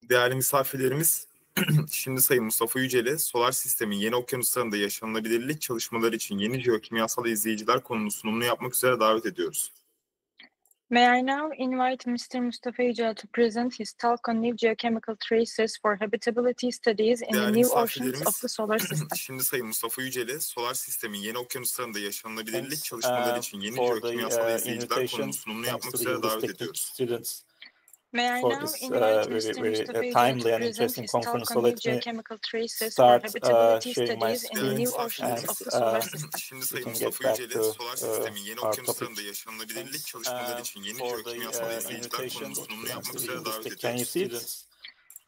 Değerli misafirlerimiz, şimdi Sayın Mustafa Yücel'i solar sistemin yeni okyanuslarında yaşanılabilirlik çalışmaları için yeni jeokimyasal izleyiciler konunun sunumunu yapmak üzere davet ediyoruz. May I now invite Mr. Mustafa Yücel to present his talk on new geochemical traces for habitability studies in the Değerli new oceans misafirlerimiz, of the solar system. şimdi Sayın Mustafa Yücel'i solar sistemin yeni okyanuslarında yaşanılabilirlik Thanks çalışmaları için yeni for jeokimyasal the izleyiciler invitation. konunun sunumunu Thanks yapmak to the üzere davet Yıldız ediyoruz. students May I for now this invite very, Mr. very Mustafa Yücel to timely and present interesting his talk conference. on So new let me geochemical traces for start habitability sharing my studies in the screen, new oceans and of the solar system. Şimdi we Sayın can Mustafa get back Yücel'i to solar sistemin yeni our okyanuslarında topic. yaşanılabilirlik çalışmaları için yeni For jeokimyasal the izleyiciler invitation. konunun sunumunu Thanks yapmak to the üzere davet Yıldız. Can you ediyoruz. see it?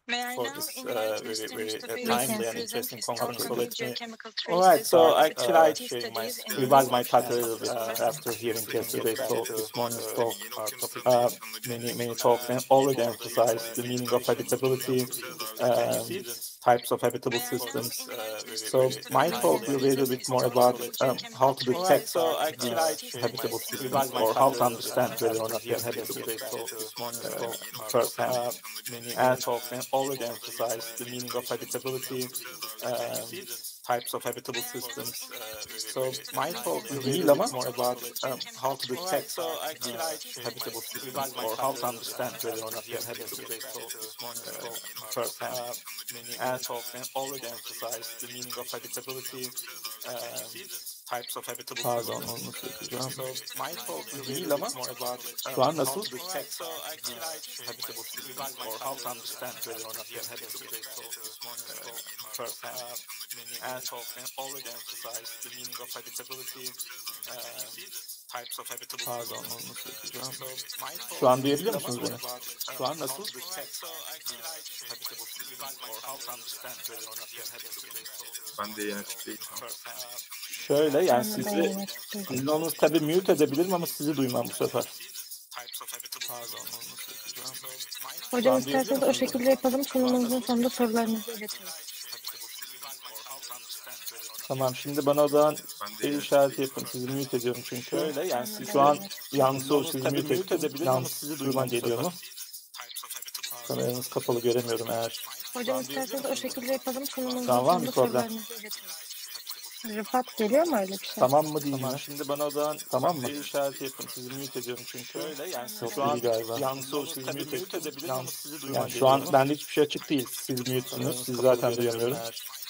May I For now this invite very, Mr. very Mustafa Yücel timely to and present interesting his talk conference. So on new let me. geochemical All right, traces so for actually I habitability sharing my studies in the revise new my title a oceans little of the bit solar system. after hearing yesterday's talk, this morning's talk. Uh, Many talks and already emphasized the meaning of habitability, types of habitable systems. So my talk will be a little bit more about how to detect these habitable systems, or how to understand whether or not they are habitable firsthand. And talks and already emphasized the meaning of habitability, types of habitable systems. So my talk will be a little bit more about how to detect these habitable systems, or how to understand whether or not they are habitable firsthand. And talks and already emphasized the meaning of habitability, types of habitable Pardon, systems. onu nasıl yapacağım? So my talk will be Değil a ama. little bit more about Şu an how nasıl? to detect these habitable systems, or how to understand whether or not they are habitable firsthand. And talks and already emphasized the meaning of habitability, types of habitable Pardon, systems. onu nasıl yapacağım? So my talk Şu an will be duyabiliyor a little musunuz bit beni? more about Şu an nasıl? how to detect these habitable systems, or how to understand whether or not they are habitable Ben de yeni açık değil. firsthand. Şöyle, yani Ben de yayın açık değil. sizin onu tabii mute edebilirim ama sizi duymam bu sefer. Types of habitable Pardon, onu nasıl yapacağım? Hocam an isterseniz duyabiliyor o musunuz şekilde yapalım. Sunumumuzun sonunda sorularınızı iletelim. Tamam, şimdi bana o zaman Ben de el yeni işareti yapın. Sizi mute ediyorum çünkü. Şöyle, yani Ben de Şu an yayın açık değil. yankı olur, sizi tabii mute mute ettim. edebilirim ama Yankı sizi duyman duymam bu geliyor sefer. mu? Kameranız kapalı, göremiyorum eğer. Hocam isterseniz o şekilde yapalım. Şu an Sunumumuzun var mı sonunda problem? sorularınızı iletelim. Rıfat geliyor mu öyle bir şey? Tamam mı değil Tamam, mi? şimdi bana o zaman Tamam mı? el işareti yapın. Sizi mute ediyorum çünkü. Şöyle, yani Yok, şu an değil galiba. yankı olur, sizi mute edebilirim ama sizi duymam Yani şu geliyor an mu? bende hiçbir şey açık değil. Siz mute'sunuz. Sizi zaten duyamıyorum.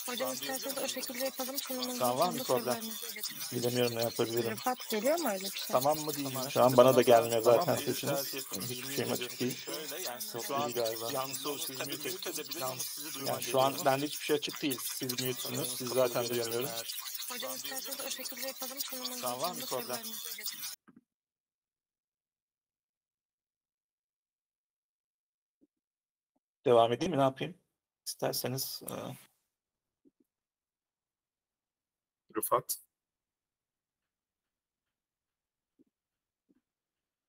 Hocam isterseniz o şekilde yapalım. Sunumumuzun Şu an var mı sonunda problem? sorularınızı iletelim. Bilemiyorum ne yapabilirim. Rıfat geliyor mu öyle bir şey? Tamam mı değil mi? Şu an bana da gelmiyor zaten Tamam, sesiniz. Hiçbir şeyim açık değil. Şöyle, yani Yok, şu an değil galiba. yankı olur, sizi mute edebilirim ama sizi duymam Yani şu an bende hiçbir şey açık değil. Siz mute'sunuz. Sizi zaten duyamıyorum. Hocam isterseniz o şekilde yapalım. Sunumumuzun Şu an var mı sonunda problem? sorularınızı iletelim. Devam edeyim mi? Ne yapayım? İsterseniz. Rıfat.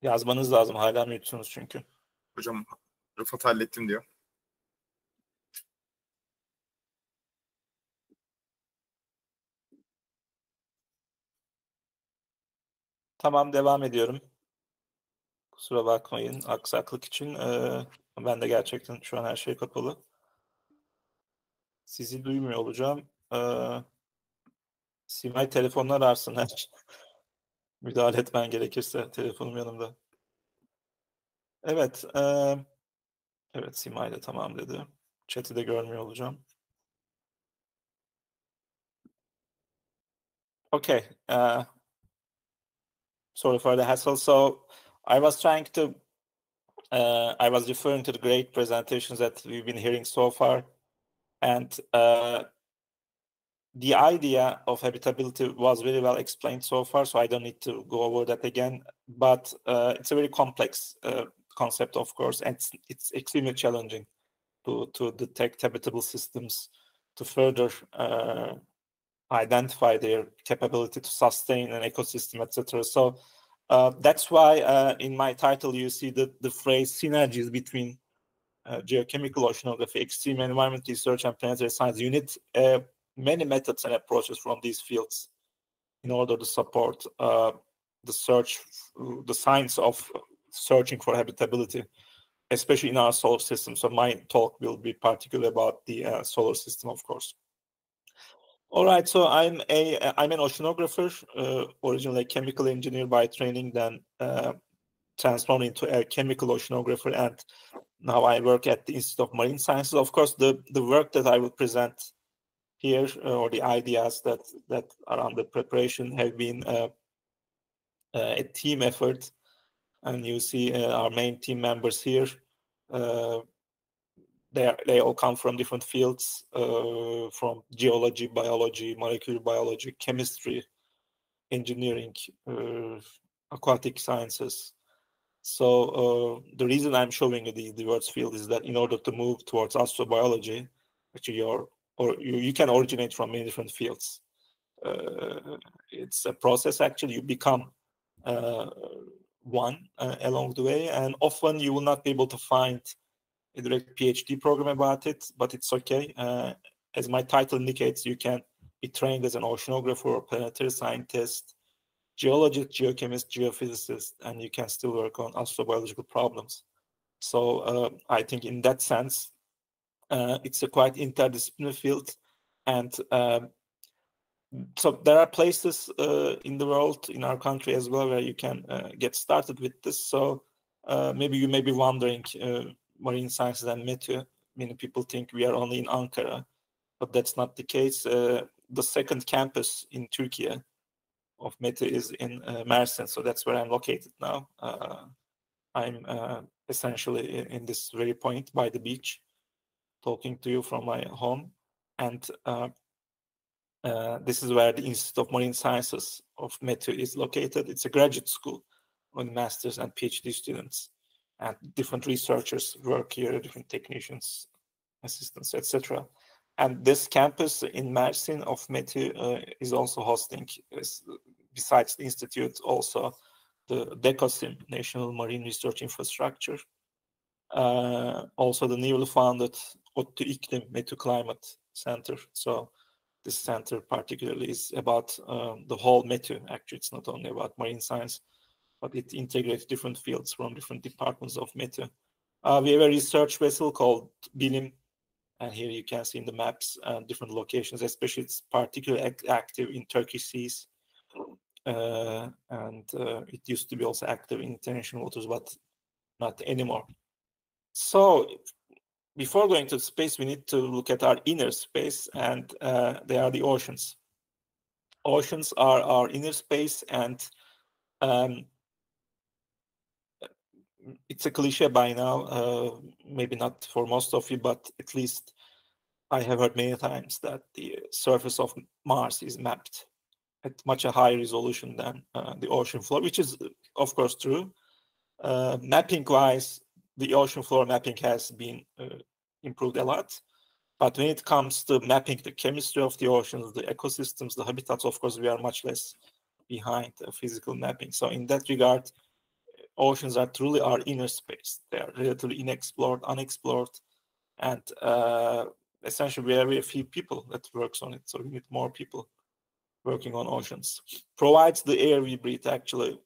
Yazmanız lazım. Hala mute'sunuz çünkü. Hocam Rıfat hallettim diyor. Tamam, devam ediyorum. Kusura bakmayın aksaklık için. Ben de gerçekten şu an her şey kapalı. Sizi duymuyor olacağım. Simay telefonunu ararsın. Müdahale etmen gerekirse telefonum yanımda. Evet. Evet, Simay da tamam dedi. Chat'i de görmüyor olacağım. Okay. Sorry for the hassle. So I was trying to I was referring to the great presentations that we've been hearing so far, and the idea of habitability was very well explained so far, so I don't need to go over that again. But it's a very complex concept, of course, and it's extremely challenging to detect habitable systems, to further identify their capability to sustain an ecosystem, etc. So that's why in my title you see the phrase synergies between geochemical oceanography, extreme environment research, and planetary science. You need many methods and approaches from these fields in order to support the search, the science of searching for habitability. especially in our solar system. So my talk will be particularly about the solar system, of course. All right, so I'm an oceanographer, originally a chemical engineer by training, then transformed into a chemical oceanographer, and now I work at the Institute of Marine Sciences. Of course, the work that I will present here, or the ideas that are under preparation, have been a team effort, and you see our main team members here. They all come from different fields, from geology, biology, molecular biology, chemistry, engineering, aquatic sciences. So the reason I'm showing you the diverse field is that in order to move towards astrobiology, actually you can originate from many different fields. It's a process, actually. You become one along the way, and often you will not be able to find a direct PhD program about it, but it's okay. As my title indicates, you can be trained as an oceanographer or planetary scientist, geologist, geochemist, geophysicist, and you can still work on astrobiological problems. So I think in that sense, it's a quite interdisciplinary field. And so there are places in the world, in our country as well, where you can get started with this. So maybe you may be wondering, marine sciences and METÜ, many people think we are only in Ankara, but that's not the case. The second campus in Turkey of METÜ is in Mersin, so that's where I'm located now. I'm essentially in this very point by the beach, talking to you from my home, and this is where the Institute of Marine Sciences of METÜ is located. It's a graduate school with masters and PhD students, and different researchers work here, different technicians, assistants, etc. And this campus in Mersin of METÜ is also hosting, besides the institute, also the DEKOSIM, National Marine Research Infrastructure, also the newly founded 2.GÜN-2.KISIM METÜ Climate Center. So this center particularly is about the whole METÜ. Actually, it's not only about marine science, but it integrates different fields from different departments of METÜ. We have a research vessel called BİLİM, and here you can see in the maps different locations, especially it's particularly active in Turkish seas. And it used to be also active in international waters, but not anymore. So before going to space, we need to look at our inner space, and they are the oceans. Oceans are our inner space, and it's a cliche by now, maybe not for most of you, but at least I have heard many times that the surface of Mars is mapped at much a higher resolution than the ocean floor, which is, of course, true. Mapping-wise, the ocean floor mapping has been improved a lot. But when it comes to mapping the chemistry of the oceans, the ecosystems, the habitats, of course, we are much less behind physical mapping. So in that regard, oceans are truly our inner space. They are relatively unexplored, and essentially we have very few people that works on it. So we need more people working on oceans. Provides the air we breathe, actually.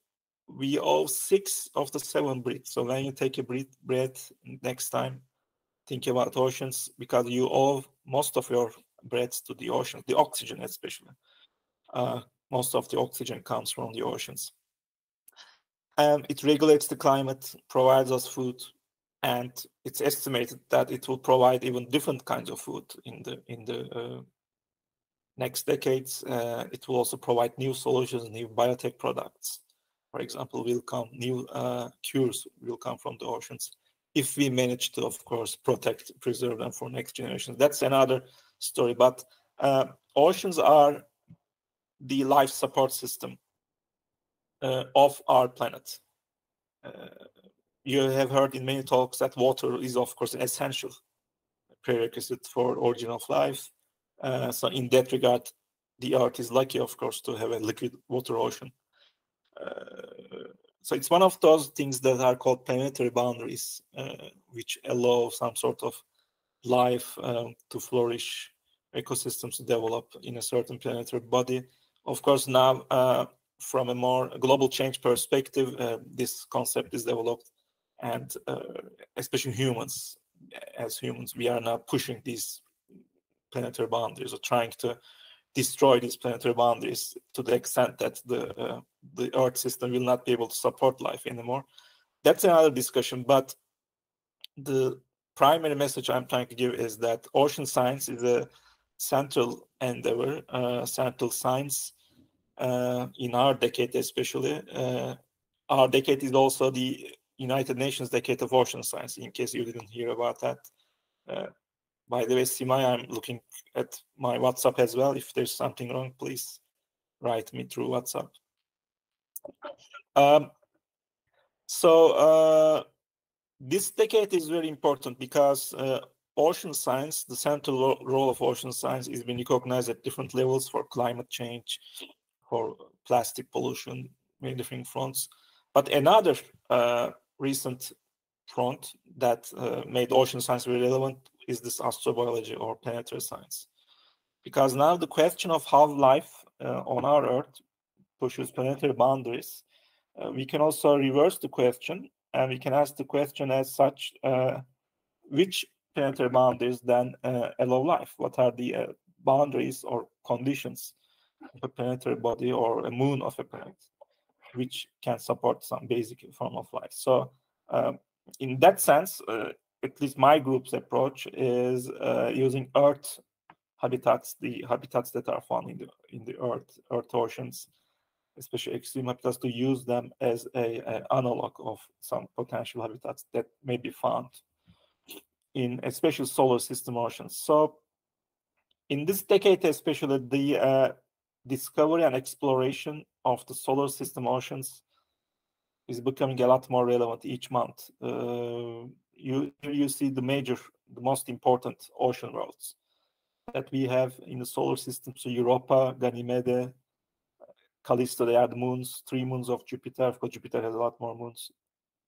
We owe 6 of the 7 breath. So when you take a breath next time, think about oceans, because you owe most of your breaths to the ocean, the oxygen especially. Most of the oxygen comes from the oceans. It regulates the climate, provides us food, and it's estimated that it will provide even different kinds of food in the next decades. It will also provide new solutions, new biotech products. For example, new cures will come from the oceans if we manage to, of course, preserve them for next generations. That's another story. But oceans are the life support system of our planet. You have heard in many talks that water is, of course, an essential prerequisite for origin of life. So in that regard, the Earth is lucky, of course, to have a liquid water ocean. So it's one of those things that are called planetary boundaries, which allow some sort of life to flourish, ecosystems to develop in a certain planetary body. Of course, now from a more global change perspective, this concept is developed and especially humans. As humans, we are now pushing these planetary boundaries, or trying to destroy these planetary boundaries to the extent that the Earth system will not be able to support life anymore. That's another discussion, but the primary message I'm trying to give is that ocean science is a central endeavor, central science in our decade especially. Our decade is also the United Nations Decade of Ocean Science, in case you didn't hear about that. By the way, Simay, I'm looking at my WhatsApp as well. If there's something wrong, please write me through WhatsApp. This decade is very important because ocean science, the central role of ocean science, is being recognized at different levels for climate change, for plastic pollution, many different fronts. But another recent front that made ocean science very relevant is this astrobiology, or planetary science. Because now the question of how life on our Earth pushes planetary boundaries, we can also reverse the question, and we can ask the question as such, which planetary boundaries then allow life? What are the boundaries or conditions of a planetary body or a moon of a planet which can support some basic form of life? So in that sense, at least my group's approach is using Earth habitats, the habitats that are found in the Earth oceans, especially extreme habitats, to use them as an analog of some potential habitats that may be found in especially solar system oceans. So in this decade especially, the discovery and exploration of the solar system oceans is becoming a lot more relevant each month. You see the most important ocean worlds that we have in the solar system. So Europa, Ganymede, Callisto, they are the moons, 3 moons of Jupiter, because Jupiter has a lot more moons.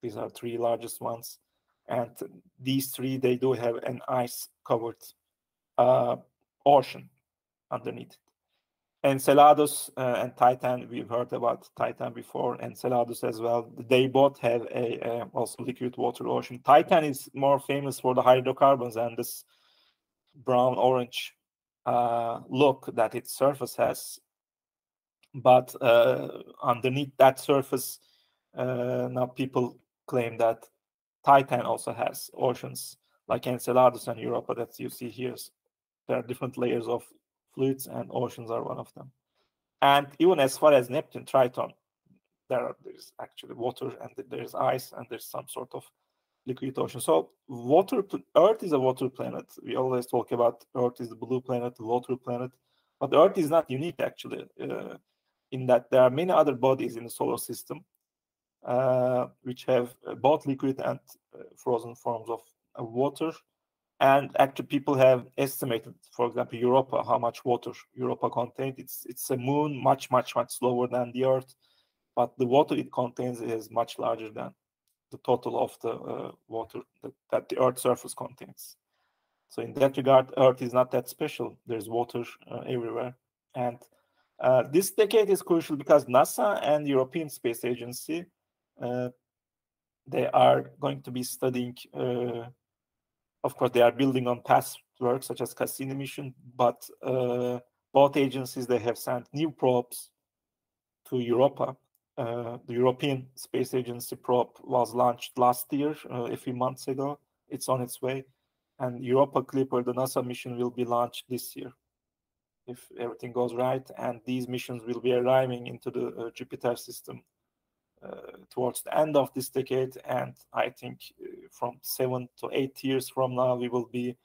These are 3 largest ones. And these 3, they do have an ice-covered ocean underneath. Enceladus and Titan, we've heard about Titan before, Enceladus as well. They both have a also liquid water ocean. Titan is more famous for the hydrocarbons and this brown-orange look that its surface has. But underneath that surface, now people claim that Titan also has oceans, like Enceladus and Europa that you see here. There are different layers of fluids, and oceans are one of them. And even as far as Neptune, Triton, there's actually water, and there's ice, and there's some sort of liquid ocean. So Earth is a water planet. We always talk about Earth is the blue planet, the water planet. But Earth is not unique, actually, in that there are many other bodies in the solar system which have both liquid and frozen forms of water. And actually, people have estimated, for example, Europa, how much water Europa contains. It's a moon much, much, much slower than the Earth, but the water it contains is much larger than the total of the water that the Earth's surface contains. So in that regard, Earth is not that special. There's water everywhere. And this decade is crucial because NASA and European Space Agency, they are going to be studying. Of course, they are building on past work such as Cassini mission, but both agencies, they have sent new probes to Europa. The European Space Agency probe was launched last year, a few months ago. It's on its way. And Europa Clipper, the NASA mission, will be launched this year, if everything goes right. And these missions will be arriving into the Jupiter system towards the end of this decade, and I think from 7 to 8 years from now, we will be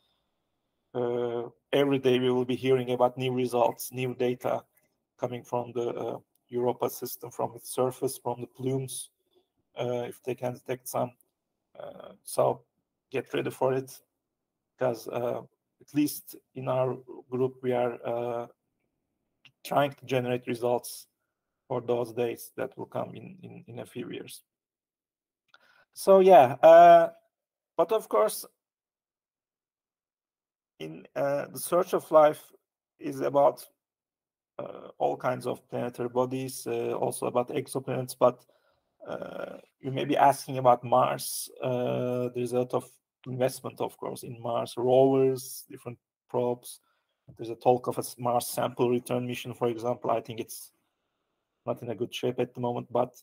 every day we will be hearing about new results, new data coming from the Europa system, from its surface, from the plumes, if they can detect some. So get ready for it, because at least in our group, we are trying to generate results for those days that will come in a few years. So yeah, but of course, in the search of life is about all kinds of planetary bodies, also about exoplanets. But You may be asking about Mars. There's a lot of investment, of course, in Mars rovers, different probes. There's a talk of a Mars sample return mission, for example. I think it's not in a good shape at the moment, but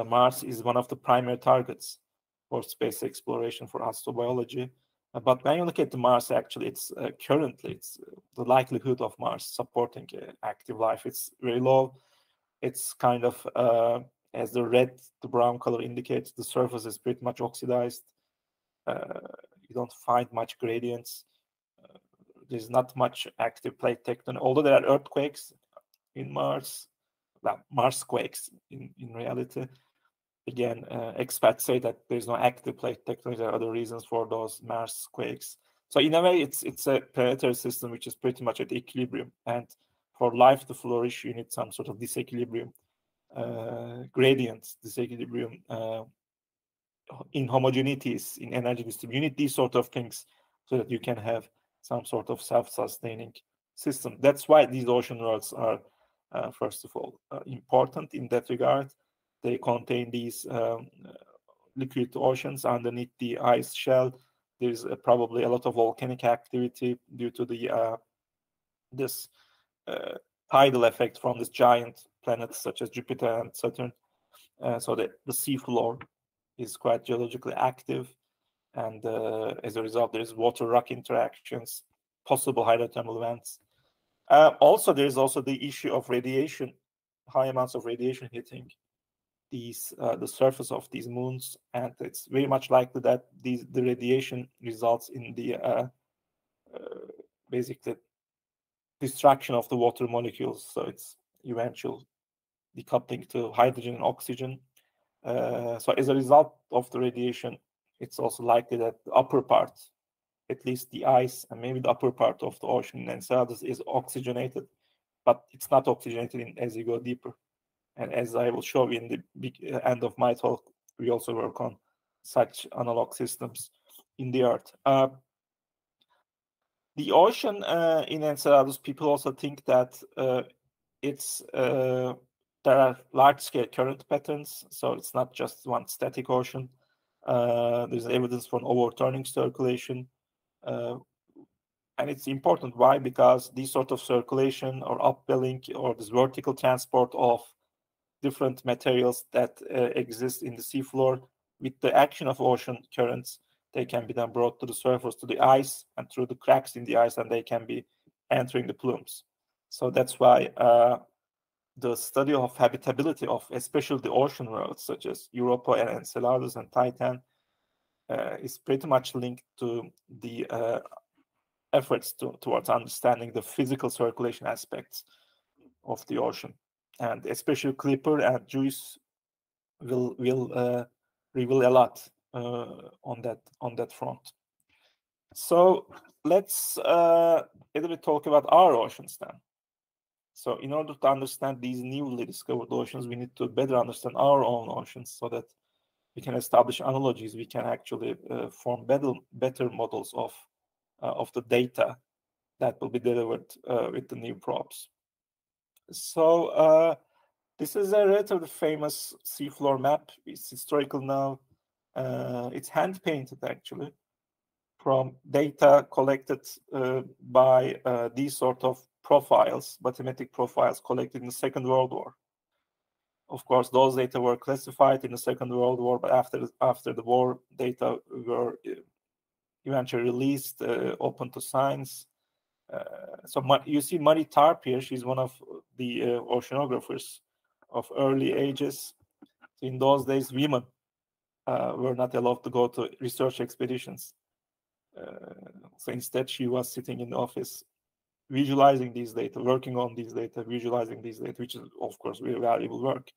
Mars is one of the primary targets for space exploration for astrobiology. But when you look at the Mars, actually, it's currently the likelihood of Mars supporting active life. It's very low. It's kind of as the red to brown color indicates, the surface is pretty much oxidized. You don't find much gradients. There's not much active plate tectonic, although there are earthquakes in Mars, well, Mars quakes in reality. Again, experts say that there's no active plate tectonic. There are other reasons for those Mars quakes. So in a way, it's a planetary system which is pretty much at equilibrium. And for life to flourish, you need some sort of disequilibrium, gradients, disequilibrium, inhomogeneities in energy distribution. You need these sort of things so that you can have some sort of self-sustaining system. That's why these ocean worlds are, first of all, important in that regard. They contain these liquid oceans underneath the ice shell. There's probably a lot of volcanic activity due to the this tidal effect from this giant planets such as Jupiter and Saturn. So the seafloor is quite geologically active, and as a result, there's water-rock interactions, possible hydrothermal vents. Also, there's also the issue of radiation, high amounts of radiation hitting these the surface of these moons, and it's very much likely that the radiation results in the basically destruction of the water molecules. So it's eventual decoupling to hydrogen and oxygen. So as a result of the radiation, it's also likely that the upper part, at least the ice and maybe the upper part of the ocean in Enceladus is oxygenated, but it's not oxygenated as you go deeper. And as I will show you in the big end of my talk, we also work on such analog systems in the Earth. The ocean in Enceladus, people also think that there are large-scale current patterns, so it's not just one static ocean. There's evidence for an overturning circulation. And it's important. Why? Because this sort of circulation or upwelling or this vertical transport of different materials that exist in the seafloor, with the action of ocean currents, they can be then brought to the surface, to the ice, and through the cracks in the ice, and they can be entering the plumes. So that's why the study of habitability of especially the ocean worlds, such as Europa and Enceladus and Titan, is pretty much linked to the efforts towards understanding the physical circulation aspects of the ocean. And especially Clipper and Juice will reveal a lot on that front. So let's a little bit talk about our oceans then. So in order to understand these newly discovered oceans, we need to better understand our own oceans so that we can establish analogies. We can actually form better models of the data that will be delivered with the new probes. So this is a relatively famous seafloor map. It's historical now. It's hand-painted, actually, from data collected by these sort of profiles, mathematic profiles collected in the Second World War. Of course, those data were classified in the Second World War, but after the war, data were eventually released, open to science. So you see Marie Tarp here. She's one of the oceanographers of early ages. In those days, women were not allowed to go to research expeditions. So instead, she was sitting in the office, visualizing these data, working on these data, visualizing these data, which is, of course, very valuable work.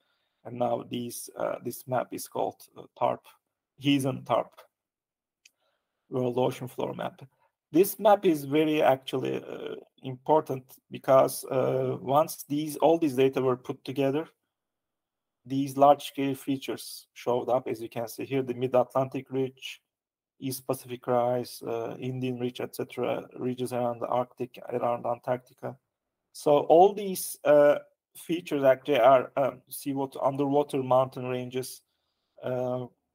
And now this map is called TARP, Heathen TARP, World Ocean Floor Map. This map is very actually important because once all these data were put together, these large-scale features showed up, as you can see here: the Mid-Atlantic Ridge, East Pacific Rise, Indian Ridge, etc., ridges around the Arctic, around Antarctica. So all these features actually are seawater, underwater mountain ranges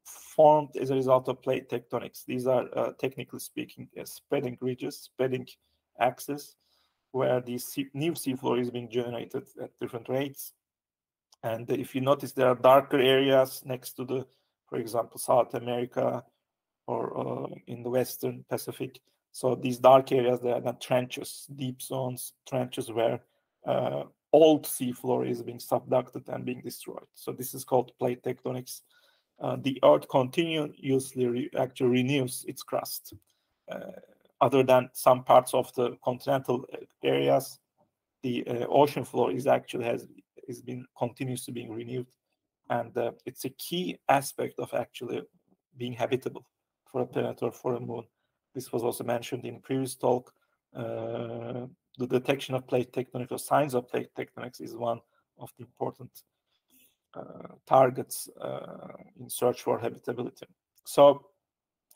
formed as a result of plate tectonics. These are, technically speaking, spreading ridges, spreading axes, where the new seafloor is being generated at different rates. And if you notice, there are darker areas next to the, for example, South America or in the Western Pacific. So these dark areas, they are not trenches, deep zones, trenches where old seafloor is being subducted and being destroyed. So this is called plate tectonics. The Earth continuously actually renews its crust. Other than some parts of the continental areas, the ocean floor is actually continuously being renewed, and it's a key aspect of actually being habitable for a planet or for a moon. This was also mentioned in previous talk. The detection of plate tectonics or signs of plate tectonics is one of the important targets in search for habitability. So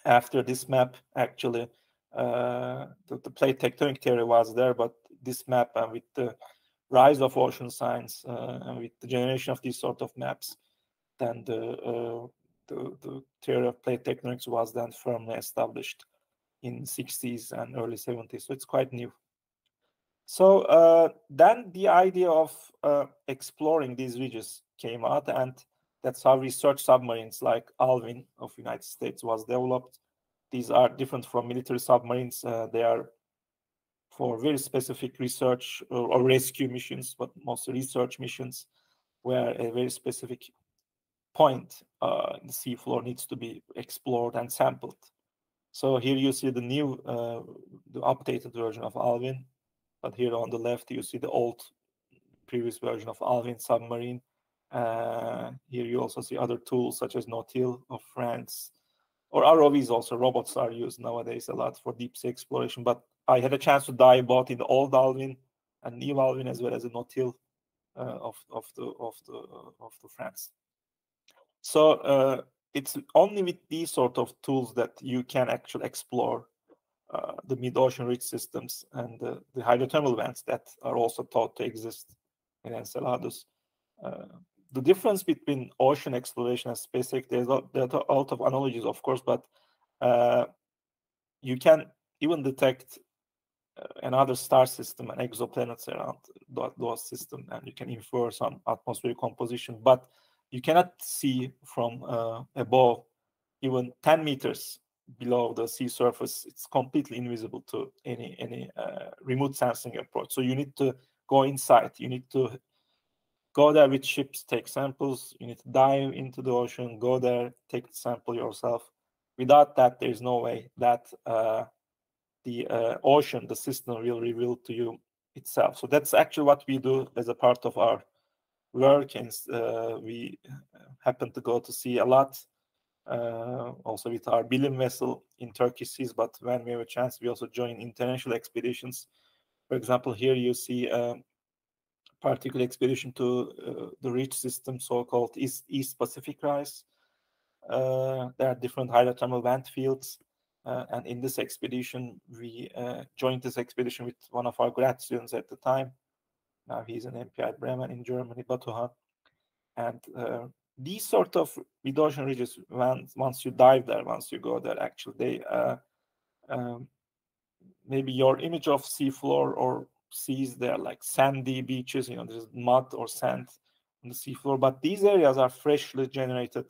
after this map, actually, the plate tectonic theory was there, but this map and with the rise of ocean science and with the generation of these sort of maps, then the theory of plate tectonics was then firmly established in 60s and early 70s. So it's quite new. So then the idea of exploring these ridges came out, and that's how research submarines like Alvin of United States was developed. These are different from military submarines. They are for very specific research or rescue missions, but mostly research missions, where a very specific point in the seafloor needs to be explored and sampled. So here you see the new, the updated version of Alvin, but here on the left you see the old, previous version of Alvin submarine. Here you also see other tools such as Nautil of France, or ROVs also. Robots are used nowadays a lot for deep sea exploration, but I had a chance to dive both in the old Alvin and new Alvin, as well as the Nautil of the France. So it's only with these sort of tools that you can actually explore the mid-ocean ridge systems and the hydrothermal vents that are also thought to exist in Enceladus. The difference between ocean exploration and space exploration, there are a lot of analogies, of course, but you can even detect another star system and exoplanets around those systems, and you can infer some atmospheric composition, but you cannot see from above, even 10 meters below the sea surface. It's completely invisible to any remote sensing approach. So you need to go inside. You need to go there with ships, take samples. You need to dive into the ocean, go there, take the sample yourself. Without that, there's no way that the ocean, the system, will reveal to you itself. So that's actually what we do as a part of our work, and we happen to go to sea a lot, also with our Bilim vessel in Turkish seas. But when we have a chance, we also join international expeditions. For example, here you see a particular expedition to the ridge system, so-called East Pacific Rise. There are different hydrothermal vent fields, and in this expedition, we joined this expedition with one of our grad students at the time. Now he's an MPI at Bremen in Germany, Batuhan. And these sort of mid-ocean ridges, once you dive there, once you go there, actually, they maybe your image of seafloor or seas, they're like sandy beaches, there's mud or sand on the seafloor, but these areas are freshly generated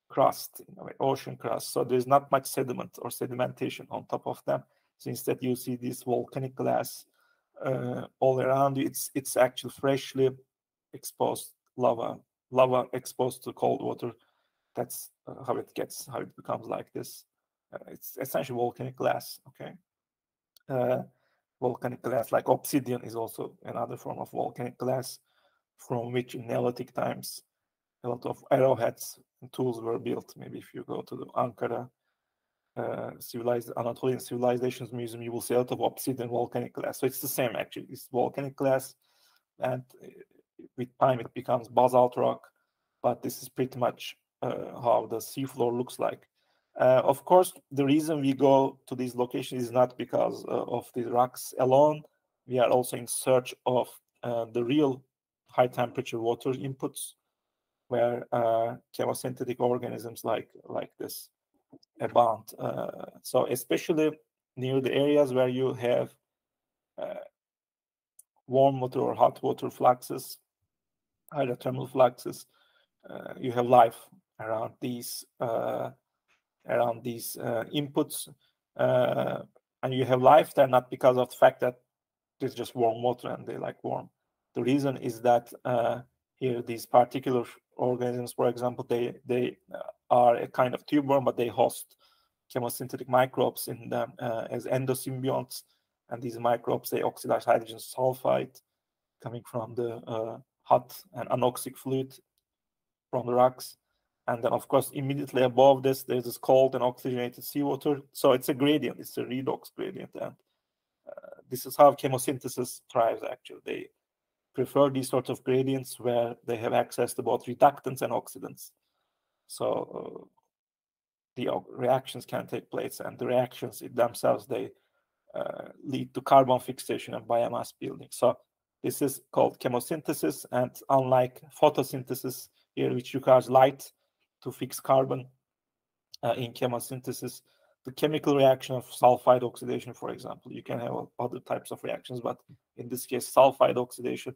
crust, ocean crust. So there's not much sediment or sedimentation on top of them. So instead, you see this volcanic glass all around you. It's actually freshly exposed lava exposed to cold water. That's how it becomes like this. It's essentially volcanic glass. Okay, volcanic glass, like obsidian, is also another form of volcanic glass, from which in Neolithic times a lot of arrowheads and tools were built. Maybe if you go to the Ankara Anatolian Civilizations Museum, you will see a lot of obsidian volcanic glass. So it's the same, actually. It's volcanic glass, and with time it becomes basalt rock. But this is pretty much how the seafloor looks like. Of course, the reason we go to these locations is not because of the rocks alone. We are also in search of the real high temperature water inputs, where chemosynthetic organisms like this abound. So especially near the areas where you have warm water or hot water fluxes, hydrothermal fluxes, you have life around these inputs, and you have life there not because of the fact that it's just warm water and they like warm. The reason is that here these particular organisms, for example, they are a kind of tube worm, but they host chemosynthetic microbes in them as endosymbionts, and these microbes, they oxidize hydrogen sulfide coming from the hot and anoxic fluid from the rocks. And then, of course, immediately above this, there's this cold and oxygenated seawater. So it's a gradient, it's a redox gradient. And this is how chemosynthesis thrives, actually. They prefer these sorts of gradients where they have access to both reductants and oxidants. So the reactions can take place, and the reactions in themselves, they lead to carbon fixation and biomass building. So this is called chemosynthesis, and unlike photosynthesis here, which requires light to fix carbon, in chemosynthesis, the chemical reaction of sulfide oxidation, for example, you can have other types of reactions, but in this case, sulfide oxidation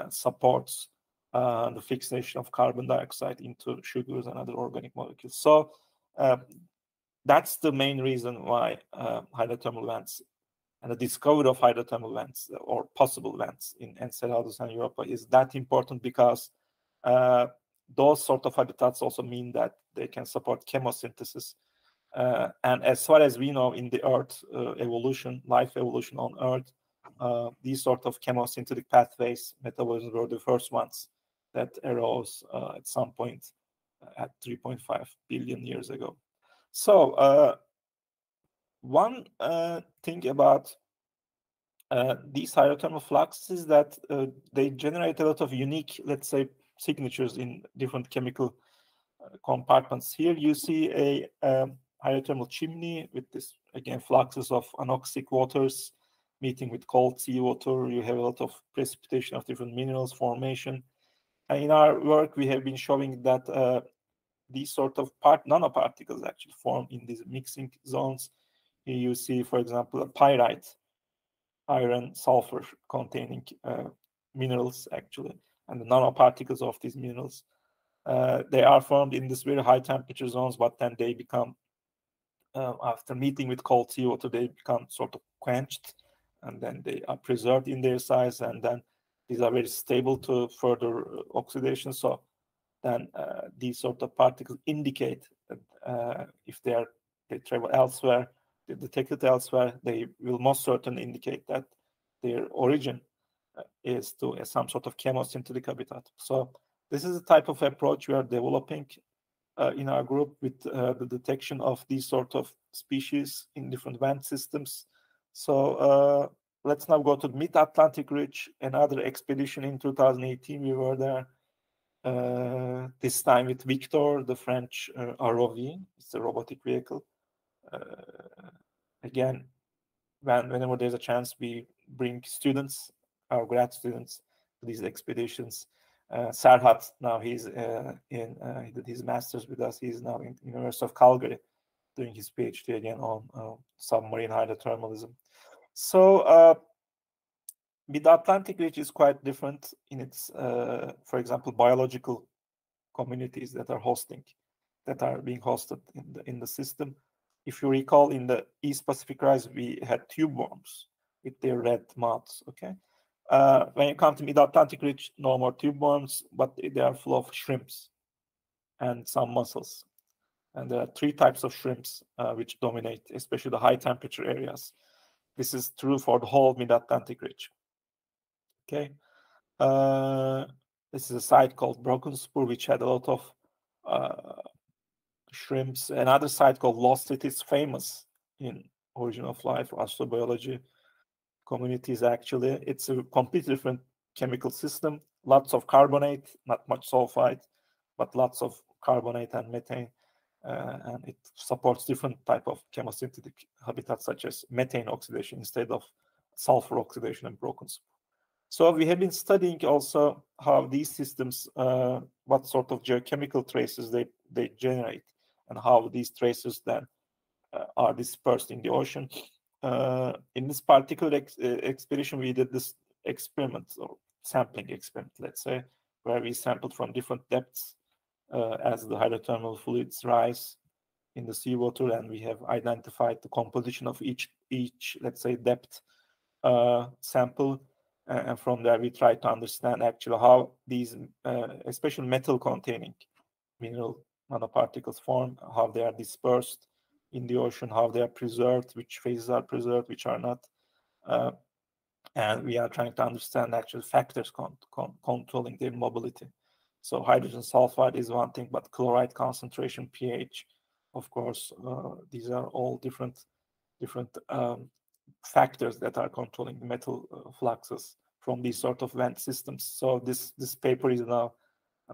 supports the fixation of carbon dioxide into sugars and other organic molecules. So that's the main reason why hydrothermal vents and the discovery of hydrothermal vents or possible vents in Enceladus and Europa is that important, because those sort of habitats also mean that they can support chemosynthesis. And as far as we know, in the Earth evolution, life evolution on Earth, these sort of chemosynthetic pathways, metabolisms, were the first ones that arose at some point at 3.5 billion years ago. So one thing about these hydrothermal fluxes is that they generate a lot of unique, let's say, signatures in different chemical compartments. Here you see a hydrothermal chimney with this, again, fluxes of anoxic waters meeting with cold seawater. You have a lot of precipitation of different minerals formation. And in our work, we have been showing that these sort of nanoparticles actually form in these mixing zones. Here you see, for example, a pyrite, iron, sulfur containing minerals, actually, and the nanoparticles of these minerals. They are formed in this very high temperature zones, but then they become, after meeting with cold seawater, they become sort of quenched, and then they are preserved in their size, and then these are very stable to further oxidation. So then these sort of particles indicate that if they travel elsewhere, they're detected elsewhere, they will most certainly indicate that their origin is to some sort of chemosynthetic habitat. So this is a type of approach we are developing in our group with the detection of these sort of species in different vent systems. So let's now go to the Mid-Atlantic Ridge, another expedition in 2018. We were there this time with Victor, the French ROV. It's a robotic vehicle. Again, whenever there's a chance, we bring students, our grad students, to these expeditions. Serhat, now he did his master's with us. He's now in University of Calgary doing his PhD again on submarine hydrothermalism. So Mid-Atlantic Ridge is quite different in its, for example, biological communities that are being hosted in the system. If you recall, in the East Pacific Rise, we had tube worms with their red mouths. Okay, when you come to Mid-Atlantic Ridge, no more tube worms, but they are full of shrimps and some mussels. And there are three types of shrimps which dominate, especially the high temperature areas. This is true for the whole Mid-Atlantic Ridge. Okay, this is a site called Broken Spur, which had a lot of shrimps. Another site called Lost City is famous in origin of life or astrobiology communities. Actually, it's a completely different chemical system. Lots of carbonate, not much sulfide, but lots of carbonate and methane, and it supports different type of chemosynthetic habitats, such as methane oxidation instead of sulfur oxidation and broken spur. So we have been studying also how these systems, what sort of geochemical traces they generate, and how these traces then are dispersed in the ocean. In this particular expedition, we did this experiment, or sampling experiment, let's say, where we sampled from different depths as the hydrothermal fluids rise in the seawater, and we have identified the composition of each let's say, depth sample, and from there we try to understand actually how these, especially metal-containing mineral nanoparticles form, how they are dispersed in the ocean, how they are preserved, which phases are preserved, which are not. And we are trying to understand actual factors controlling their mobility. So hydrogen sulfide is one thing, but chloride concentration, pH, of course, these are all different factors that are controlling metal fluxes from these sort of vent systems. So this paper is now,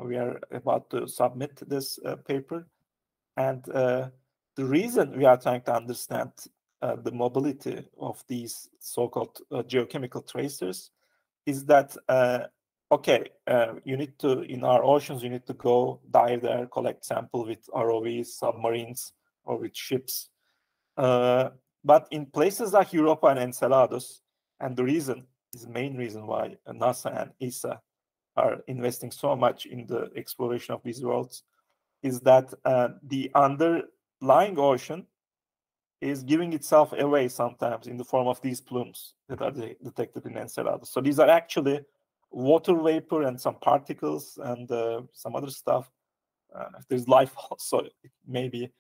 we are about to submit this paper, and the reason we are trying to understand the mobility of these so-called geochemical tracers is that you need to, in our oceans, you need to go dive there, collect sample with ROVs, submarines, or with ships. But in places like Europa and Enceladus, and the main reason why NASA and ESA are investing so much in the exploration of these worlds, is that the underlying ocean is giving itself away sometimes in the form of these plumes that are detected in Enceladus. So these are actually water vapor and some particles and some other stuff. If there's life also, it may be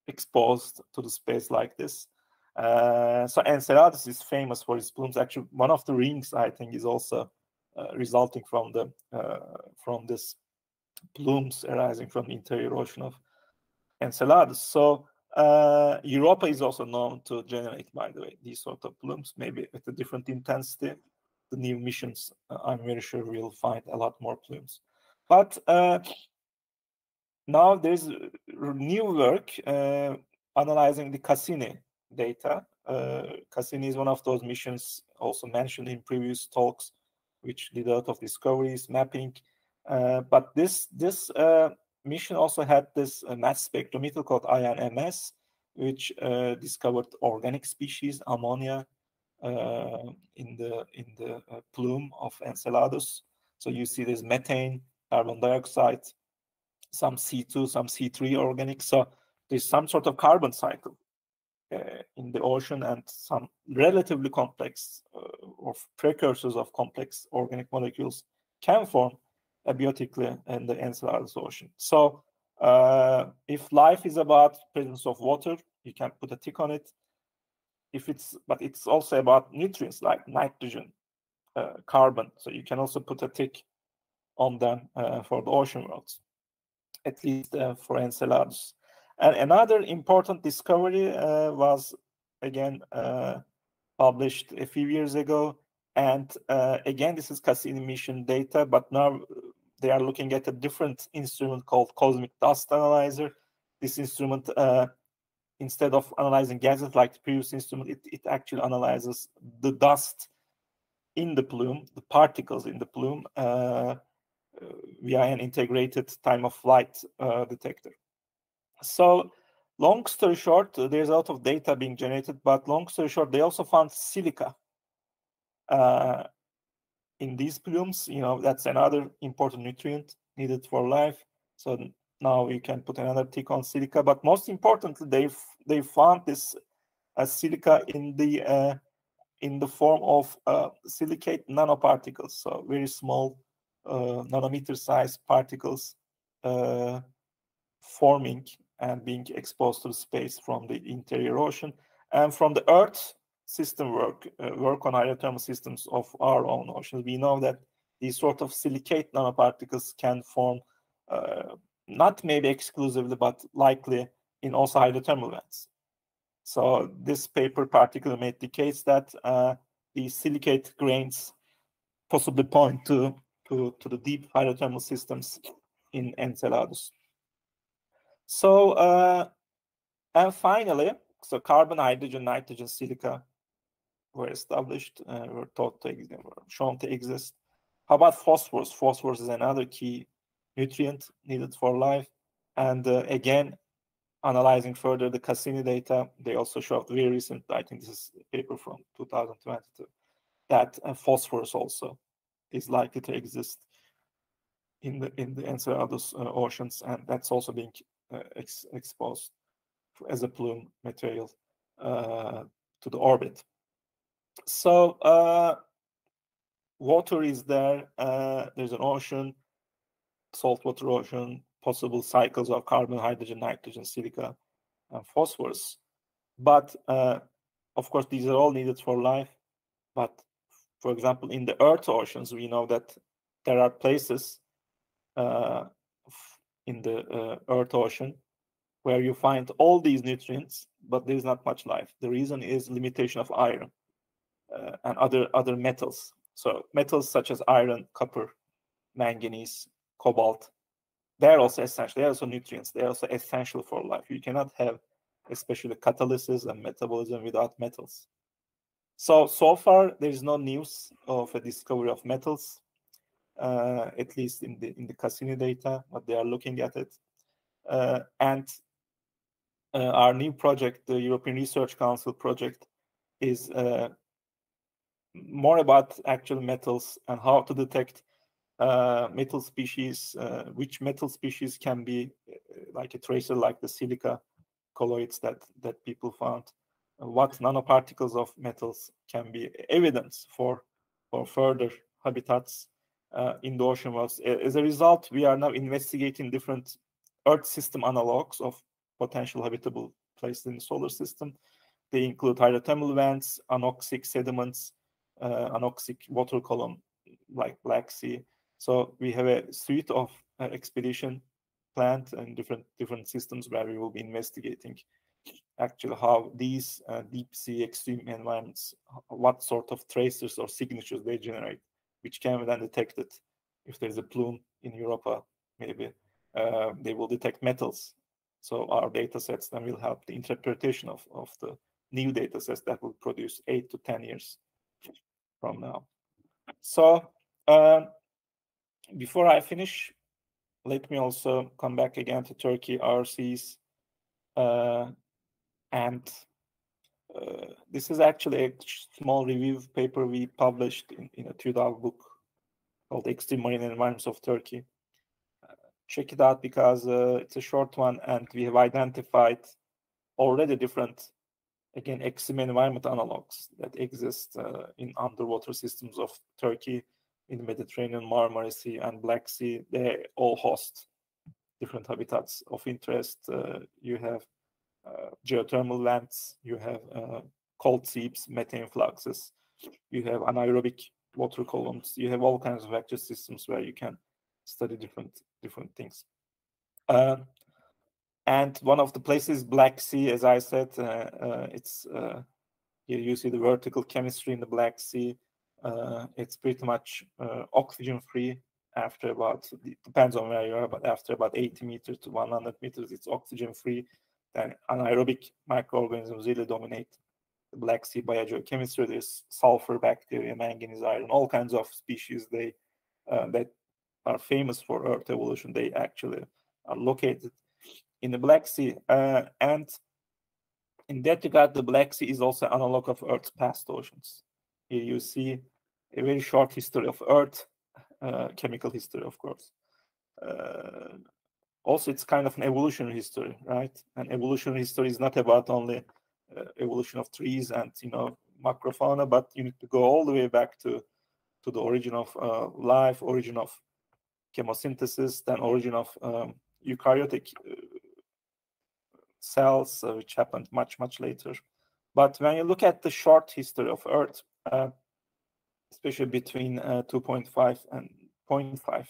exposed to the space like this. So Enceladus is famous for its plumes. Actually, one of the rings, I think, is also resulting from this plumes arising from the interior ocean of Enceladus. So Europa is also known to generate, by the way, these sort of plumes, maybe at a different intensity. The new missions, I'm very sure we'll find a lot more plumes. But now there's new work analyzing the Cassini data. Cassini is one of those missions also mentioned in previous talks, which did a lot of discoveries, mapping. But this mission also had this mass spectrometer called INMS, which discovered organic species, ammonia, in the plume of Enceladus. So you see there's methane, carbon dioxide, some C2, some C3 organic. So there's some sort of carbon cycle in the ocean, and some relatively complex or precursors of complex organic molecules can form abiotically in the Enceladus ocean. So if life is about presence of water, you can put a tick on it. But it's also about nutrients like nitrogen, carbon. So you can also put a tick on them for the ocean worlds, at least for Enceladus. And another important discovery was again published a few years ago. And again, this is Cassini mission data, but now they are looking at a different instrument called Cosmic Dust Analyzer. This instrument, instead of analyzing gases like the previous instrument, it actually analyzes the dust in the plume, the particles in the plume, via an integrated time-of-flight detector. So long story short, there's a lot of data being generated, but long story short, they also found silica in these plumes. You know, that's another important nutrient needed for life. So now we can put another tick on silica. But most importantly, they found this silica in the form of silicate nanoparticles, so very small nanometer-sized particles forming and being exposed to space from the interior ocean. And from the Earth system work on hydrothermal systems of our own oceans, we know that these sort of silicate nanoparticles can form, not maybe exclusively, but likely in also hydrothermal vents. So this paper particularly made the case that these silicate grains possibly point to the deep hydrothermal systems in Enceladus. So and finally, so carbon, hydrogen, nitrogen, silica, were established, were thought to exist, were shown to exist. How about phosphorus? Phosphorus is another key nutrient needed for life. And again, analyzing further the Cassini data, they also showed very recent, I think this is a paper from 2022, that phosphorus also is likely to exist in the Enceladus oceans, and that's also being exposed as a plume material to the orbit. So water is there. There's an ocean, saltwater ocean, possible cycles of carbon, hydrogen, nitrogen, silica, and phosphorus. But of course, these are all needed for life. But for example, in the Earth oceans, we know that there are places in the Earth ocean where you find all these nutrients, but there's not much life. The reason is limitation of iron and other metals. So metals such as iron, copper, manganese, cobalt, they're also essential. They're also nutrients. They're also essential for life. You cannot have especially catalysis and metabolism without metals. So far, there is no news of a discovery of metals, at least in the Cassini data, but they are looking at it. And our new project, the European Research Council project, is more about actual metals and how to detect metal species, which metal species can be like a tracer, like the silica colloids that people found, what nanoparticles of metals can be evidence for further habitats in the ocean was. As a result, we are now investigating different Earth system analogs of potential habitable places in the solar system. They include hydrothermal vents, anoxic sediments, anoxic water column like Black Sea. So we have a suite of expedition planned and different systems where we will be investigating actually how these deep sea extreme environments, what sort of tracers or signatures they generate, which can be then detected. If there's a plume in Europa, maybe they will detect metals. So our data sets then will help the interpretation of the new data sets that will produce 8 to 10 years from now. So before I finish, let me also come back again to Turkey, our seas, and this is actually a small review paper we published in a TÜDAV book called Extreme Marine Environments of Turkey. Check it out because it's a short one, and we have identified already different, again, extreme environment analogs that exist in underwater systems of Turkey, in the Mediterranean, Marmara Sea, and Black Sea. They all host different habitats of interest. You have geothermal vents, you have cold seeps, methane fluxes, you have anaerobic water columns, you have all kinds of active systems where you can study different things. And one of the places, Black Sea, as I said, it's here you see the vertical chemistry in the Black Sea. It's pretty much oxygen free after about, it depends on where you are, but after about 80 meters to 100 meters, it's oxygen free. Then anaerobic microorganisms really dominate the Black Sea biogeochemistry. There's sulfur, bacteria, manganese, iron, all kinds of species that are famous for Earth evolution. They actually are located in the Black Sea. And in that regard, the Black Sea is also an analog of Earth's past oceans. Here you see a very short history of Earth, chemical history, of course. Also, it's kind of an evolutionary history, right? And evolutionary history is not about only evolution of trees and macrofauna, but you need to go all the way back to the origin of life, origin of chemosynthesis, then origin of eukaryotic cells, which happened much later. But when you look at the short history of Earth, especially between 2.5 and 0.5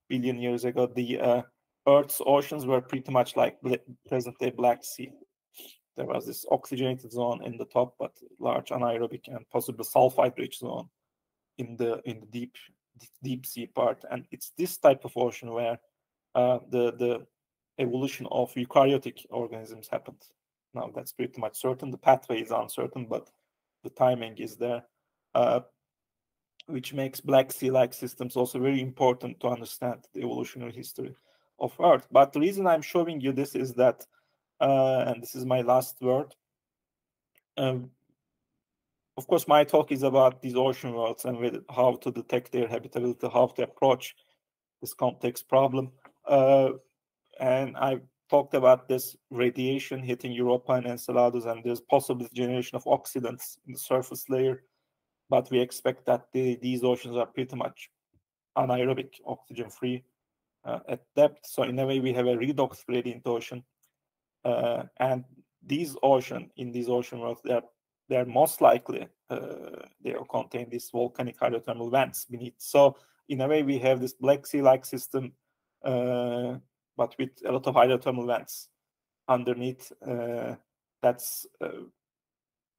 billion years ago, the Earth's oceans were pretty much like present-day Black Sea. There was this oxygenated zone in the top, but large anaerobic and possibly sulfide-rich zone in the deep sea part. And it's this type of ocean where the evolution of eukaryotic organisms happened. Now that's pretty much certain. The pathway is uncertain, but the timing is there, which makes Black Sea-like systems also very important to understand the evolutionary history of Earth. But the reason I'm showing you this is that, and this is my last word, of course, my talk is about these ocean worlds and how to detect their habitability, how to approach this complex problem. And I talked about this radiation hitting Europa and Enceladus, and there's possibly generation of oxidants in the surface layer. But we expect that these oceans are pretty much anaerobic, oxygen-free at depth. So in a way, we have a redox gradient ocean. And these ocean worlds, they're most likely they'll contain these volcanic hydrothermal vents beneath. So in a way, we have this Black Sea-like system, but with a lot of hydrothermal vents underneath. That's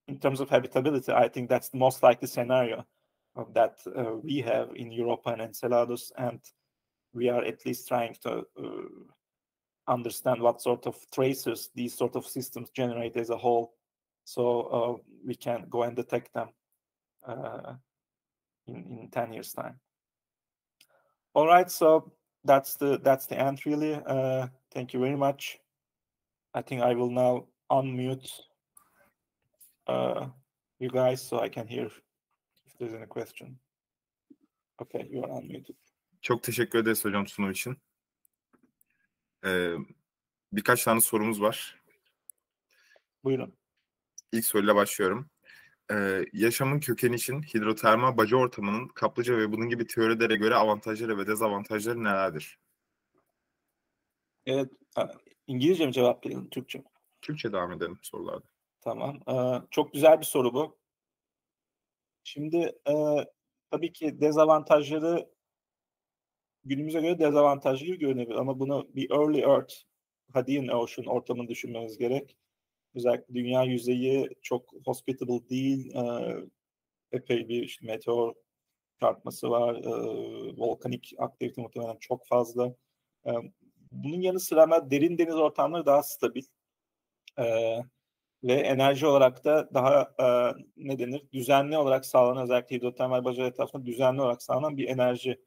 in terms of habitability, I think that's the most likely scenario that we have in Europa and Enceladus, and we are at least trying to understand what sort of traces these sort of systems generate as a whole, so we can go and detect them in 10 years' time. All right, so that's the end really. Thank you very much. I think I will now unmute you guys so I can hear if there's any question. Okay, you are unmuted. Çok teşekkür ederiz hocam sunum için. Birkaç tane sorumuz var. Buyurun. İlk soruyla başlıyorum. Yaşamın kökeni için hidrotermal baca ortamının kaplıca ve bunun gibi teorilere göre avantajları ve dezavantajları nelerdir? Evet, İngilizce mi cevap verelim, Türkçe mi? Türkçe devam edelim sorularda. Tamam. Çok güzel bir soru bu. Şimdi tabii ki dezavantajları günümüze göre dezavantajlı gibi görünebilir ama bunu bir Early Earth, Hadean Ocean ortamını düşünmeniz gerek. Özellikle dünya yüzeyi çok hospitable değil. Epey bir işte meteor çarpması var. Volkanik aktivite muhtemelen çok fazla. Bunun yanı sıra ama derin deniz ortamları daha stabil. Ve enerji olarak da daha ne denir? Düzenli olarak sağlanan, özellikle hidrotermal bacalar etrafında düzenli olarak sağlanan bir enerji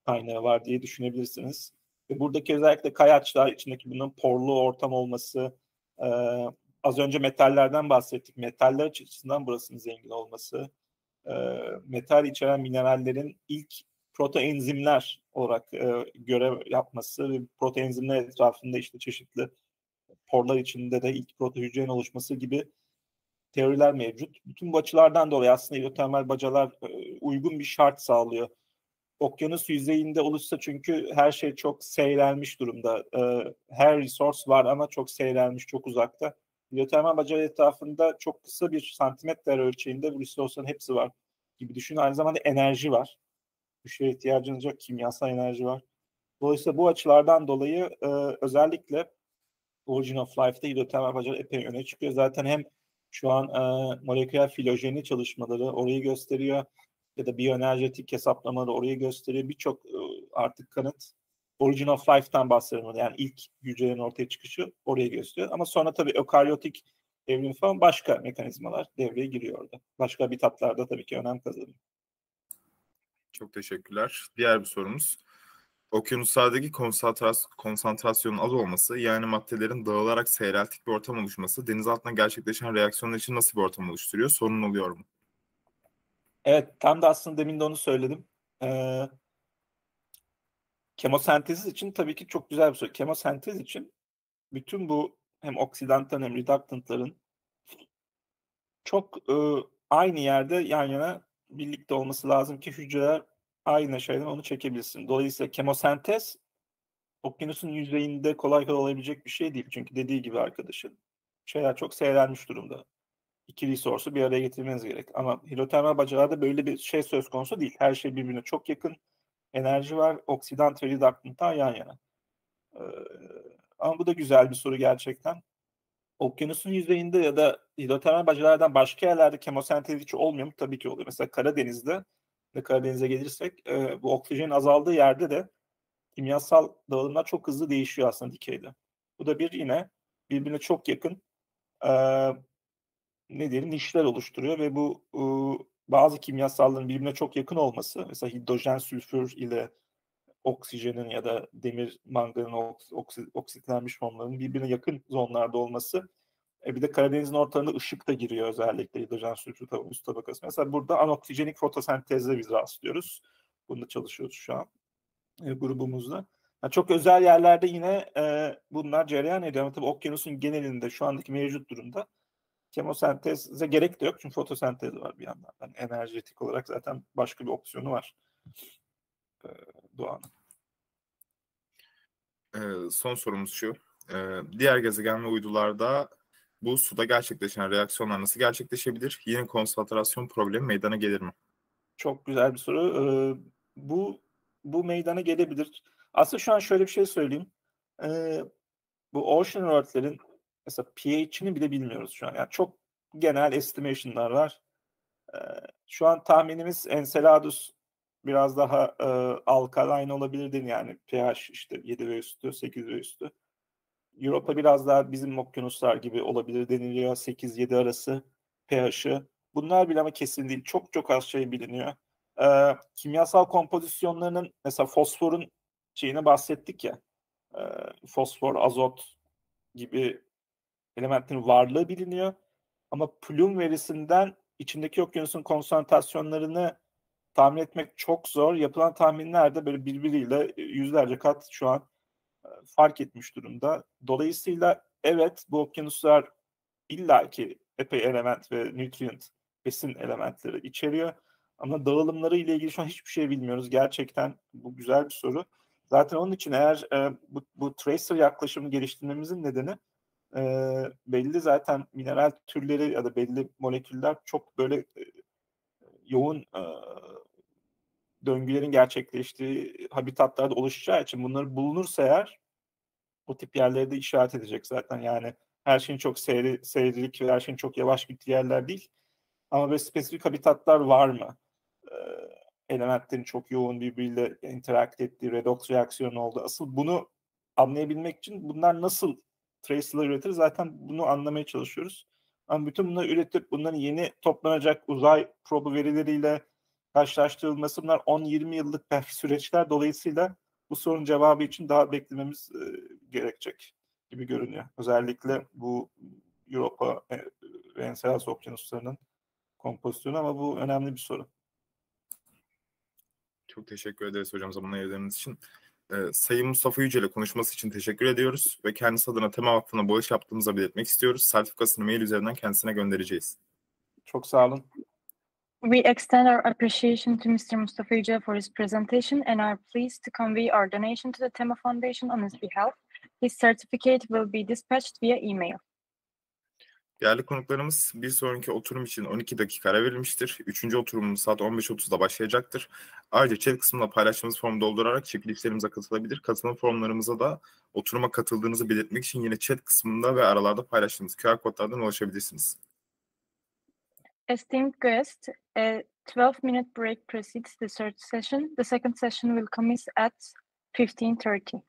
kaynağı var diye düşünebilirsiniz. Ve buradaki özellikle kayaçlar, içindeki bunun porlu ortam olması, az önce metallerden bahsettik. Metaller açısından burasının zengin olması, metal içeren minerallerin ilk protoenzimler olarak görev yapması ve protoenzimler etrafında işte çeşitli porlar içinde de ilk protohücrenin oluşması gibi teoriler mevcut. Bütün bu açılardan dolayı aslında hidrotermal bacalar uygun bir şart sağlıyor. Okyanus yüzeyinde olursa çünkü her şey çok seyrelmiş durumda. Her resource var ama çok seyrelmiş, çok uzakta. Hidrotermal bacalar etrafında çok kısa bir santimetre ölçeğinde bu resource'ların hepsi var gibi düşünün. Aynı zamanda enerji var. Bir şeye ihtiyacınız yok, kimyasal enerji var. Dolayısıyla bu açılardan dolayı özellikle Origin of Life'da hidrotermal bacalar epey öne çıkıyor. Zaten hem şu an moleküler filojeni çalışmaları orayı gösteriyor ya da biyoenerjetik hesaplamaları orayı gösteriyor. Birçok artık kanıt Origin of Life'tan bahsediyorum. Yani ilk hücrelerin ortaya çıkışı oraya gösteriyor. Ama sonra tabii ökaryotik evrim falan başka mekanizmalar devreye giriyor orada. Başka habitatlarda tabii ki önem kazanıyor. Çok teşekkürler. Diğer bir sorumuz. Okyanuslardaki konsantrasyonun az olması, yani maddelerin dağılarak seyreltik bir ortam oluşması, deniz altında gerçekleşen reaksiyonlar için nasıl bir ortam oluşturuyor? Sorun oluyor mu? Evet, tam da aslında demin de onu söyledim. Kemosentez için tabii ki çok güzel bir soru. Kemosentez için bütün bu hem oksidantların hem reduktantların çok aynı yerde yan yana birlikte olması lazım ki hücreler aynı şeyden onu çekebilsin. Dolayısıyla kemosentez okyanusun yüzeyinde kolay kolay olabilecek bir şey değil. Çünkü dediği gibi arkadaşın şeyler çok seyrelmiş durumda. İki resource'u bir araya getirmeniz gerek. Ama hidrotermal bacalarda böyle bir şey söz konusu değil. Her şey birbirine çok yakın. Enerji var. Oksidant ve reduktantan yan yana. Ama bu da güzel bir soru gerçekten. Okyanusun yüzeyinde ya da hidrotermal bacalardan başka yerlerde kemosentez hiç olmuyor mu? Tabii ki oluyor. Mesela Karadeniz'de ve Karadeniz'e gelirsek bu oksijenin azaldığı yerde de kimyasal dağılımlar çok hızlı değişiyor aslında dikeyde. Bu da bir yine birbirine çok yakın ne diyelim nişler oluşturuyor ve bu bazı kimyasalların birbirine çok yakın olması, mesela hidrojen sülfür ile oksijenin ya da demir manganın oksitlenmiş formlarının birbirine yakın zonlarda olması. Bir de Karadeniz'in ortalarında ışık da giriyor, özellikle hidrojen sülfür üst tabakası. Mesela burada anoksijenik fotosentezle biz rastlıyoruz. Bunda çalışıyoruz şu an grubumuzda. Yani çok özel yerlerde yine bunlar cereyan ediyor. Ama tabii okyanusun genelinde şu andaki mevcut durumda kemosenteze gerek de yok. Çünkü fotosentez var bir yandan. Yani enerjetik olarak zaten başka bir opsiyonu var doğanın. Son sorumuz şu. Diğer gezegen ve uydularda bu suda gerçekleşen reaksiyonlar nasıl gerçekleşebilir? Yine konsantrasyon problemi meydana gelir mi? Çok güzel bir soru. Bu meydana gelebilir. Aslında şu an şöyle bir şey söyleyeyim. Bu ocean Earth'lerin mesela pH'ini bile bilmiyoruz şu an. Yani çok genel estimation'lar var. Şu an tahminimiz Enceladus biraz daha alkaline olabilir, yani pH işte 7 ve üstü, 8 ve üstü. Europa biraz daha bizim okyanuslar gibi olabilir deniliyor. 8-7 arası pH'ı. Bunlar bile ama kesin değil. Çok çok az şey biliniyor. Kimyasal kompozisyonlarının, mesela fosforun şeyine bahsettik ya. Fosfor, azot gibi elementlerin varlığı biliniyor. Ama plüm verisinden içindeki okyanusun konsantrasyonlarını tahmin etmek çok zor. Yapılan tahminler de böyle birbiriyle yüzlerce kat şu an fark etmiş durumda. Dolayısıyla evet, bu okyanuslar illaki epey element ve nutrient, besin elementleri içeriyor. Ama dağılımları ile ilgili şu an hiçbir şey bilmiyoruz. Gerçekten bu güzel bir soru. Zaten onun için eğer bu tracer yaklaşımı geliştirmemizin nedeni belli zaten mineral türleri ya da belli moleküller çok böyle yoğun döngülerin gerçekleştiği habitatlarda oluşacağı için bunları bulunursa eğer o tip yerleri de işaret edecek zaten. Yani her şeyin çok seyrilik ve her şeyin çok yavaş gittiği yerler değil. Ama böyle spesifik habitatlar var mı? Elementlerin çok yoğun birbiriyle interakt ettiği, redoks reaksiyonu oldu. Asıl bunu anlayabilmek için bunlar nasıl tracer'lar üretir? Zaten bunu anlamaya çalışıyoruz. Ama bütün bunları üretip bunların yeni toplanacak uzay probu verileriyle karşılaştırılması, bunlar 10-20 yıllık belki süreçler. Dolayısıyla bu sorunun cevabı için daha beklememiz gerekecek gibi görünüyor. Özellikle bu Europa ve Enceladus okyanuslarının kompozisyonu, ama bu önemli bir soru. Çok teşekkür ederiz hocam zaman ayırdığınız için. Sayın Mustafa Yüce ile konuşması için teşekkür ediyoruz ve kendisi adına Tema Vakfı'na bağış yaptığımızı belirtmek istiyoruz. Sertifikasını mail üzerinden kendisine göndereceğiz. Çok sağ olun. We extend our appreciation to Mr. Mustafa Yüce for his presentation and are pleased to convey our donation to the Tema Foundation on his behalf. His certificate will be dispatched via email. Değerli konuklarımız, bir sonraki oturum için 12 dakika ara verilmiştir. Üçüncü oturumumuz saat 15.30'da başlayacaktır. Ayrıca chat kısmında paylaştığımız formu doldurarak çekilişlerimize katılabilir. Katılım formlarımıza da oturuma katıldığınızı belirtmek için yine chat kısmında ve aralarda paylaştığımız QR kodlardan ulaşabilirsiniz. Esteemed guests, a 12-minute break precedes the third session. The second session will commence at 15:30.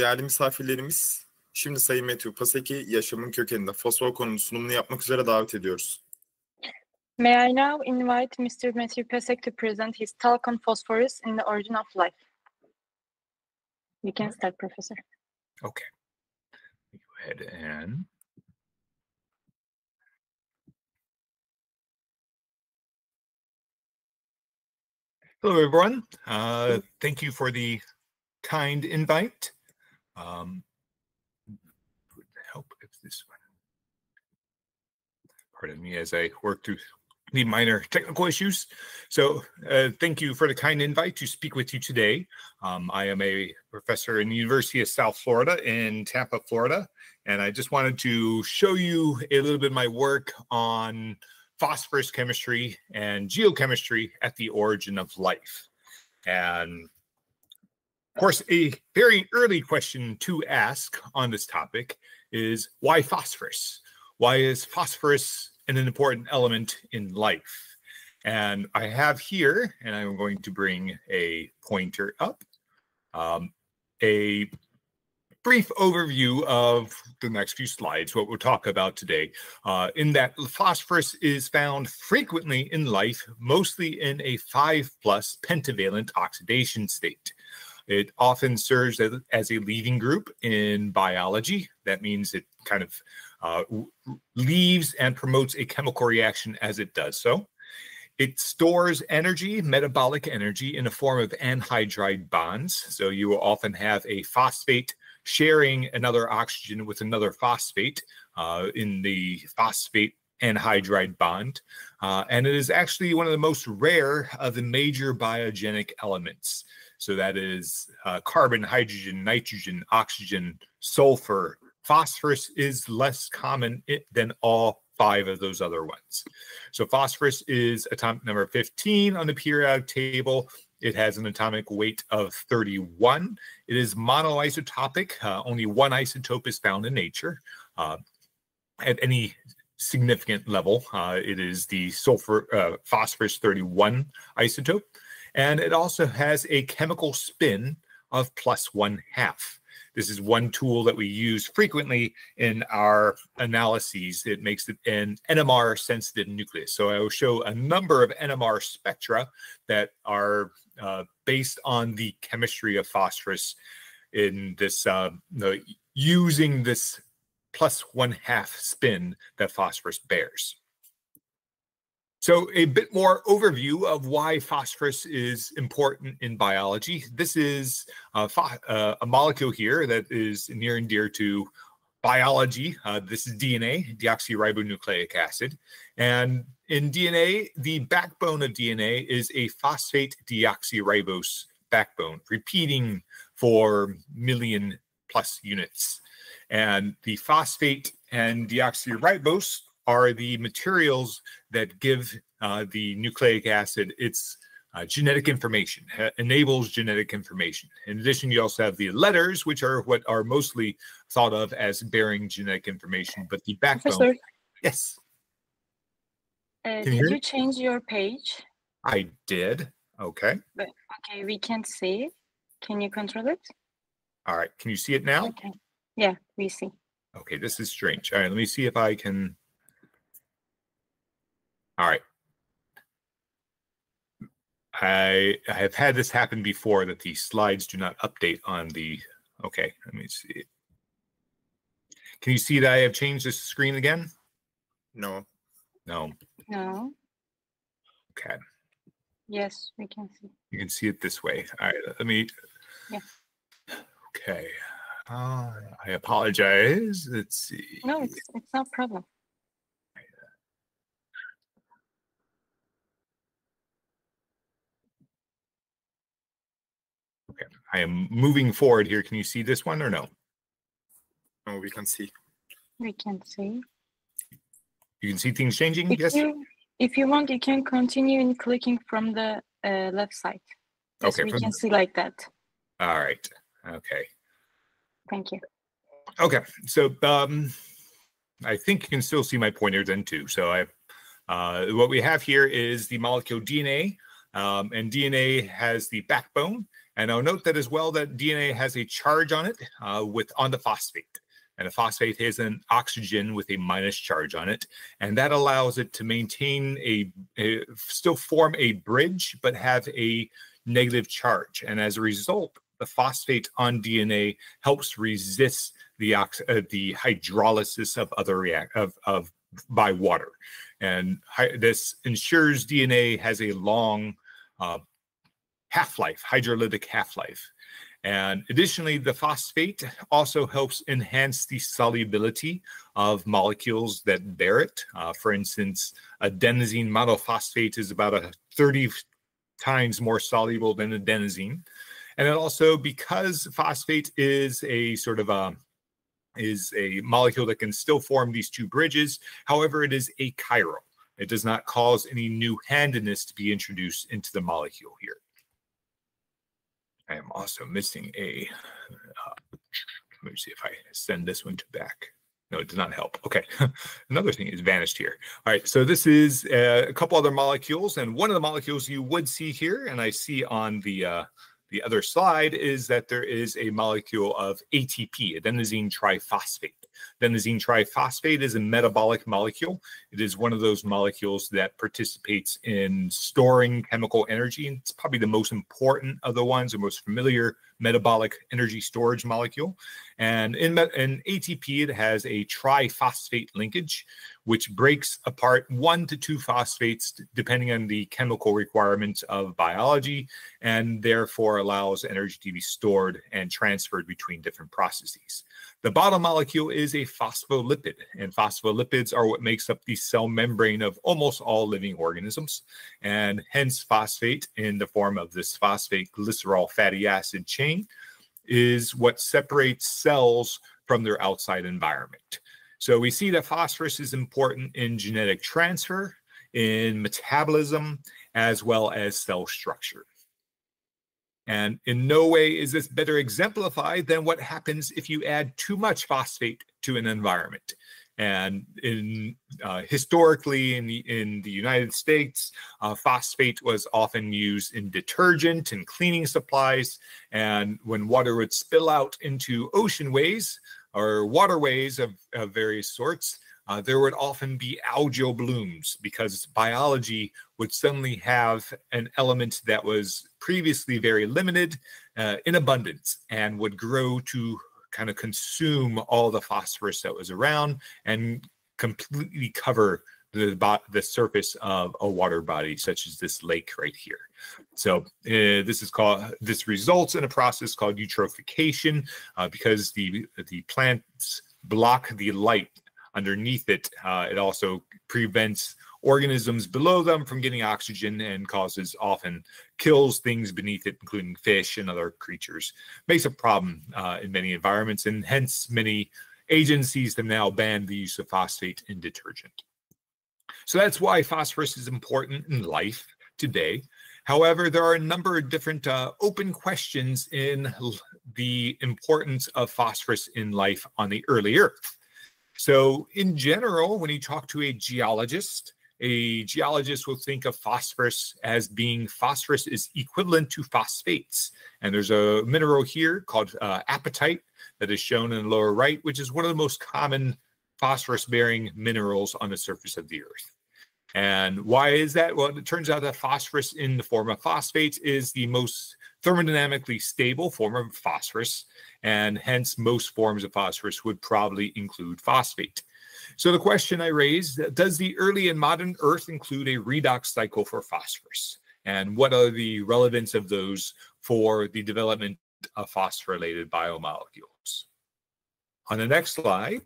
Değerli misafirlerimiz, şimdi Sayın Matthew Pasek'i yaşamın kökeninde fosfor konunun sunumunu yapmak üzere davet ediyoruz. May I now invite Mr. Matthew Pasek to present his talk on phosphorus in the origin of life? You can start, Professor. Okay. Go ahead and hello, everyone. Thank you for the kind invite. Help if this one. Pardon me as I work through the minor technical issues. So thank you for the kind invite to speak with you today. I am a professor in the University of South Florida in Tampa, Florida, and I just wanted to show you a little bit of my work on phosphorus chemistry and geochemistry at the origin of life. And of course, a very early question to ask on this topic is, why phosphorus? Why is phosphorus an important element in life? And I have here, and I'm going to bring a pointer up, a brief overview of the next few slides, what we'll talk about today, in that phosphorus is found frequently in life, mostly in a 5+ pentavalent oxidation state. It often serves as a leaving group in biology. That means it kind of leaves and promotes a chemical reaction as it does so. It stores energy, metabolic energy, in the form of anhydride bonds. So you will often have a phosphate sharing another oxygen with another phosphate in the phosphate anhydride bond. And it is actually one of the most rare of the major biogenic elements. So that is carbon, hydrogen, nitrogen, oxygen, sulfur. Phosphorus is less common than all 5 of those other ones. So phosphorus is atomic number 15 on the periodic table. It has an atomic weight of 31. It is monoisotopic. Only one isotope is found in nature at any significant level. It is the phosphorus 31 isotope. And it also has a chemical spin of +1/2. This is one tool that we use frequently in our analyses. It makes it an NMR-sensitive nucleus. So I will show a number of NMR spectra that are based on the chemistry of phosphorus in this, using this +1/2 spin that phosphorus bears. So a bit more overview of why phosphorus is important in biology. This is a molecule here that is near and dear to biology. This is DNA, deoxyribonucleic acid. And in DNA, the backbone of DNA is a phosphate deoxyribose backbone, repeating for million+ units. And the phosphate and deoxyribose are the materials that give the nucleic acid its genetic information, enables genetic information. In addition, you also have the letters, which are what are mostly thought of as bearing genetic information, but the backbone. Professor, yes. Did you change your page? I did. Okay. But, okay, we can't see it. Can you control it? All right. Can you see it now? Okay. Yeah, we see. Okay, this is strange. All right, let me see if I can. All right. I have had this happen before, that the slides do not update on the, okay, let me see. Can you see that I have changed the screen again? No. No. Okay. Yes, we can see. You can see it this way. All right, let me. Yeah. Okay. I apologize. Let's see. No, it's no problem. Okay, I am moving forward here. Can you see this one or no? No, we can see. We can see. You can see things changing? Yes? If you want, you can continue in clicking from the left side. Yes, okay. We can see like that. All right. Okay. Thank you. Okay. So I think you can still see my pointer then too. So what we have here is the molecule DNA. And DNA has the backbone, And I'll note that as well that DNA has a charge on it on the phosphate. And a phosphate has an oxygen with a minus charge on it. And that allows it to maintain still form a bridge, but have a negative charge. And as a result, the phosphate on DNA helps resist the hydrolysis of by water. And this ensures DNA has a long half-life, hydrolytic half-life. And additionally, the phosphate also helps enhance the solubility of molecules that bear it. For instance, adenosine monophosphate is about 30 times more soluble than adenosine. And it also, because phosphate is a sort of a molecule that can still form these two bridges, however, it is achiral. It does not cause any new handedness to be introduced into the molecule here. I am also missing let me see if I send this one to back. No, it does not help. Okay, another thing is vanished here. All right, so this is a couple other molecules, and one of the molecules you would see here, and I see on the other slide, is that there is a molecule of ATP, adenosine triphosphate. Adenosine triphosphate is a metabolic molecule. It is one of those molecules that participates in storing chemical energy. And it's probably the most important of the ones, the most familiar metabolic energy storage molecule. And in ATP, it has a triphosphate linkage, which breaks apart 1 to 2 phosphates, depending on the chemical requirements of biology, and therefore allows energy to be stored and transferred between different processes. The bottom molecule is a phospholipid, and phospholipids are what makes up the cell membrane of almost all living organisms, and hence phosphate in the form of this phosphate glycerol fatty acid chain is what separates cells from their outside environment. So we see that phosphorus is important in genetic transfer, in metabolism, as well as cell structure. And in no way is this better exemplified than what happens if you add too much phosphate to an environment. And historically in the United States, phosphate was often used in detergent and cleaning supplies. And when water would spill out into oceanways or waterways of various sorts, there would often be algal blooms because biology would suddenly have an element that was previously very limited in abundance and would grow to kind of consume all the phosphorus that was around and completely cover the surface of a water body such as this lake right here. So this results in a process called eutrophication because the plants block the light underneath it. It also prevents organisms below them from getting oxygen and kills things beneath it, including fish and other creatures. Makes a problem in many environments, and hence many agencies have now banned the use of phosphate in detergent. So that's why phosphorus is important in life today. However, there are a number of different open questions in the importance of phosphorus in life on the early Earth. So in general, when you talk to a geologist will think of phosphorus as being phosphorus is equivalent to phosphates. And there's a mineral here called apatite that is shown in the lower right, which is one of the most common phosphorus-bearing minerals on the surface of the Earth. And why is that? Well, it turns out that phosphorus in the form of phosphates is the most thermodynamically stable form of phosphorus, and hence most forms of phosphorus would probably include phosphate. So the question I raised, does the early and modern Earth include a redox cycle for phosphorus? And what are the relevance of those for the development of phosphorylated biomolecules? On the next slide,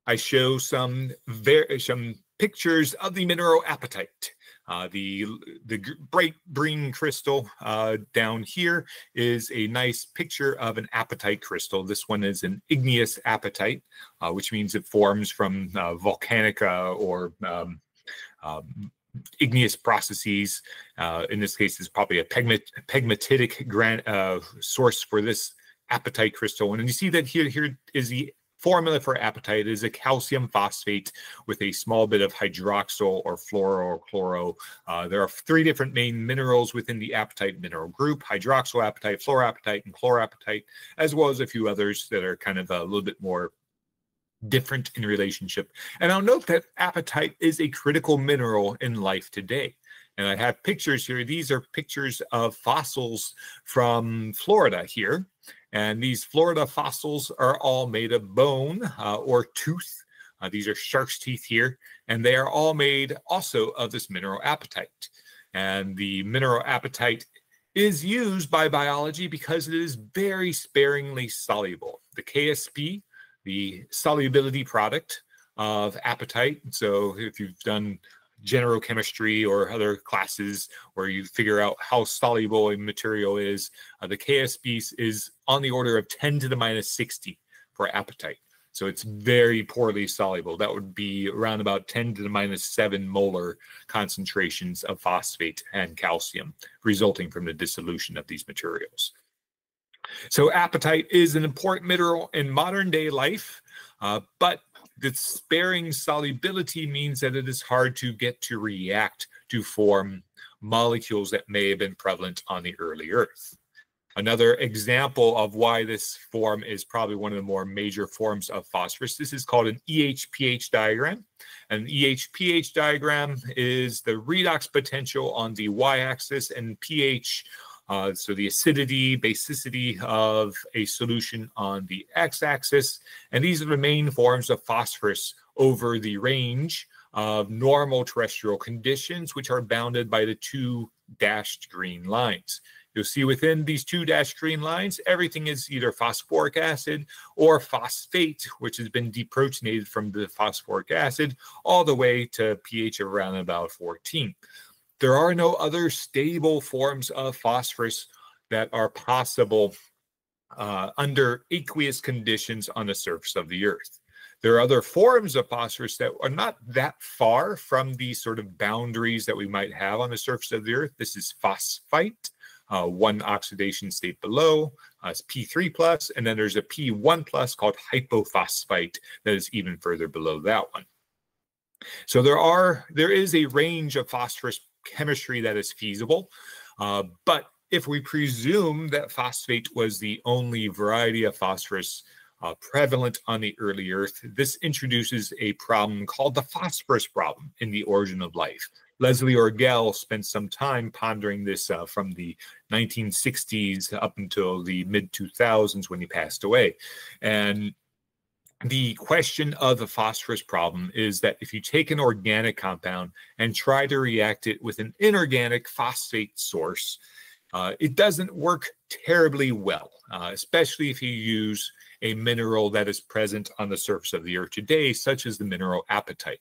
I show some pictures of the mineral apatite. The bright green crystal down here is a nice picture of an apatite crystal. This one is an igneous apatite, which means it forms from volcanic or igneous processes. In this case, it's probably a pegmatitic source for this apatite crystal. And you see that here is the formula for apatite is a calcium phosphate with a small bit of hydroxyl or fluoro or chloro. There are 3 different main minerals within the apatite mineral group: hydroxyapatite, fluoroapatite, and chloroapatite, as well as a few others that are kind of a little bit more different in relationship. And I'll note that apatite is a critical mineral in life today. And I have pictures here. These are pictures of fossils from Florida here. And these Florida fossils are all made of bone or tooth. These are shark's teeth here. And they are all made also of this mineral apatite. And the mineral apatite is used by biology because it is very sparingly soluble. The KSP, the solubility product of apatite. So if you've done general chemistry or other classes where you figure out how soluble a material is, the KSP is on the order of 10 to the minus 60 for apatite. So it's very poorly soluble. That would be around about 10 to the minus 7 molar concentrations of phosphate and calcium resulting from the dissolution of these materials. So apatite is an important mineral in modern day life, but the sparing solubility means that it is hard to get to react to form molecules that may have been prevalent on the early Earth. Another example of why this form is probably one of the more major forms of phosphorus, this is called an EH-pH diagram. An EH-pH diagram is the redox potential on the y-axis and pH, so the acidity, basicity of a solution on the x-axis. And these are the main forms of phosphorus over the range of normal terrestrial conditions, which are bounded by the 2 dashed green lines. You'll see within these 2 dashed green lines, everything is either phosphoric acid or phosphate, which has been deprotonated from the phosphoric acid, all the way to pH of around about 14. There are no other stable forms of phosphorus that are possible under aqueous conditions on the surface of the Earth. There are other forms of phosphorus that are not that far from the sort of boundaries that we might have on the surface of the Earth. This is phosphite, 1 oxidation state below, it's P3+, and then there's a P1+ called hypophosphite that is even further below that one. So there is a range of phosphorus chemistry that is feasible, but if we presume that phosphate was the only variety of phosphorus prevalent on the early Earth, this introduces a problem called the phosphorus problem in the origin of life. Leslie Orgel spent some time pondering this from the 1960s up until the mid-2000s when he passed away. And the question of the phosphorus problem is that if you take an organic compound and try to react it with an inorganic phosphate source, it doesn't work terribly well, especially if you use a mineral that is present on the surface of the Earth today, such as the mineral apatite.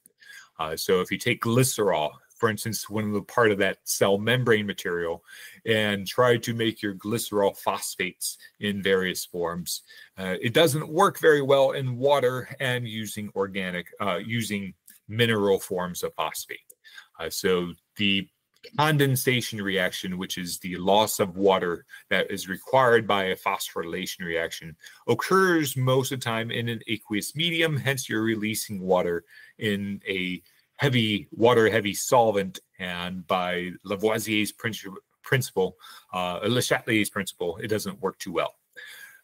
So if you take glycerol, for instance, one of the part of that cell membrane material, and try to make your glycerol phosphates in various forms, it doesn't work very well in water and using using mineral forms of phosphate. So the condensation reaction, which is the loss of water that is required by a phosphorylation reaction, occurs most of the time in an aqueous medium. Hence, you're releasing water in a water-heavy solvent, and by Lavoisier's principle, Le Chatelier's principle, it doesn't work too well.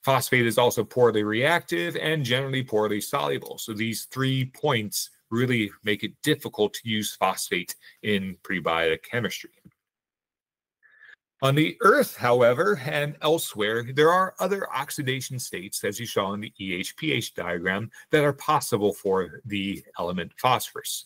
Phosphate is also poorly reactive and generally poorly soluble. So these 3 points really make it difficult to use phosphate in prebiotic chemistry. On the Earth, however, and elsewhere, there are other oxidation states, as you saw in the EH-pH diagram, that are possible for the element phosphorus.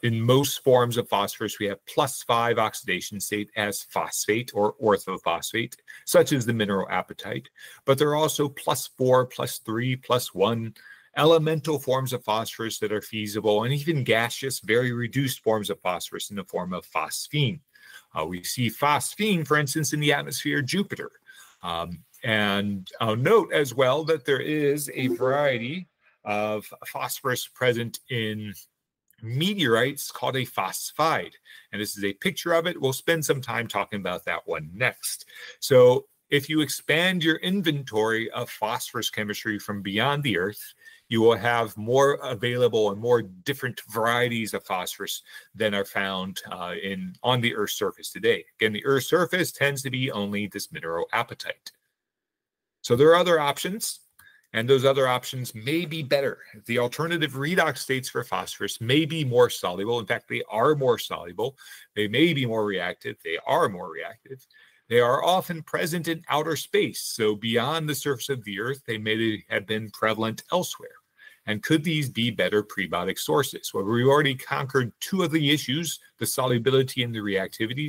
In most forms of phosphorus, we have +5 oxidation state as phosphate or orthophosphate, such as the mineral apatite. But there are also +4, +3, +1 elemental forms of phosphorus that are feasible, and even gaseous, very reduced forms of phosphorus in the form of phosphine. We see phosphine, for instance, in the atmosphere of Jupiter. And I'll note as well that there is a variety of phosphorus present in meteorites called a phosphide. And this is a picture of it. We'll spend some time talking about that one next. So if you expand your inventory of phosphorus chemistry from beyond the Earth, you will have more available and more different varieties of phosphorus than are found on the Earth's surface today. Again, the Earth's surface tends to be only this mineral apatite. So there are other options, and those other options may be better. The alternative redox states for phosphorus may be more soluble. In fact, they are more soluble. They may be more reactive. They are more reactive. They are often present in outer space, so beyond the surface of the Earth, they may have been prevalent elsewhere. And could these be better prebiotic sources? Well, we've already conquered two of the issues, the solubility and the reactivity.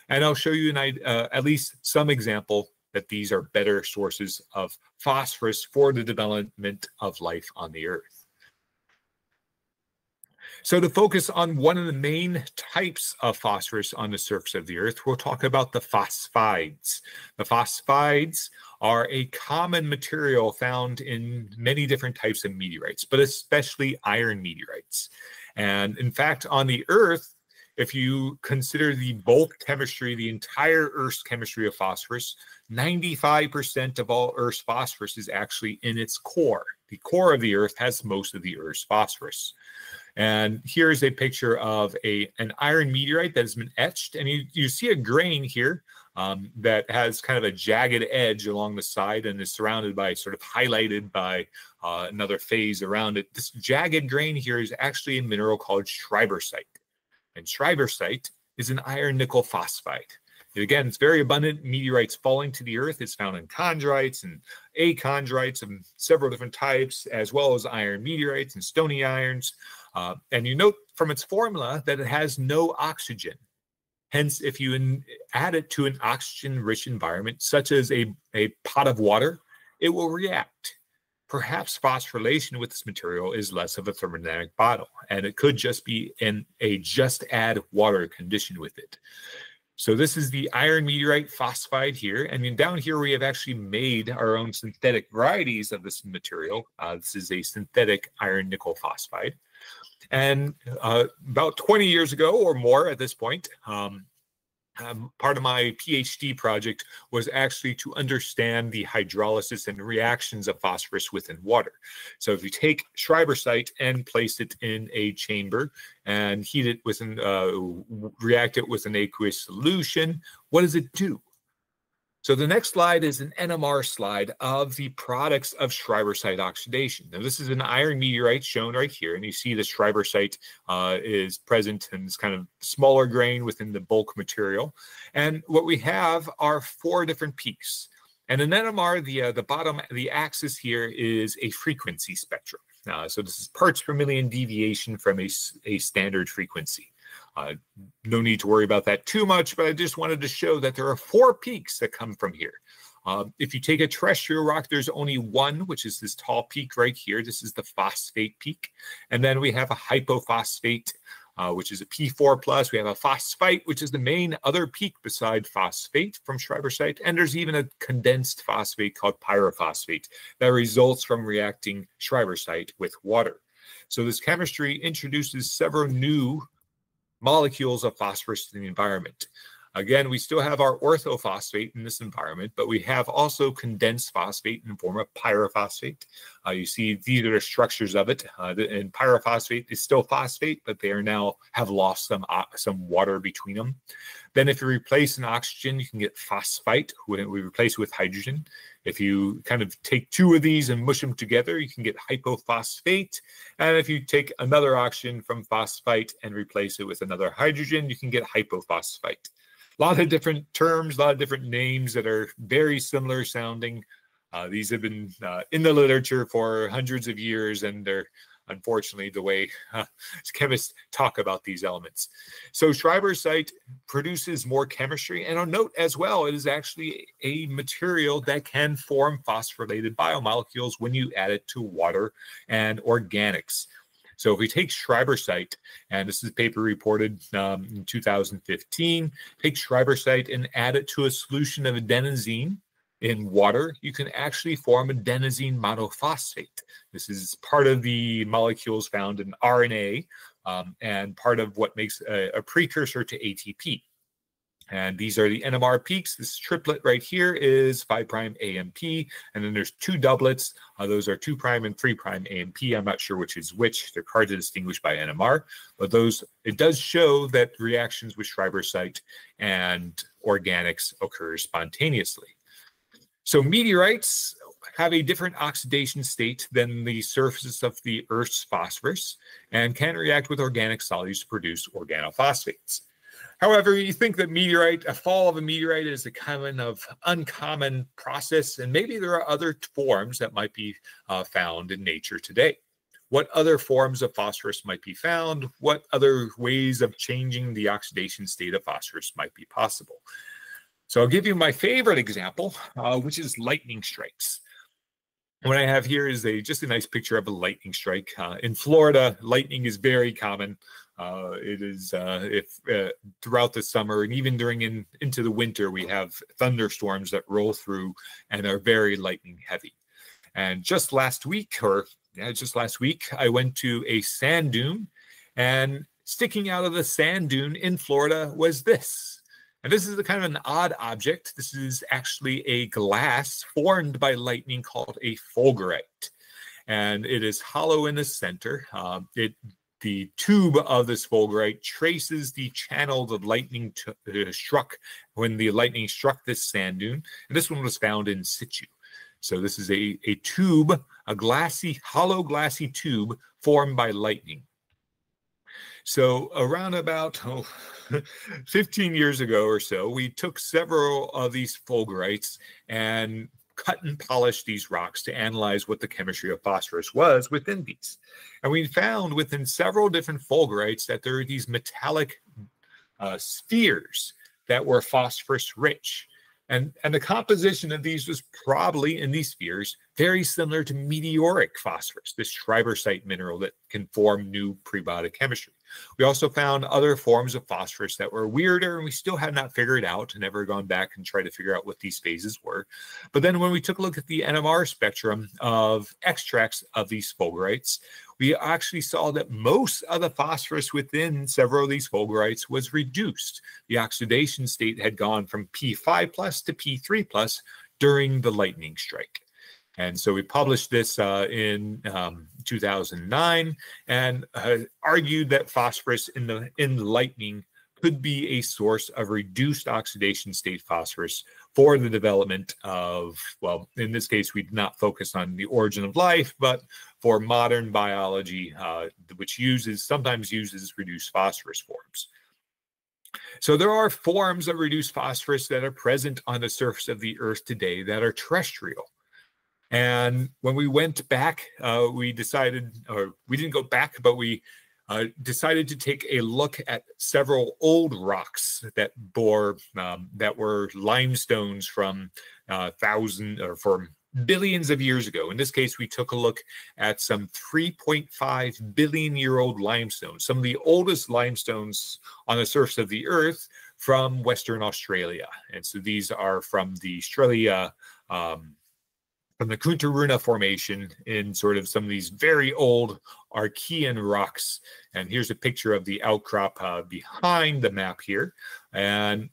And I'll show you at least some example that these are better sources of phosphorus for the development of life on the Earth. So to focus on one of the main types of phosphorus on the surface of the Earth, we'll talk about the phosphides. The phosphides are a common material found in many different types of meteorites, but especially iron meteorites. And in fact, on the Earth, if you consider the bulk chemistry, the entire Earth's chemistry of phosphorus, 95% of all Earth's phosphorus is actually in its core. The core of the Earth has most of the Earth's phosphorus. And here's a picture of an iron meteorite that has been etched. And you see a grain here that has kind of a jagged edge along the side and is surrounded by, sort of highlighted by another phase around it. This jagged grain here is actually a mineral called schreibersite. And schreibersite is an iron nickel phosphide. Again, it's very abundant in meteorites falling to the Earth. It's found in chondrites and achondrites of several different types, as well as iron meteorites and stony irons. And you note from its formula that it has no oxygen. Hence, if you add it to an oxygen-rich environment, such as a pot of water, it will react. Perhaps phosphorylation with this material is less of a thermodynamic battle, and it could just be in a just add water condition with it. So this is the iron meteorite phosphide here. And then down here, we have actually made our own synthetic varieties of this material. This is a synthetic iron nickel phosphide. And about 20 years ago or more at this point, part of my PhD project was actually to understand the hydrolysis and reactions of phosphorus within water. So if you take schreibersite and place it in a chamber and heat it with react it with an aqueous solution, what does it do? So the next slide is an NMR slide of the products of schreibersite oxidation. Now this is an iron meteorite shown right here, and you see the schreibersite is present in this kind of smaller grain within the bulk material. And what we have are 4 different peaks. And in NMR, the axis here is a frequency spectrum. So this is parts per million deviation from a standard frequency. No need to worry about that too much, but I just wanted to show that there are 4 peaks that come from here. If you take a terrestrial rock, there's only one, which is this tall peak right here. This is the phosphate peak. And then we have a hypophosphate, which is a P4+. We have a phosphite, which is the main other peak beside phosphate from schreibersite. And there's even a condensed phosphate called pyrophosphate that results from reacting schreibersite with water. So this chemistry introduces several new molecules of phosphorus in the environment. Again, we still have our orthophosphate in this environment, but we have also condensed phosphate in the form of pyrophosphate. You see these are the structures of it. And pyrophosphate is still phosphate, but they have lost some water between them. Then if you replace an oxygen, you can get phosphite, when we replace it with hydrogen. If you kind of take 2 of these and mush them together, you can get hypophosphate. And if you take another oxygen from phosphite and replace it with another hydrogen, you can get hypophosphite. A lot of different terms, a lot of different names that are very similar sounding. These have been in the literature for hundreds of years, and they're unfortunately the way chemists talk about these elements. So schreibersite produces more chemistry, and I'll note as well, it is actually a material that can form phosphorylated biomolecules when you add it to water and organics. So if we take schreibersite, and this is a paper reported in 2015, take schreibersite and add it to a solution of adenosine in water, you can actually form adenosine monophosphate. This is part of the molecules found in RNA and part of what makes a precursor to ATP. And these are the NMR peaks. This triplet right here is 5' AMP, and then there's two doublets. Those are 2' and 3' AMP. I'm not sure which is which. They're hard to distinguish by NMR, but it does show that reactions with Schreiber site and organics occur spontaneously. So meteorites have a different oxidation state than the surface of the Earth's phosphorus and can react with organic solids to produce organophosphates. However, you think that a fall of a meteorite is a kind of uncommon process, and maybe there are other forms that might be found in nature today. What other forms of phosphorus might be found? What other ways of changing the oxidation state of phosphorus might be possible? So I'll give you my favorite example, which is lightning strikes. What I have here is just a nice picture of a lightning strike. In Florida, lightning is very common. It is throughout the summer and even into the winter, we have thunderstorms that roll through and are very lightning heavy. And just last week, I went to a sand dune, and sticking out of the sand dune in Florida was this. And this is a kind of an odd object. This is actually a glass formed by lightning called a fulgurite. And it is hollow in the center. The tube of this fulgurite traces the channel the lightning struck when the lightning struck this sand dune. And this one was found in situ. So this is a tube, a hollow glassy tube formed by lightning. So around about 15 years ago or so, we took several of these fulgurites and cut and polished these rocks to analyze what the chemistry of phosphorus was within these. And we found within several different fulgurites that there are these metallic spheres that were phosphorus rich. And the composition of these was probably, in these spheres, very similar to meteoric phosphorus, this Schreiber site mineral that can form new prebiotic chemistry. We also found other forms of phosphorus that were weirder, and we still had not figured out, and never gone back and tried to figure out what these phases were. But then when we took a look at the NMR spectrum of extracts of these fulgurites, we actually saw that most of the phosphorus within several of these fulgurites was reduced. The oxidation state had gone from P5+ to P3+ during the lightning strike. And so we published this in 2009 and argued that phosphorus in the lightning could be a source of reduced oxidation state phosphorus for the development of, well, in this case, we did not focus on the origin of life, but for modern biology, which sometimes uses reduced phosphorus forms. So there are forms of reduced phosphorus that are present on the surface of the Earth today that are terrestrial. And when we went back, we decided, or we didn't go back, but we decided to take a look at several old rocks that were limestones from from billions of years ago. In this case, we took a look at some 3.5 billion year old limestones, some of the oldest limestones on the surface of the Earth from Western Australia. And so these are from the Australia, from the Kuntaruna Formation in sort of some of these very old Archean rocks. And here's a picture of the outcrop behind the map here. And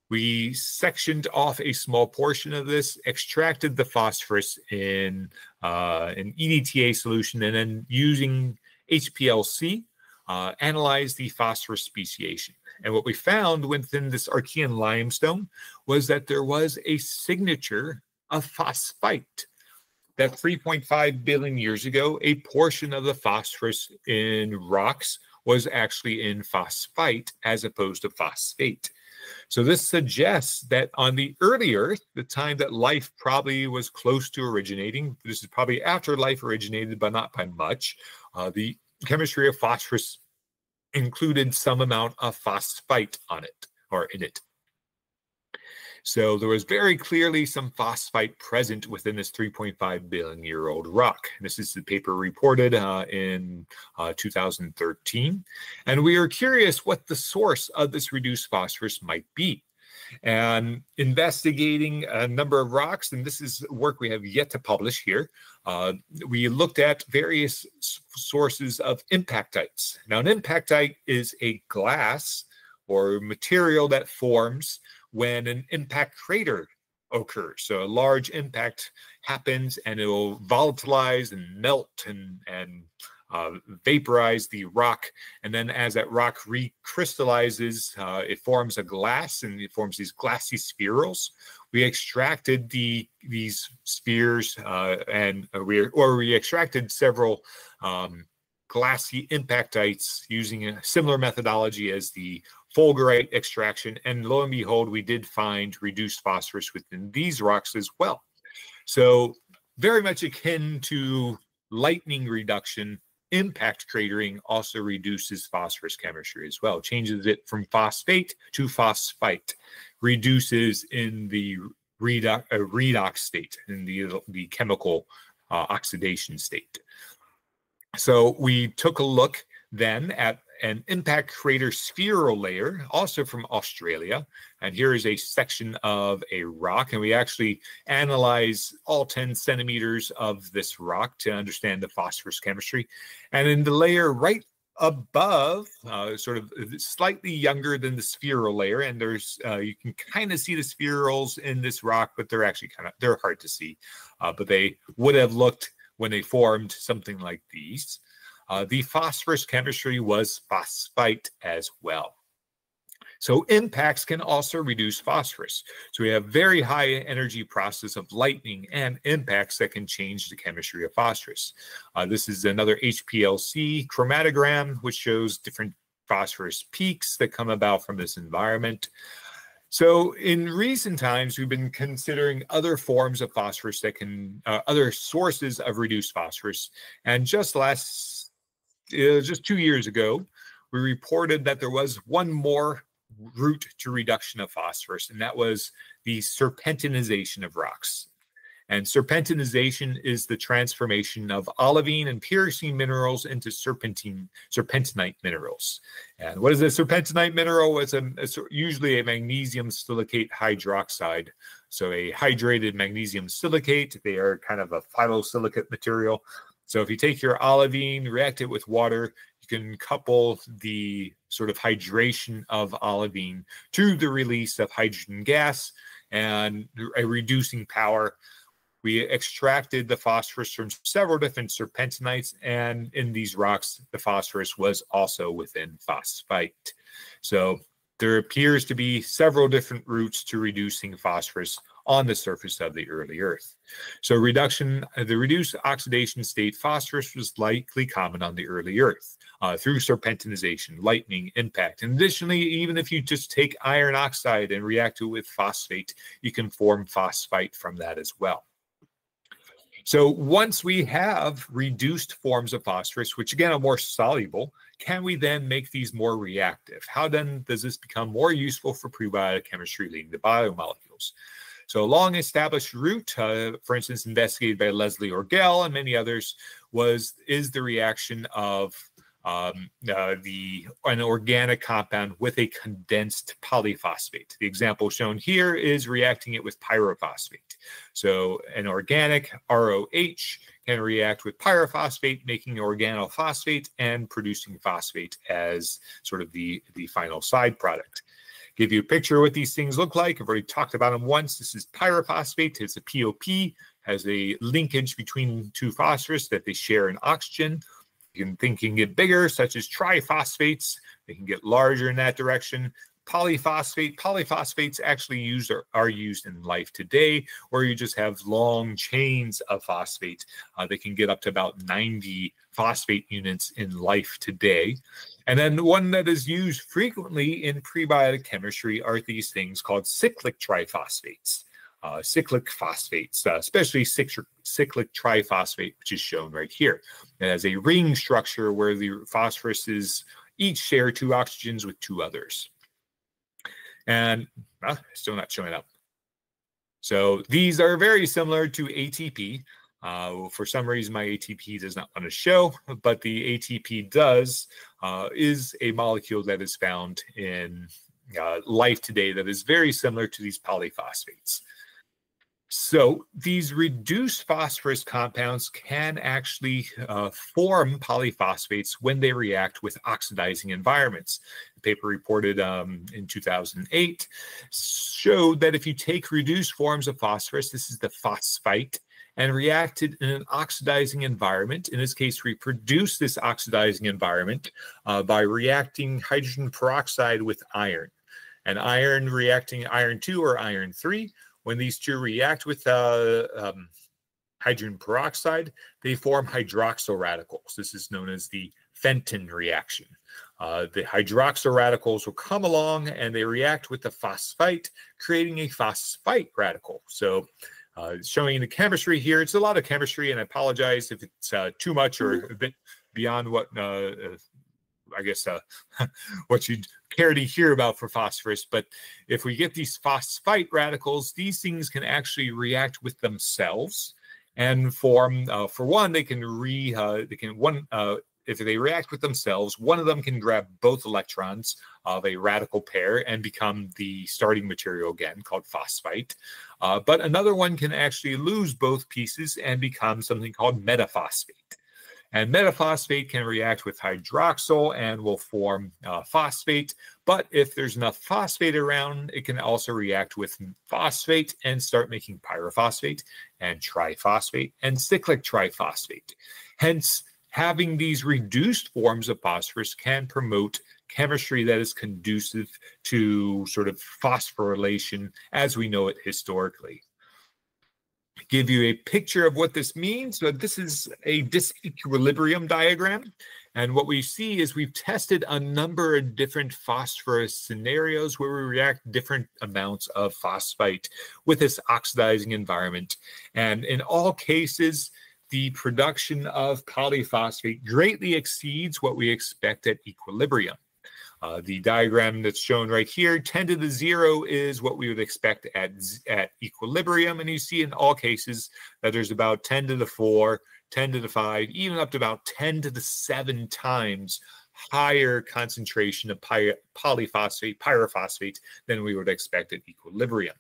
we sectioned off a small portion of this, extracted the phosphorus in an EDTA solution, and then using HPLC, analyzed the phosphorus speciation. And what we found within this Archean limestone was that there was a signature of phosphite. That 3.5 billion years ago, a portion of the phosphorus in rocks was actually in phosphite as opposed to phosphate. So this suggests that on the early Earth, the time that life probably was close to originating, this is probably after life originated, but not by much, the chemistry of phosphorus included some amount of phosphite on it, or in it. So there was very clearly some phosphite present within this 3.5 billion year old rock. This is the paper reported in 2013. And we are curious what the source of this reduced phosphorus might be. And investigating a number of rocks, and this is work we have yet to publish here, we looked at various sources of impactites. Now, an impactite is a glass or material that forms when an impact crater occurs. So a large impact happens and it will volatilize and melt and vaporize the rock. And then as that rock recrystallizes, it forms a glass and it forms these glassy spherules. We extracted these spheres we extracted several glassy impactites using a similar methodology as the fulgurite extraction. And lo and behold, we did find reduced phosphorus within these rocks as well. So very much akin to lightning reduction, impact cratering also reduces phosphorus chemistry as well, changes it from phosphate to phosphite, reduces in the redox state, in the chemical oxidation state. So we took a look then at an impact crater spheral layer, also from Australia. And here is a section of a rock. And we actually analyze all 10 centimeters of this rock to understand the phosphorus chemistry. And in the layer right above, sort of slightly younger than the spheral layer, and there's you can kind of see the spherules in this rock, but they're actually they're hard to see. But they would have looked when they formed something like these. The phosphorus chemistry was phosphite as well. So impacts can also reduce phosphorus. So we have very high energy process of lightning and impacts that can change the chemistry of phosphorus. This is another HPLC chromatogram, which shows different phosphorus peaks that come about from this environment. So in recent times, we've been considering other forms of phosphorus that can, other sources of reduced phosphorus. And just 2 years ago, we reported that there was one more route to reduction of phosphorus, and that was the serpentinization of rocks. And serpentinization is the transformation of olivine and pyroxene minerals into serpentinite minerals. And what is a serpentinite mineral? It's usually a magnesium silicate hydroxide. So a hydrated magnesium silicate, they are kind of a phyllosilicate material. So if you take your olivine, react it with water, you can couple the sort of hydration of olivine to the release of hydrogen gas and a reducing power. We extracted the phosphorus from several different serpentinites, and in these rocks, the phosphorus was also within phosphite. So there appears to be several different routes to reducing phosphorus on the surface of the early Earth. So the reduced oxidation state phosphorus was likely common on the early Earth through serpentinization, lightning, impact. And additionally, even if you just take iron oxide and react it with phosphate, you can form phosphite from that as well. So once we have reduced forms of phosphorus, which again are more soluble, can we then make these more reactive? How then does this become more useful for prebiotic chemistry leading to biomolecules? So a long-established route, for instance, investigated by Leslie Orgel and many others, is the reaction of an organic compound with a condensed polyphosphate. The example shown here is reacting it with pyrophosphate. So an organic ROH can react with pyrophosphate, making organophosphate and producing phosphate as sort of the final side product. Give you a picture of what these things look like. I've already talked about them once. This is pyrophosphate. It's a POP, has a linkage between two phosphorus that they share in oxygen. You can get bigger, such as triphosphates. They can get larger in that direction. Polyphosphates actually are used in life today, where you just have long chains of phosphate. They can get up to about 90 phosphate units in life today. And then one that is used frequently in prebiotic chemistry are these things called cyclic triphosphates. Cyclic phosphates, especially cyclic triphosphate, which is shown right here. It has a ring structure where the phosphoruses each share 2 oxygens with 2 others. And still not showing up. So these are very similar to ATP. For some reason, my ATP does not want to show, but the ATP is a molecule that is found in life today that is very similar to these polyphosphates. So these reduced phosphorus compounds can actually form polyphosphates when they react with oxidizing environments. The paper reported in 2008 showed that if you take reduced forms of phosphorus, this is the phosphite, and reacted in an oxidizing environment, in this case, we produce this oxidizing environment by reacting hydrogen peroxide with iron. And iron reacting iron 2 or iron 3, when these two react with hydrogen peroxide, they form hydroxyl radicals. This is known as the Fenton reaction. The hydroxyl radicals will come along and they react with the phosphite, creating a phosphite radical. So showing the chemistry here, it's a lot of chemistry, and I apologize if it's too much or a bit beyond what I guess what you'd care to hear about for phosphorus. But if we get these phosphite radicals, these things can actually react with themselves and form, for one, if they react with themselves, one of them can grab both electrons of a radical pair and become the starting material again, called phosphite. But another one can actually lose both pieces and become something called metaphosphate. And metaphosphate can react with hydroxyl and will form phosphate. But if there's enough phosphate around, it can also react with phosphate and start making pyrophosphate and triphosphate and cyclic triphosphate. Hence, having these reduced forms of phosphorus can promote chemistry that is conducive to sort of phosphorylation as we know it historically. Give you a picture of what this means. So this is a disequilibrium diagram. And what we see is we've tested a number of different phosphorus scenarios where we react different amounts of phosphite with this oxidizing environment. And in all cases, the production of polyphosphate greatly exceeds what we expect at equilibrium. The diagram that's shown right here, 10 to the 0 is what we would expect at equilibrium. And you see in all cases that there's about 10 to the 4, 10 to the 5, even up to about 10 to the 7 times higher concentration of polyphosphate, pyrophosphate than we would expect at equilibrium.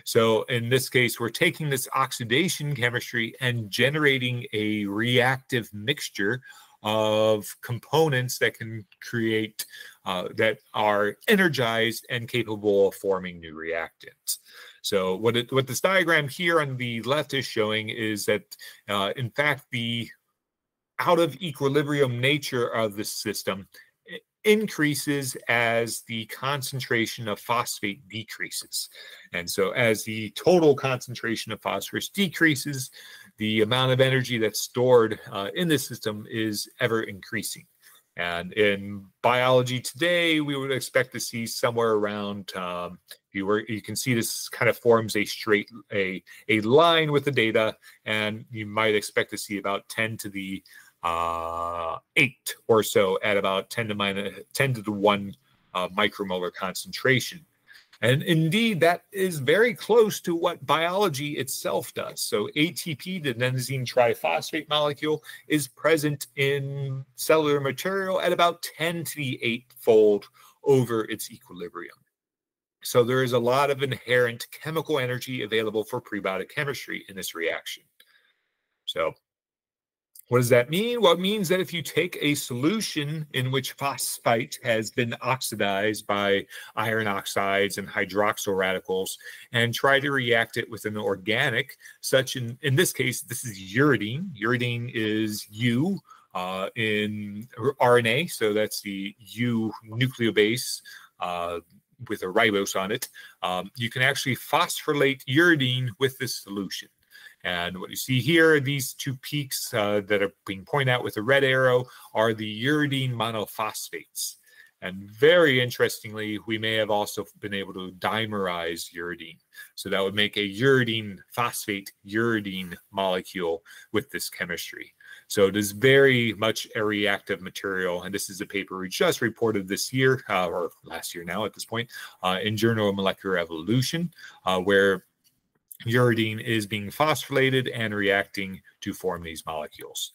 So in this case, we're taking this oxidation chemistry and generating a reactive mixture of components that can create, that are energized and capable of forming new reactants. So what this diagram here on the left is showing is that, in fact, the out of equilibrium nature of the system increases as the concentration of phosphate decreases. And so as the total concentration of phosphorus decreases, the amount of energy that's stored in the system is ever increasing. And in biology today, we would expect to see somewhere around, you can see this kind of forms a line with the data, and you might expect to see about 10 to the 8 or so at about 10 to the 1 micromolar concentration. And indeed, that is very close to what biology itself does. So ATP, the adenosine triphosphate molecule, is present in cellular material at about 10 to the 8-fold over its equilibrium. So there is a lot of inherent chemical energy available for prebiotic chemistry in this reaction. So what does that mean? Well, it means that if you take a solution in which phosphite has been oxidized by iron oxides and hydroxyl radicals and try to react it with an organic, such in this case, this is uridine. Uridine is U in RNA, so that's the U nucleobase with a ribose on it. You can actually phosphorylate uridine with this solution. And what you see here, these two peaks that are being pointed out with a red arrow are the uridine monophosphates. And very interestingly, we may have also been able to dimerize uridine. So that would make a uridine phosphate uridine molecule with this chemistry. So it is very much a reactive material. And this is a paper we just reported this year, or last year now at this point, in Journal of Molecular Evolution, where uridine is being phosphorylated and reacting to form these molecules.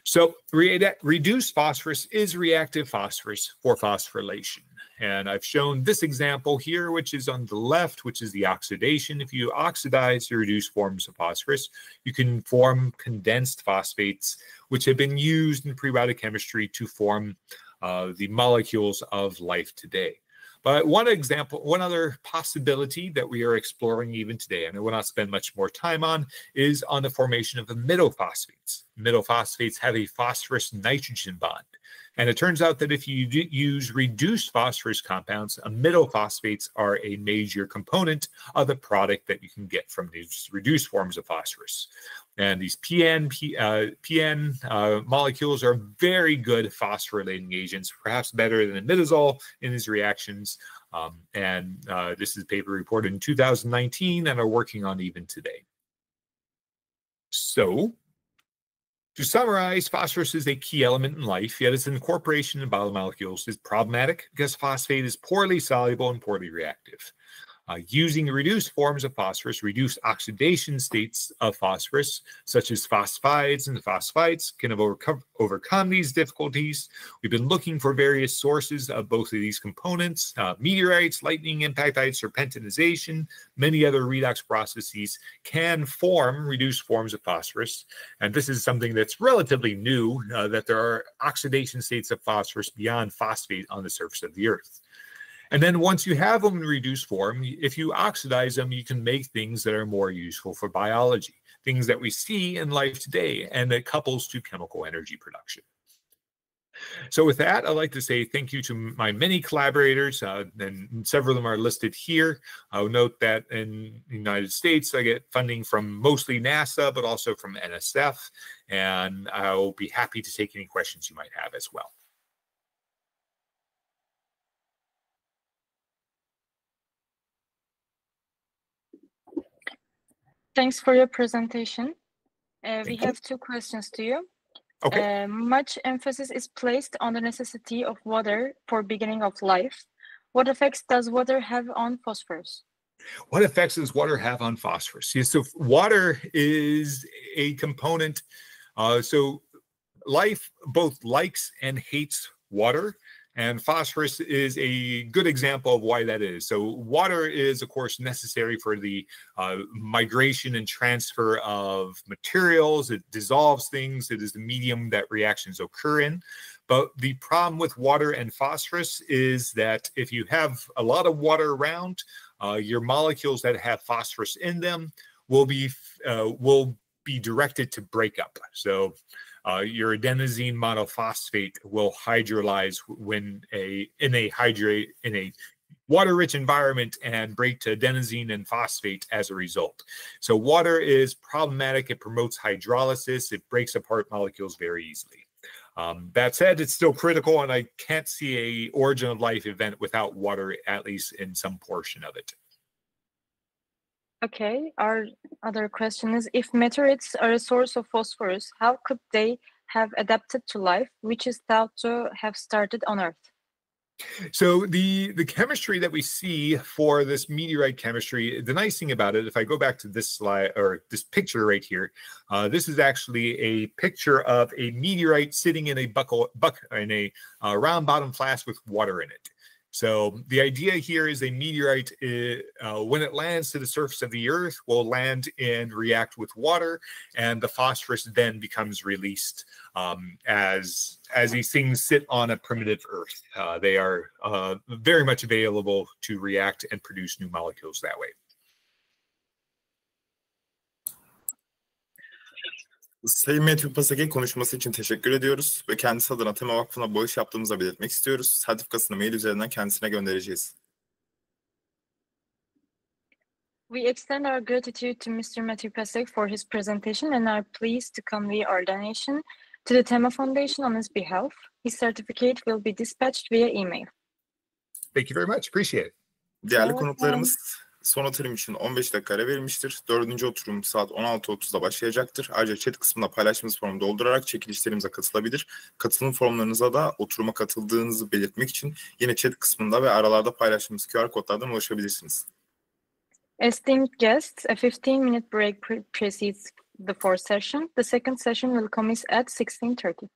So reduced phosphorus is reactive phosphorus for phosphorylation. And I've shown this example here, which is on the left, which is the oxidation. If you oxidize the reduced forms of phosphorus, you can form condensed phosphates, which have been used in prebiotic chemistry to form the molecules of life today. But one other possibility that we are exploring even today, and I will not spend much more time on, is on the formation of imidophosphates. Imidophosphates have a phosphorus-nitrogen bond. And it turns out that if you use reduced phosphorus compounds, imidophosphates are a major component of the product that you can get from these reduced forms of phosphorus. And these PN molecules are very good phosphorylating agents, perhaps better than imidazole in these reactions. This is a paper reported in 2019 and are working on even today. So, to summarize, phosphorus is a key element in life, yet its incorporation in biomolecules is problematic because phosphate is poorly soluble and poorly reactive. Using reduced forms of phosphorus, reduced oxidation states of phosphorus, such as phosphides and phosphites, can overcome these difficulties. We've been looking for various sources of both of these components, meteorites, lightning impactites, serpentinization, many other redox processes can form reduced forms of phosphorus. And this is something that's relatively new, that there are oxidation states of phosphorus beyond phosphate on the surface of the Earth. And then once you have them in reduced form, if you oxidize them, you can make things that are more useful for biology, things that we see in life today, and that couples to chemical energy production. So with that, I'd like to say thank you to my many collaborators, and several of them are listed here. I'll note that in the United States, I get funding from mostly NASA, but also from NSF, and I'll be happy to take any questions you might have as well. Thanks for your presentation. We have two questions to you. Okay. Much emphasis is placed on the necessity of water for beginning of life. What effects does water have on phosphorus? What effects does water have on phosphorus? Yeah, so water is a component. So life both likes and hates water. And phosphorus is a good example of why that is. So water is, of course, necessary for the migration and transfer of materials. It dissolves things. It is the medium that reactions occur in. But the problem with water and phosphorus is that if you have a lot of water around, your molecules that have phosphorus in them will be directed to break up. So your adenosine monophosphate will hydrolyze in a water-rich environment and break to adenosine and phosphate as a result. So water is problematic. It promotes hydrolysis. It breaks apart molecules very easily. That said, it's still critical, and I can't see an origin of life event without water, at least in some portion of it. Okay, our other question is, if meteorites are a source of phosphorus, how could they have adapted to life, which is thought to have started on Earth? So the chemistry that we see for this meteorite chemistry, the nice thing about it, if I go back to this slide or this picture right here, this is actually a picture of a meteorite sitting in a round bottom flask with water in it. So the idea here is a meteorite, when it lands to the surface of the Earth, will land and react with water, and the phosphorus then becomes released as these things sit on a primitive Earth. They are very much available to react and produce new molecules that way. Sayın Matthew Pasak'e konuşması için teşekkür ediyoruz ve kendisi adına Tema Vakfı'na bağış yaptığımızı belirtmek istiyoruz. Sertifikasını mail üzerinden kendisine göndereceğiz. We extend our gratitude to Mr. Matthew Pasek for his presentation and are pleased to convey our donation to the Tema Foundation on his behalf. His certificate will be dispatched via email. Thank you very much. Appreciate it. Değerli konuklarımız, son oturum için 15 dakika ara verilmiştir. Dördüncü oturum saat 16.30'da başlayacaktır. Ayrıca chat kısmında paylaştığımız formu doldurarak çekilişlerimize katılabilir. Katılım formlarınıza da oturuma katıldığınızı belirtmek için yine chat kısmında ve aralarda paylaştığımız QR kodlardan ulaşabilirsiniz. Esteemed guests, a 15-minute break precedes the fourth session. The second session will commence at 16:30.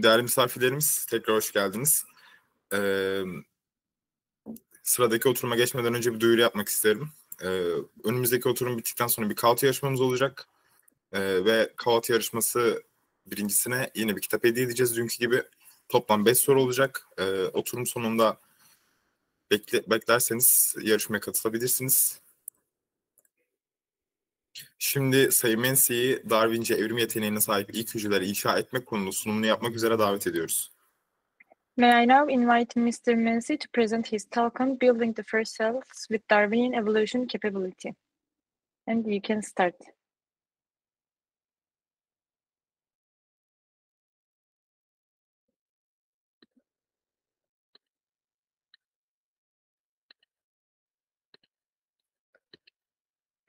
Değerli misafirlerimiz, tekrar hoş geldiniz. Sıradaki oturuma geçmeden önce bir duyuru yapmak isterim. Önümüzdeki oturum bittikten sonra bir kahvaltı yarışmamız olacak. Ve kahvaltı yarışması birincisine yine bir kitap hediye edeceğiz dünkü gibi. Toplam 5 soru olacak. Oturum sonunda beklerseniz yarışmaya katılabilirsiniz. Şimdi Sayın Mensi'yi Darwinci evrim yeteneğine sahip ilk hücreleri inşa etmek konulu sunumunu yapmak üzere davet ediyoruz. May I now invite Mr. Mensi to present his talk on building the first cells with Darwinian evolution capability. And you can start.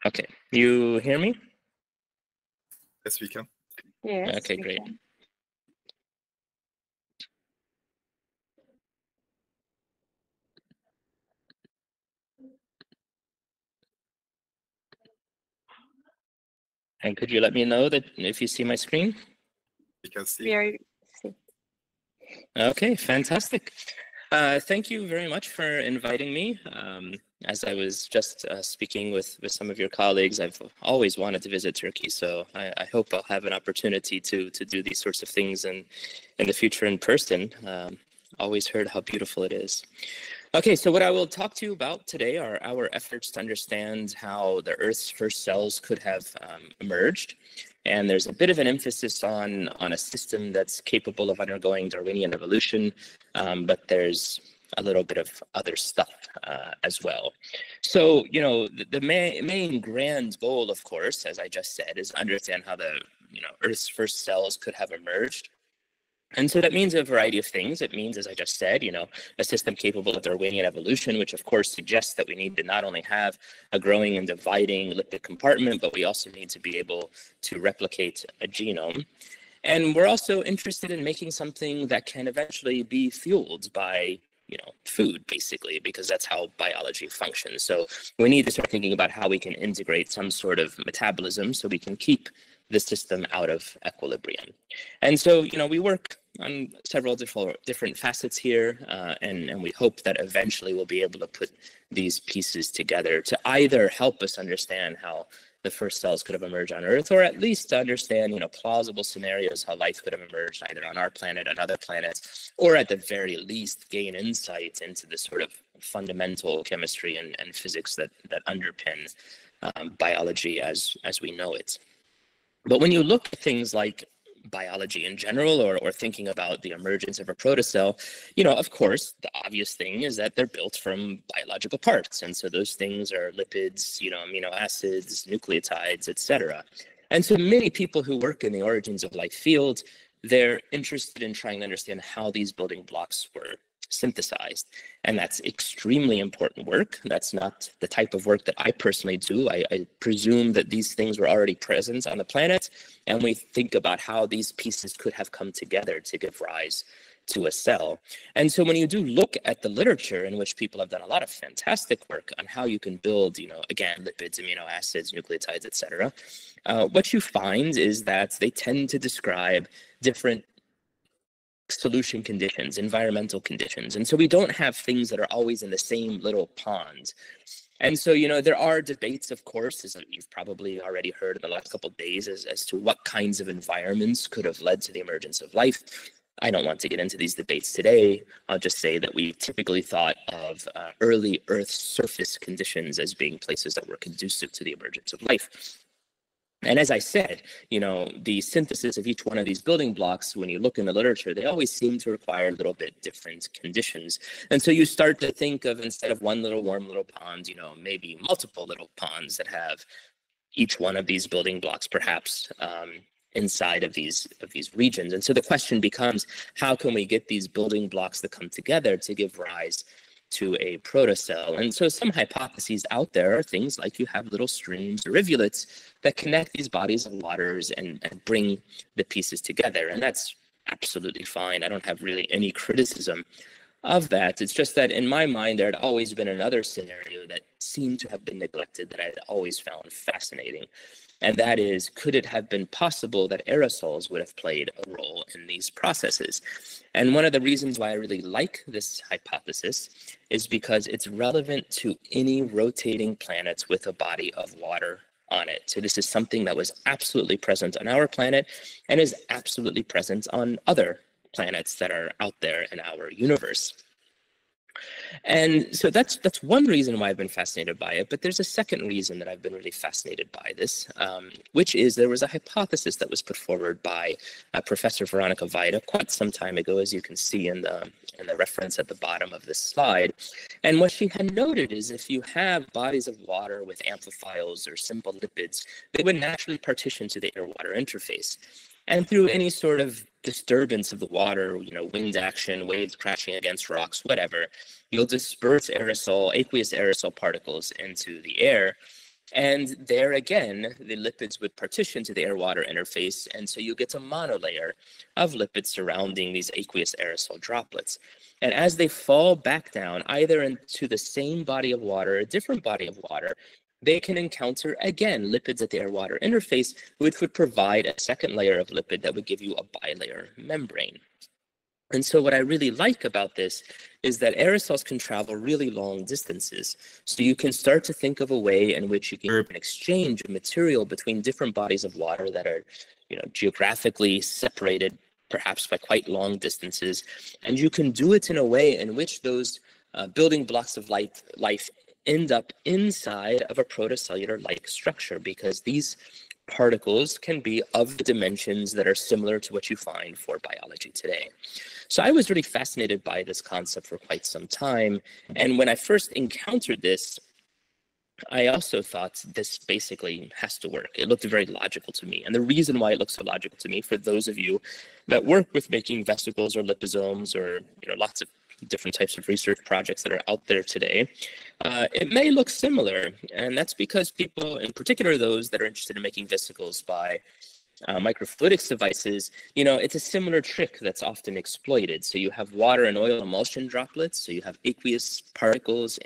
Okay, you hear me? Yes, we can. Yes. Okay, great. Can. And could you let me know that if you see my screen? We can see. We are see. Okay, fantastic. Thank you very much for inviting me. As I was just speaking with some of your colleagues, I've always wanted to visit Turkey, so I hope I'll have an opportunity to do these sorts of things in the future in person. Always heard how beautiful it is. Okay, so what I will talk to you about today are our efforts to understand how the Earth's first cells could have emerged. And there's a bit of an emphasis on a system that's capable of undergoing Darwinian evolution, but there's a little bit of other stuff as well. So, you know, the main grand goal, of course, as I just said, is understand how the Earth's first cells could have emerged. And so that means a variety of things. It means, as I just said, a system capable of Darwinian evolution, which of course suggests that we need to not only have a growing and dividing lipid compartment, but we also need to be able to replicate a genome. And we're also interested in making something that can eventually be fueled by food, basically, because that's how biology functions. So we need to start thinking about how we can integrate some sort of metabolism so we can keep the system out of equilibrium. And so, we work on several different facets here, and we hope that eventually we'll be able to put these pieces together to either help us understand how the first cells could have emerged on Earth, or at least to understand, plausible scenarios how life could have emerged either on our planet, on other planets, or at the very least gain insight into the sort of fundamental chemistry and physics that underpin biology as we know it. But when you look at things like biology in general, or thinking about the emergence of a protocell, of course, the obvious thing is that they're built from biological parts. And so those things are lipids, amino acids, nucleotides, etc. And so many people who work in the origins of life field, they're interested in trying to understand how these building blocks were synthesized. And that's extremely important work. That's not the type of work that I personally do. I presume that these things were already present on the planet, and we think about how these pieces could have come together to give rise to a cell. And so when you do look at the literature, in which people have done a lot of fantastic work on how you can build, again, lipids, amino acids, nucleotides, etc., what you find is that they tend to describe different solution conditions, environmental conditions. And so we don't have things that are always in the same little pond. And so, there are debates, of course, as you've probably already heard in the last couple of days, as to what kinds of environments could have led to the emergence of life. I don't want to get into these debates today. I'll just say that we typically thought of early Earth surface conditions as being places that were conducive to the emergence of life. And as I said, the synthesis of each one of these building blocks, when you look in the literature, they always seem to require a little bit different conditions. And so you start to think of, instead of one little warm little pond, maybe multiple little ponds that have each one of these building blocks perhaps inside of these regions. And so the question becomes, how can we get these building blocks to come together to give rise to a protocell? And so some hypotheses out there are things like you have little streams or rivulets that connect these bodies of waters and bring the pieces together. And that's absolutely fine. I don't have really any criticism of that. It's just that in my mind, there had always been another scenario that seemed to have been neglected that I had always found fascinating. And that is, could it have been possible that aerosols would have played a role in these processes? And one of the reasons why I really like this hypothesis is because it's relevant to any rotating planet with a body of water on it. So this is something that was absolutely present on our planet and is absolutely present on other planets that are out there in our universe. And so that's one reason why I've been fascinated by it. But there's a second reason that I've been really fascinated by this, which is there was a hypothesis that was put forward by Professor Veronica Vaida quite some time ago, as you can see in the reference at the bottom of this slide. And what she had noted is if you have bodies of water with amphiphiles or simple lipids, they would naturally partition to the air-water interface. And through any sort of disturbance of the water, wind action, waves crashing against rocks, whatever, you'll disperse aqueous aerosol particles into the air. And there again, the lipids would partition to the air-water interface. And so you get a monolayer of lipids surrounding these aqueous aerosol droplets. And as they fall back down, either into the same body of water, or a different body of water, they can encounter, again, lipids at the air-water interface, which would provide a second layer of lipid that would give you a bilayer membrane. And so what I really like about this is that aerosols can travel really long distances. So you can start to think of a way in which you can exchange material between different bodies of water that are, geographically separated, perhaps by quite long distances. And you can do it in a way in which those building blocks of life end up inside of a protocellular-like structure, because these particles can be of the dimensions that are similar to what you find for biology today. So I was really fascinated by this concept for quite some time. And when I first encountered this, I also thought this basically has to work. It looked very logical to me. And the reason why it looks so logical to me, for those of you that work with making vesicles or liposomes or lots of different types of research projects that are out there today, it may look similar. And that's because people, in particular those that are interested in making vesicles by microfluidics devices, it's a similar trick that's often exploited. So you have water and oil emulsion droplets, so you have aqueous particles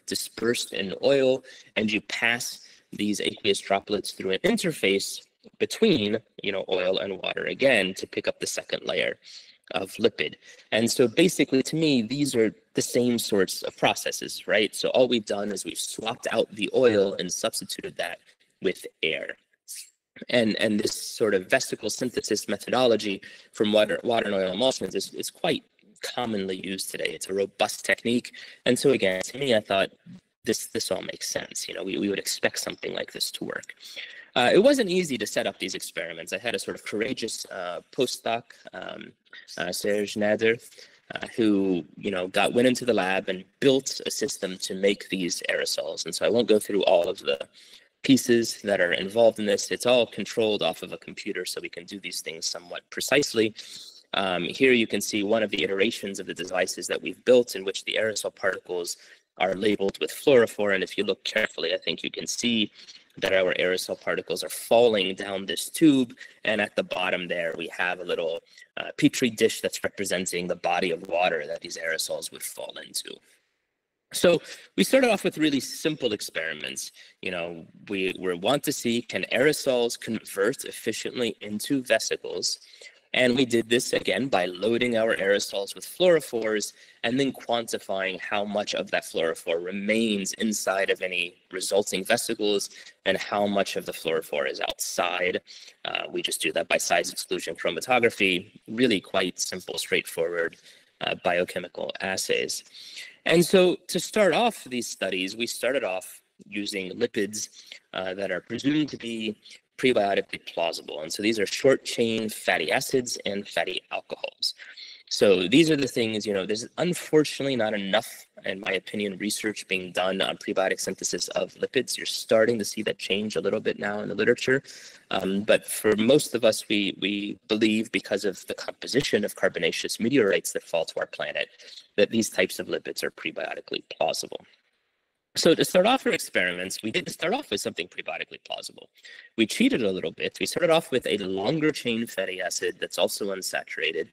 dispersed in oil, and you pass these aqueous droplets through an interface between, oil and water again to pick up the second layer of lipid. And so basically, to me, these are the same sorts of processes, right? So all we've done is we've swapped out the oil and substituted that with air. And this sort of vesicle synthesis methodology from water and oil emulsions is quite commonly used today. It's a robust technique. And so again, to me, I thought this all makes sense. We would expect something like this to work. It wasn't easy to set up these experiments. I had a sort of courageous postdoc, Serge Nader, who went into the lab and built a system to make these aerosols. And so I won't go through all of the pieces that are involved in this. It's all controlled off of a computer, so we can do these things somewhat precisely. Here you can see one of the iterations of the devices that we've built, in which the aerosol particles are labeled with fluorophore. And if you look carefully, I think you can see that our aerosol particles are falling down this tube. And at the bottom there, we have a little petri dish that's representing the body of water that these aerosols would fall into. So we started off with really simple experiments. We want to see, can aerosols convert efficiently into vesicles? And we did this again by loading our aerosols with fluorophores and then quantifying how much of that fluorophore remains inside of any resulting vesicles and how much of the fluorophore is outside. We just do that by size exclusion chromatography, really quite simple, straightforward biochemical assays. And so to start off these studies, we started off using lipids that are presumed to be prebiotically plausible. And so these are short chain fatty acids and fatty alcohols. So these are the things, there's unfortunately not enough, in my opinion, research being done on prebiotic synthesis of lipids. You're starting to see that change a little bit now in the literature. But for most of us, we believe, because of the composition of carbonaceous meteorites that fall to our planet, that these types of lipids are prebiotically plausible. So to start off our experiments, we didn't start off with something prebiotically plausible. We cheated a little bit. We started off with a longer chain fatty acid that's also unsaturated.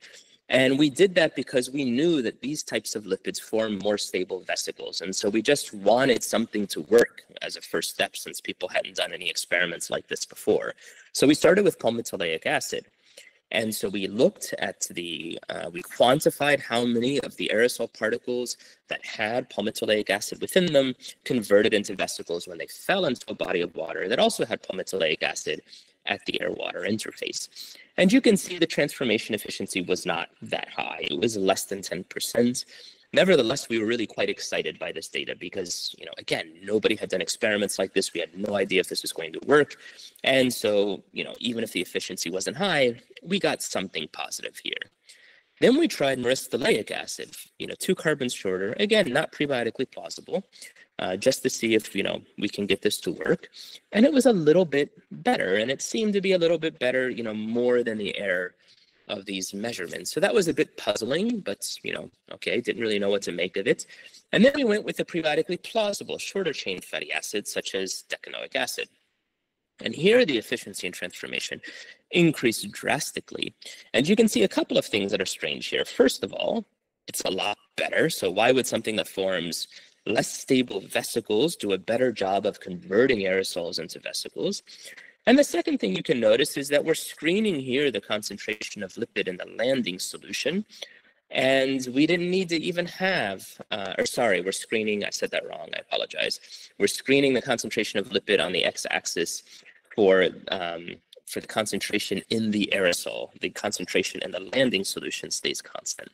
And we did that because we knew that these types of lipids form more stable vesicles. And so we just wanted something to work as a first step, since people hadn't done any experiments like this before. So we started with palmitoleic acid. And so we looked at we quantified how many of the aerosol particles that had palmitoleic acid within them converted into vesicles when they fell into a body of water that also had palmitoleic acid at the air-water interface. And you can see the transformation efficiency was not that high. It was less than 10%. Nevertheless, we were really quite excited by this data because, again, nobody had done experiments like this. We had no idea if this was going to work. And so, even if the efficiency wasn't high, we got something positive here. Then we tried myristoleic acid, 2 carbons shorter, again, not prebiotically plausible, just to see if, we can get this to work. And it was a little bit better, and it seemed to be a little bit better, more than the error of these measurements. So that was a bit puzzling, but, okay, didn't really know what to make of it. And then we went with the prebiotically plausible shorter chain fatty acids, such as decanoic acid. And here the efficiency and transformation increased drastically. And you can see a couple of things that are strange here. First of all, it's a lot better. So why would something that forms less stable vesicles do a better job of converting aerosols into vesicles? And the second thing you can notice is that we're screening here the concentration of lipid in the landing solution. And we didn't need to even have, we're screening, I said that wrong, I apologize. We're screening the concentration of lipid on the x-axis for the concentration in the aerosol. The concentration in the landing solution stays constant.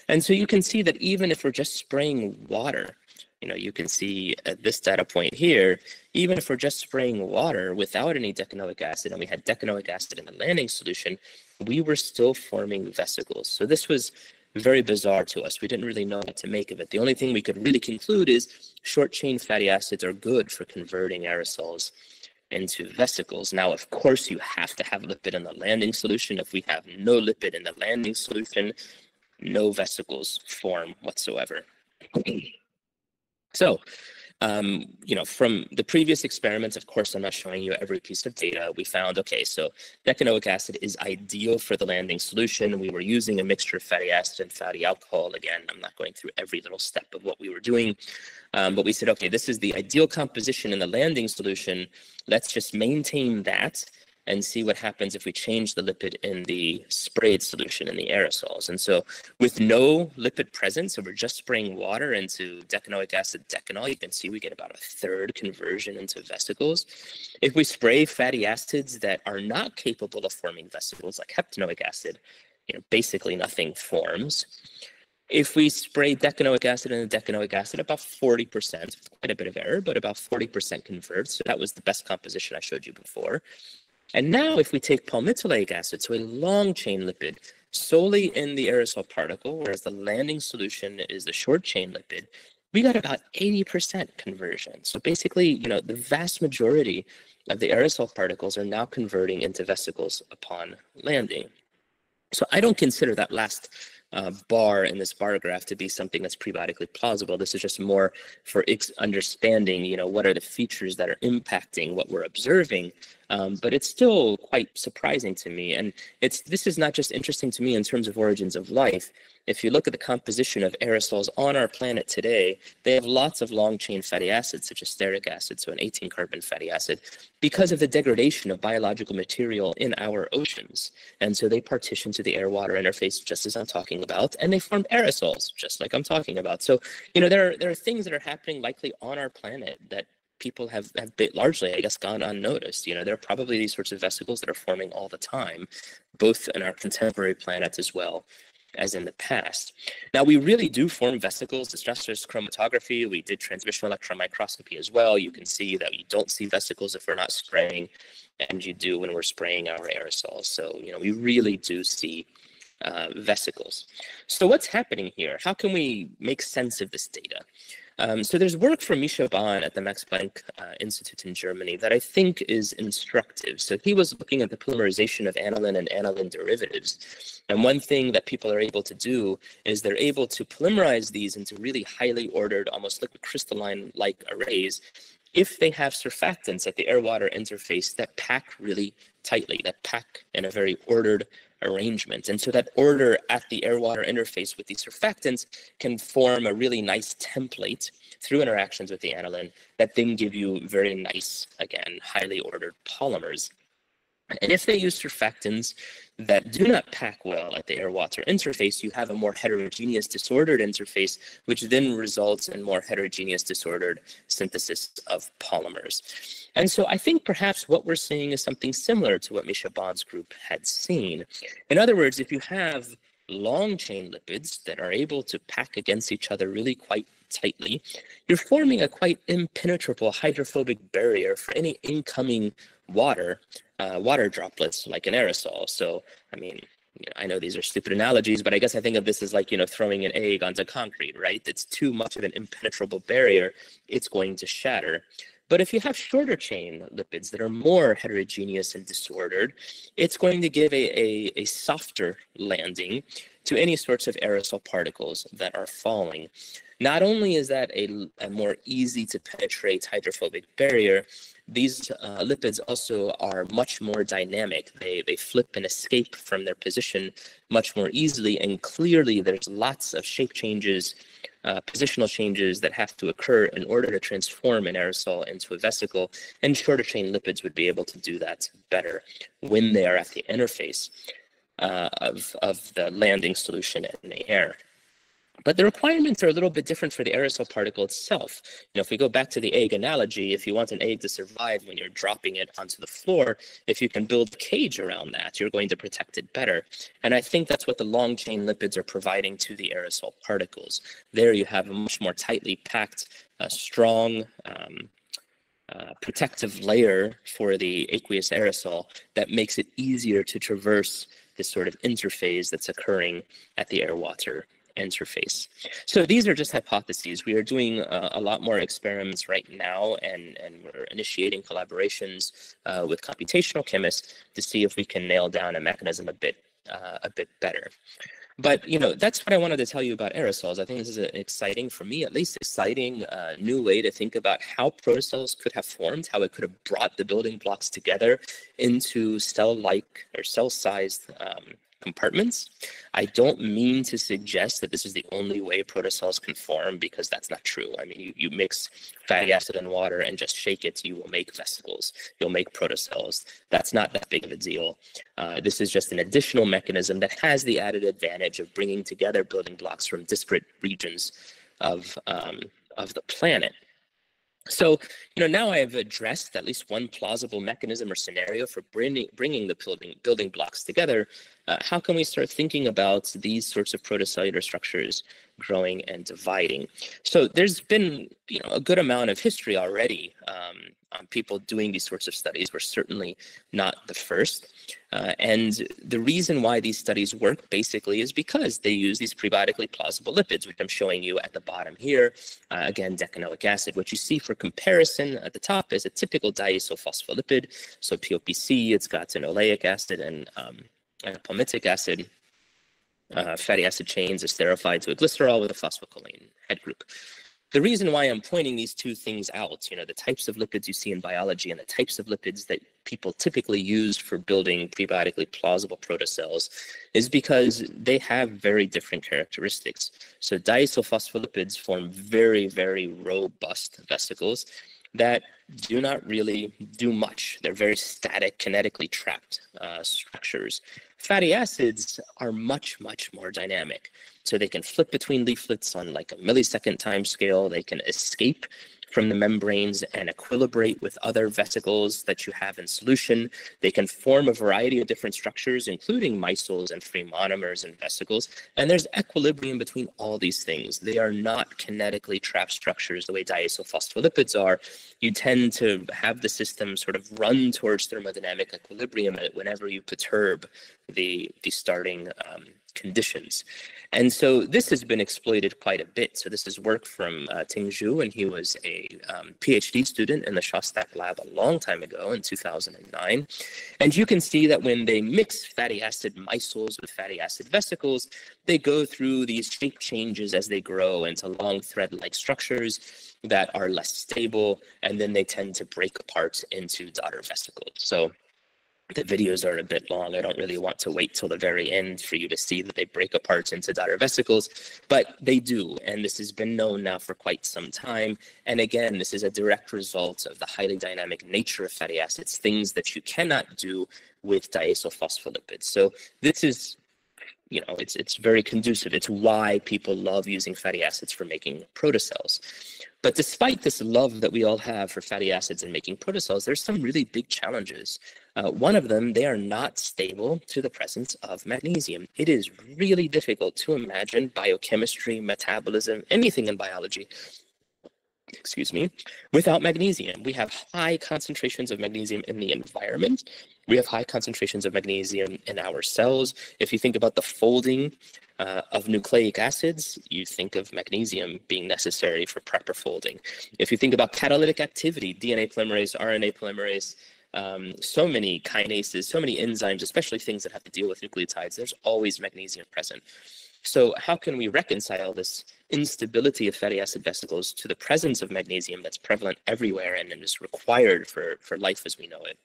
And so you can see that even if we're just spraying water, you can see at this data point here, even if we're just spraying water without any decanoic acid, and we had decanoic acid in the landing solution, we were still forming vesicles. So this was very bizarre to us. We didn't really know what to make of it. The only thing we could really conclude is short chain fatty acids are good for converting aerosols into vesicles. Now, of course, you have to have lipid in the landing solution. If we have no lipid in the landing solution, no vesicles form whatsoever. So, from the previous experiments, of course, I'm not showing you every piece of data. We found, okay, so decanoic acid is ideal for the landing solution. We were using a mixture of fatty acid and fatty alcohol. Again, I'm not going through every little step of what we were doing, but we said, okay, this is the ideal composition in the landing solution. Let's just maintain that and see what happens if we change the lipid in the sprayed solution in the aerosols. And so with no lipid present, so we're just spraying water into decanoic acid decanol, you can see we get about a third conversion into vesicles. If we spray fatty acids that are not capable of forming vesicles, like heptanoic acid, basically nothing forms. If we spray decanoic acid and decanoic acid, about 40%, quite a bit of error, but about 40% converts. So that was the best composition I showed you before. And now if we take palmitoleic acid, so a long chain lipid, solely in the aerosol particle, whereas the landing solution is the short chain lipid, we got about 80% conversion. So basically, the vast majority of the aerosol particles are now converting into vesicles upon landing. So I don't consider that last bar in this bar graph to be something that's prebiotically plausible. This is just more for understanding, what are the features that are impacting what we're observing. But it's still quite surprising to me. And this is not just interesting to me in terms of origins of life. If you look at the composition of aerosols on our planet today, they have lots of long chain fatty acids, such as stearic acid, so an 18-carbon fatty acid, because of the degradation of biological material in our oceans. And so they partition to the air-water interface, just as I'm talking about, and they form aerosols, just like I'm talking about. So, there are things that are happening likely on our planet that people have largely, I guess, gone unnoticed. There are probably these sorts of vesicles that are forming all the time, both in our contemporary planet as well as in the past. Now, we really do form vesicles. The stress chromatography, we did transmission electron microscopy as well. You can see that you don't see vesicles if we're not spraying, and you do when we're spraying our aerosols. So, we really do see vesicles. So what's happening here? How can we make sense of this data? So there's work from Misha Bahn at the Max Planck Institute in Germany that I think is instructive. So he was looking at the polymerization of aniline and aniline derivatives. And one thing that people are able to do is they're able to polymerize these into really highly ordered, almost liquid crystalline-like arrays if they have surfactants at the air-water interface that pack really tightly, that pack in a very ordered arrangement. And so that order at the air-water interface with these surfactants can form a really nice template through interactions with the aniline that then give you very nice, again, highly ordered polymers. And if they use surfactants that do not pack well at the air-water interface, you have a more heterogeneous, disordered interface, which then results in more heterogeneous, disordered synthesis of polymers. And so I think perhaps what we're seeing is something similar to what Misha Bond's group had seen. In other words, if you have long-chain lipids that are able to pack against each other really quite tightly, you're forming a quite impenetrable hydrophobic barrier for any incoming water droplets like an aerosol. So, I mean, I know these are stupid analogies, but I guess I think of this as like, throwing an egg onto concrete, right? It's too much of an impenetrable barrier, it's going to shatter. But if you have shorter chain lipids that are more heterogeneous and disordered, it's going to give a softer landing to any sorts of aerosol particles that are falling. Not only is that a more easy to penetrate hydrophobic barrier, these lipids also are much more dynamic. They flip and escape from their position much more easily, and clearly there's lots of shape changes, positional changes that have to occur in order to transform an aerosol into a vesicle, and shorter chain lipids would be able to do that better when they are at the interface of the landing solution in the air. But the requirements are a little bit different for the aerosol particle itself. If we go back to the egg analogy, if you want an egg to survive when you're dropping it onto the floor, if you can build a cage around that, you're going to protect it better. And I think that's what the long chain lipids are providing to the aerosol particles. There you have a much more tightly packed, strong, protective layer for the aqueous aerosol that makes it easier to traverse this sort of interface that's occurring at the air-water interface. So these are just hypotheses. We are doing a lot more experiments right now, and we're initiating collaborations with computational chemists to see if we can nail down a mechanism a bit better. But, that's what I wanted to tell you about aerosols. I think this is an exciting, for me at least, exciting new way to think about how protocells could have formed, how it could have brought the building blocks together into cell-like or cell-sized compartments. I don't mean to suggest that this is the only way protocells can form, because that's not true. I mean, you mix fatty acid and water and just shake it, you will make vesicles, you'll make protocells. That's not that big of a deal. This is just an additional mechanism that has the added advantage of bringing together building blocks from disparate regions of the planet. So, now I have addressed at least one plausible mechanism or scenario for bringing the building blocks together. How can we start thinking about these sorts of protocellular structures growing and dividing? So there's been, a good amount of history already on people doing these sorts of studies. We're certainly not the first. And the reason why these studies work basically is because they use these prebiotically plausible lipids, which I'm showing you at the bottom here. Again, decanoic acid. What you see for comparison at the top is a typical diisophospholipid. So POPC, it's got an oleic acid and palmitic acid. Fatty acid chains esterified to a glycerol with a phosphocholine head group. The reason why I'm pointing these two things out, the types of lipids you see in biology and the types of lipids that people typically use for building prebiotically plausible protocells, is because they have very different characteristics. So diisophospholipids form very, very robust vesicles that do not really do much. They're very static, kinetically trapped structures. Fatty acids are much, much more dynamic. So they can flip between leaflets on like a millisecond time scale. They can escape from the membranes and equilibrate with other vesicles that you have in solution. They can form a variety of different structures, including micelles and free monomers and vesicles. And there's equilibrium between all these things. They are not kinetically trapped structures the way diisophospholipids are. You tend to have the system sort of run towards thermodynamic equilibrium whenever you perturb the starting conditions. And so this has been exploited quite a bit. So this is work from Ting Zhu, and he was a PhD student in the Shostak lab a long time ago in 2009. And you can see that when they mix fatty acid micelles with fatty acid vesicles, they go through these shape changes as they grow into long thread-like structures that are less stable, and then they tend to break apart into daughter vesicles. So The videos are a bit long. I don't really want to wait till the very end for you to see that they break apart into daughter vesicles, but they do. And this has been known now for quite some time. And again, this is a direct result of the highly dynamic nature of fatty acids, things that you cannot do with diacylphospholipids. So this is, it's very conducive. It's why people love using fatty acids for making protocells. But despite this love that we all have for fatty acids and making protocells, there's some really big challenges. One of them, they are not stable to the presence of magnesium. It is really difficult to imagine biochemistry, metabolism, anything in biology, without magnesium. We have high concentrations of magnesium in the environment. We have high concentrations of magnesium in our cells. If you think about the folding of nucleic acids, you think of magnesium being necessary for proper folding. If you think about catalytic activity, DNA polymerase, RNA polymerase, so many kinases, so many enzymes, especially things that have to deal with nucleotides, there's always magnesium present. So how can we reconcile this instability of fatty acid vesicles to the presence of magnesium that's prevalent everywhere and is required for life as we know it?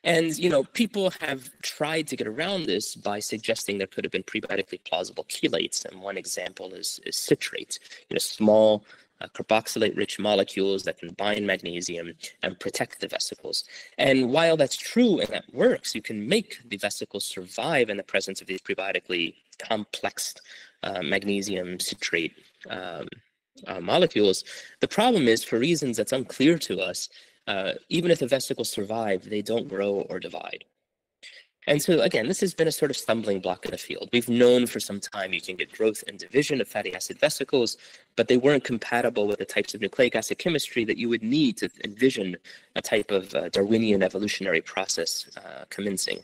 And, people have tried to get around this by suggesting there could have been prebiotically plausible chelates. And one example is citrates, small carboxylate-rich molecules that can bind magnesium and protect the vesicles. And while that's true and that works, you can make the vesicles survive in the presence of these prebiotically complex magnesium citrate molecules. The problem is, for reasons that's unclear to us, even if the vesicles survive, they don't grow or divide. And so, again, this has been a sort of stumbling block in the field. We've known for some time you can get growth and division of fatty acid vesicles, but they weren't compatible with the types of nucleic acid chemistry that you would need to envision a type of Darwinian evolutionary process commencing.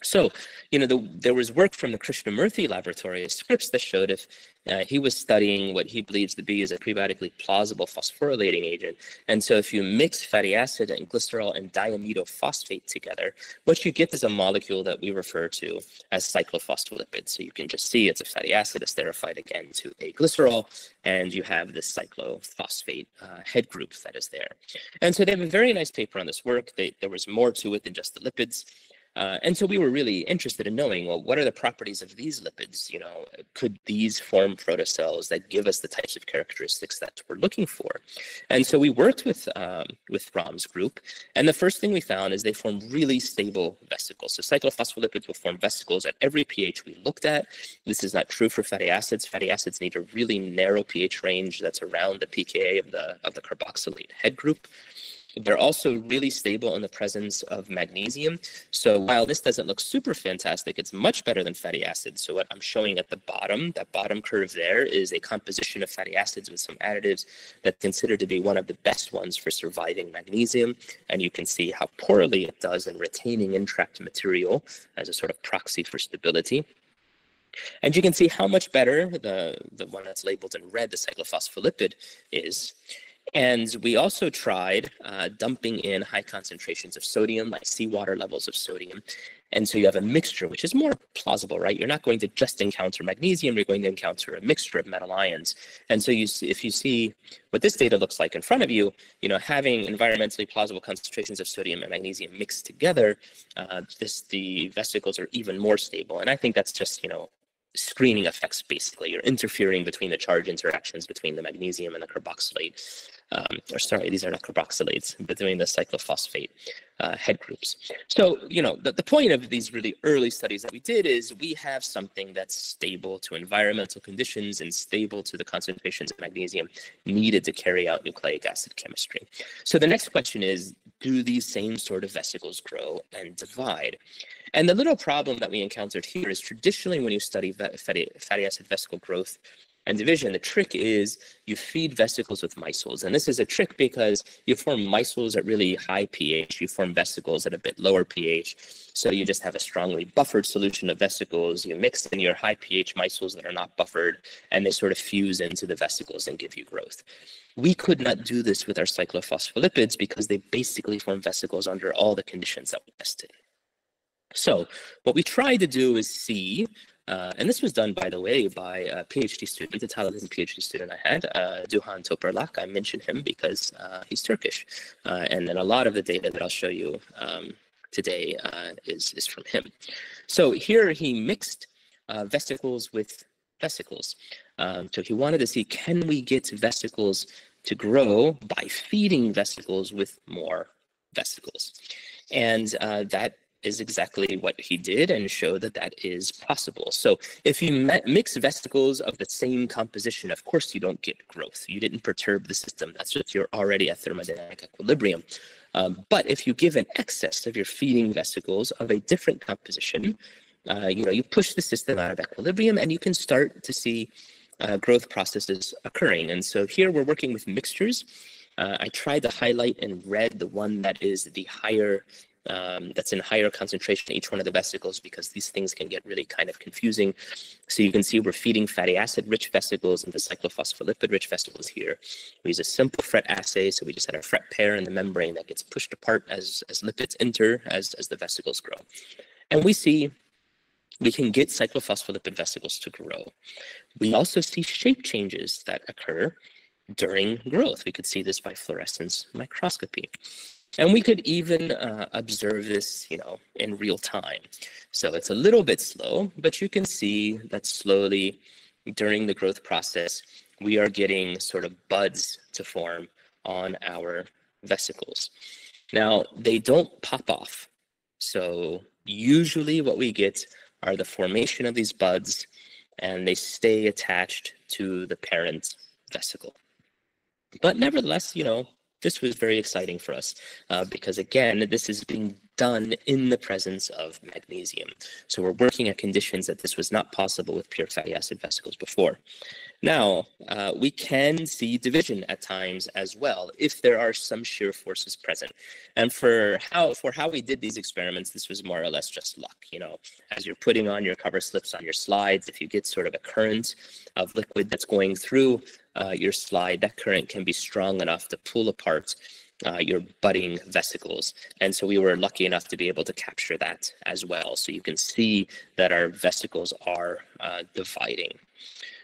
So, there was work from the Krishnamurthy laboratory at Scripps that showed if he was studying what he believes to be as a prebiotically plausible phosphorylating agent. And so if you mix fatty acid and glycerol and diamidophosphate together, what you get is a molecule that we refer to as cyclophospholipid. So you can just see it's a fatty acid esterified again to a glycerol, and you have this cyclophosphate head group that is there. And so they have a very nice paper on this work. There was more to it than just the lipids. And so we were really interested in knowing, well, what are the properties of these lipids? Could these form protocells that give us the types of characteristics that we're looking for? And so we worked with Ram's group, and the first thing we found is they form really stable vesicles. So cyclophospholipids will form vesicles at every pH we looked at. This is not true for fatty acids. Fatty acids need a really narrow pH range that's around the pKa of the carboxylate head group. They're also really stable in the presence of magnesium. So while this doesn't look super fantastic, it's much better than fatty acids. So what I'm showing at the bottom, that bottom curve there, is a composition of fatty acids with some additives that's considered to be one of the best ones for surviving magnesium. And you can see how poorly it does in retaining intract material as a sort of proxy for stability. And you can see how much better the one that's labeled in red, the cyclophospholipid, is. And we also tried dumping in high concentrations of sodium, like seawater levels of sodium. And so you have a mixture, which is more plausible, right? You're not going to just encounter magnesium, you're going to encounter a mixture of metal ions. And so if you see what this data looks like in front of you, having environmentally plausible concentrations of sodium and magnesium mixed together, the vesicles are even more stable. And I think that's just, screening effects, basically. You're interfering between the charge interactions between the magnesium and the carboxylate. These are not carboxylates, between the cyclophosphate head groups. So, the point of these really early studies that we did is we have something that's stable to environmental conditions and stable to the concentrations of magnesium needed to carry out nucleic acid chemistry. So the next question is, do these same sort of vesicles grow and divide? And the little problem that we encountered here is traditionally when you study fatty acid vesicle growth and division, the trick is you feed vesicles with micelles. And this is a trick because you form micelles at really high pH, you form vesicles at a bit lower pH. So you just have a strongly buffered solution of vesicles. You mix in your high pH micelles that are not buffered, and they sort of fuse into the vesicles and give you growth. We could not do this with our cyclophospholipids because they basically form vesicles under all the conditions that we tested. So what we tried to do is see, and this was done, by the way, by a PhD student, a talented PhD student I had, Duhan Toperlak. I mentioned him because he's Turkish. And then a lot of the data that I'll show you today is from him. So here he mixed vesicles with vesicles. So he wanted to see, can we get vesicles to grow by feeding vesicles with more vesicles? And that is exactly what he did, and showed that that is possible. So if you mix vesicles of the same composition, of course you don't get growth. You didn't perturb the system. That's just, you're already at thermodynamic equilibrium. But if you give an excess of your feeding vesicles of a different composition, you push the system out of equilibrium, and you can start to see growth processes occurring. And so here we're working with mixtures. I tried to highlight in red the one that is the higher, that's in higher concentration in each one of the vesicles, because these things can get really kind of confusing. So you can see we're feeding fatty acid-rich vesicles and the cyclophospholipid-rich vesicles here. We use a simple FRET assay, so we just had a FRET pair in the membrane that gets pushed apart as lipids enter, as the vesicles grow. And we see we can get cyclophospholipid vesicles to grow. We also see shape changes that occur during growth. We could see this by fluorescence microscopy. And we could even observe this, in real time. So it's a little bit slow, but you can see that slowly during the growth process, we are getting sort of buds to form on our vesicles. Now, they don't pop off. So usually what we get are the formation of these buds, and they stay attached to the parent vesicle. But nevertheless, this was very exciting for us because, again, this is being done in the presence of magnesium. So we're working at conditions that this was not possible with pure fatty acid vesicles before. Now, we can see division at times as well if there are some shear forces present. And for how we did these experiments, this was more or less just luck. As you're putting on your cover slips on your slides, if you get sort of a current of liquid that's going through your slide, that current can be strong enough to pull apart your budding vesicles. And so we were lucky enough to be able to capture that as well. So you can see that our vesicles are dividing.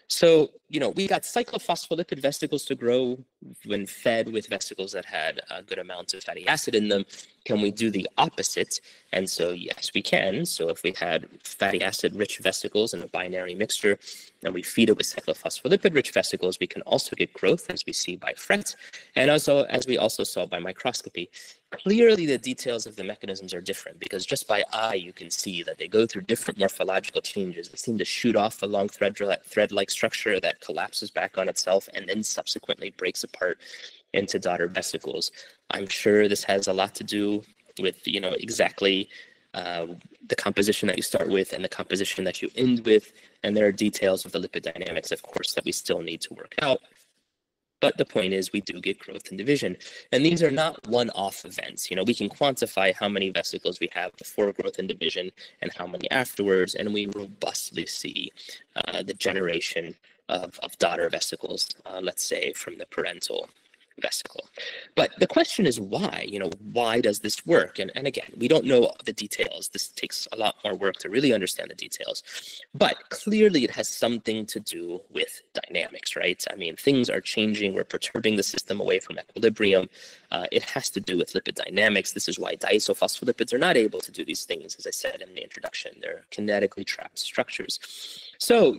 So, we got cyclophospholipid vesicles to grow when fed with vesicles that had a good amount of fatty acid in them. Can we do the opposite? And so, yes, we can. So if we had fatty acid-rich vesicles in a binary mixture, and we feed it with cyclophospholipid-rich vesicles, we can also get growth, as we see by FRET, and also as we also saw by microscopy. Clearly, the details of the mechanisms are different, because just by eye, you can see that they go through different morphological changes. They seem to shoot off a long thread-like structure that collapses back on itself and then subsequently breaks apart into daughter vesicles. I'm sure this has a lot to do with, exactly the composition that you start with and the composition that you end with. And there are details of the lipid dynamics, of course, that we still need to work out. But the point is, we do get growth and division. And these are not one-off events. We can quantify how many vesicles we have before growth and division and how many afterwards, and we robustly see the generation of daughter vesicles, let's say, from the parental vesicle. But the question is why? Why does this work? And again, we don't know the details. This takes a lot more work to really understand the details. But clearly it has something to do with dynamics, right? I mean, things are changing. We're perturbing the system away from equilibrium. It has to do with lipid dynamics. This is why diisophospholipids are not able to do these things, as I said in the introduction. They're kinetically trapped structures. So,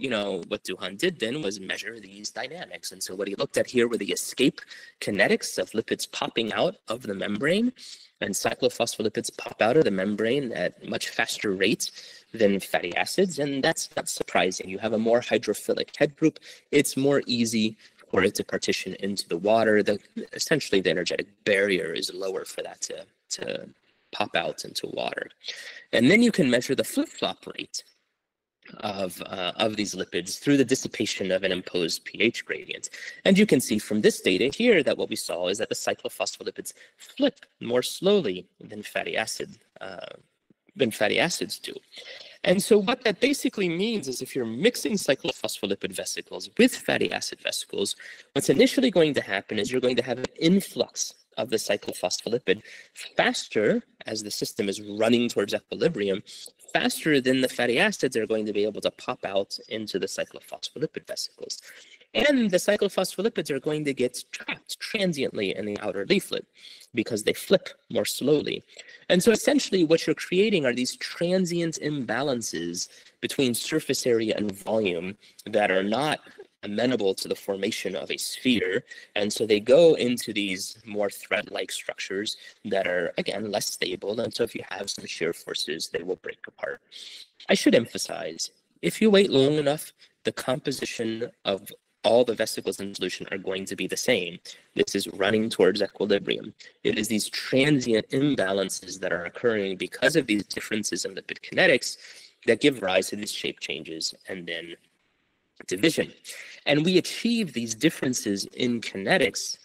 what Duhan did then was measure these dynamics. And so what he looked at here were the escape kinetics of lipids popping out of the membrane, and cyclophospholipids pop out of the membrane at much faster rates than fatty acids. And that's not surprising. You have a more hydrophilic head group. It's more easy for it to partition into the water. Essentially, the energetic barrier is lower for that to pop out into water. And then you can measure the flip-flop rate of these lipids through the dissipation of an imposed pH gradient. And you can see from this data here that what we saw is that the cyclophospholipids flip more slowly than fatty acids do. And so what that basically means is if you're mixing cyclophospholipid vesicles with fatty acid vesicles, what's initially going to happen is you're going to have an influx of the cyclophospholipid faster as the system is running towards equilibrium, faster than the fatty acids are going to be able to pop out into the cyclophospholipid vesicles. And the cyclophospholipids are going to get trapped transiently in the outer leaflet because they flip more slowly. And so essentially what you're creating are these transient imbalances between surface area and volume that are not amenable to the formation of a sphere. And so they go into these more thread-like structures that are, again, less stable. And so if you have some shear forces, they will break apart. I should emphasize, if you wait long enough, the composition of all the vesicles in solution are going to be the same. This is running towards equilibrium. It is these transient imbalances that are occurring because of these differences in lipid kinetics that give rise to these shape changes and then division. And we achieve these differences in kinetics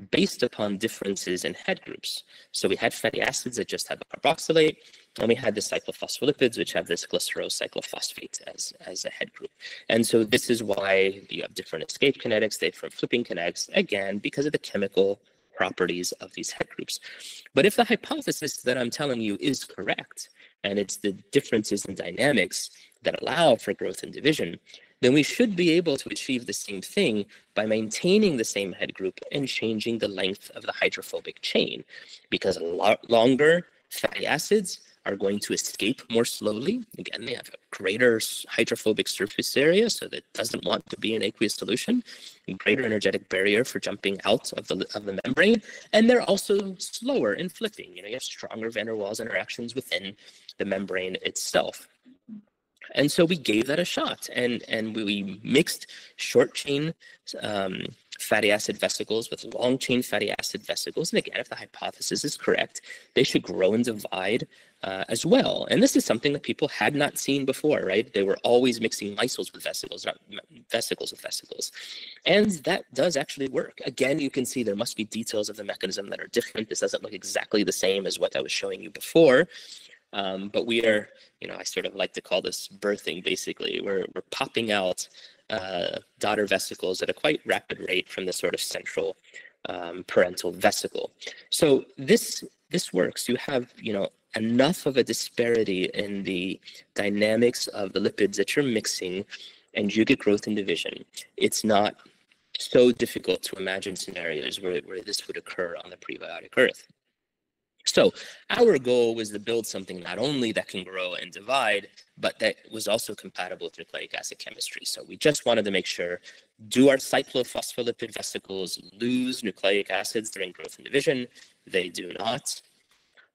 based upon differences in head groups. So we had fatty acids that just have a carboxylate, and we had the cyclophospholipids, which have this glycerocyclophosphate as a head group. And so this is why you have different escape kinetics, different flipping kinetics, again, because of the chemical properties of these head groups. But if the hypothesis that I'm telling you is correct, and it's the differences in dynamics that allow for growth and division, then we should be able to achieve the same thing by maintaining the same head group and changing the length of the hydrophobic chain, because longer fatty acids are going to escape more slowly. Again, they have a greater hydrophobic surface area, so that doesn't want to be in aqueous solution, a greater energetic barrier for jumping out of the membrane, and they're also slower in flipping. You have stronger van der Waals interactions within the membrane itself. And so we gave that a shot, and we mixed short chain fatty acid vesicles with long chain fatty acid vesicles. And again, if the hypothesis is correct, they should grow and divide as well. And this is something that people had not seen before, right? They were always mixing micelles with vesicles, not vesicles with vesicles. And that does actually work. Again, you can see there must be details of the mechanism that are different. This doesn't look exactly the same as what I was showing you before. But we are, I sort of like to call this birthing, basically. We're popping out daughter vesicles at a quite rapid rate from the sort of central parental vesicle. So this works. You have, enough of a disparity in the dynamics of the lipids that you're mixing, and you get growth and division. It's not so difficult to imagine scenarios where this would occur on the prebiotic Earth. So our goal was to build something not only that can grow and divide, but that was also compatible with nucleic acid chemistry. So we just wanted to make sure, do our cyclophospholipid vesicles lose nucleic acids during growth and division? They do not.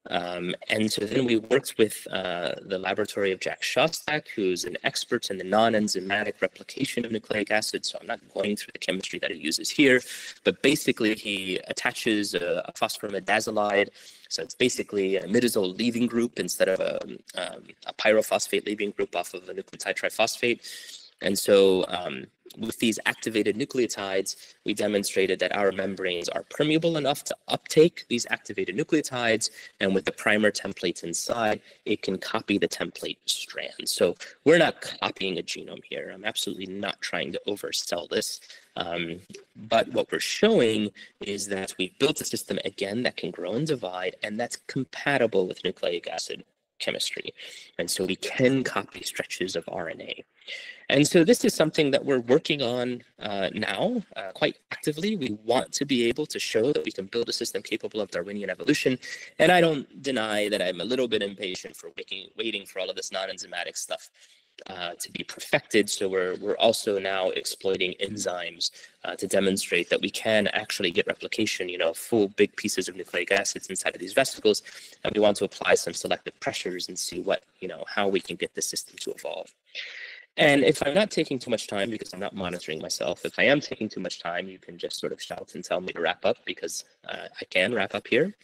And so then we worked with the laboratory of Jack Shostak, who's an expert in the non-enzymatic replication of nucleic acids. So I'm not going through the chemistry that he uses here, but basically he attaches a phosphorimidazolide. So it's basically a imidazole leaving group instead of a pyrophosphate leaving group off of a nucleotide triphosphate. And so with these activated nucleotides, we demonstrated that our membranes are permeable enough to uptake these activated nucleotides, and with the primer template inside, it can copy the template strand. So we're not copying a genome here. I'm absolutely not trying to oversell this. But what we're showing is that we've built a system, again, that can grow and divide, and that's compatible with nucleic acid chemistry. And so we can copy stretches of RNA. And so this is something that we're working on now quite actively. We want to be able to show that we can build a system capable of Darwinian evolution. And I don't deny that I'm a little bit impatient for waiting for all of this non-enzymatic stuff to be perfected. So we're also now exploiting enzymes to demonstrate that we can actually get replication, full big pieces of nucleic acids inside of these vesicles. And we want to apply some selective pressures and see what, how we can get the system to evolve. And if I'm not taking too much time, because I'm not monitoring myself, if I am taking too much time, you can just sort of shout and tell me to wrap up, because I can wrap up here.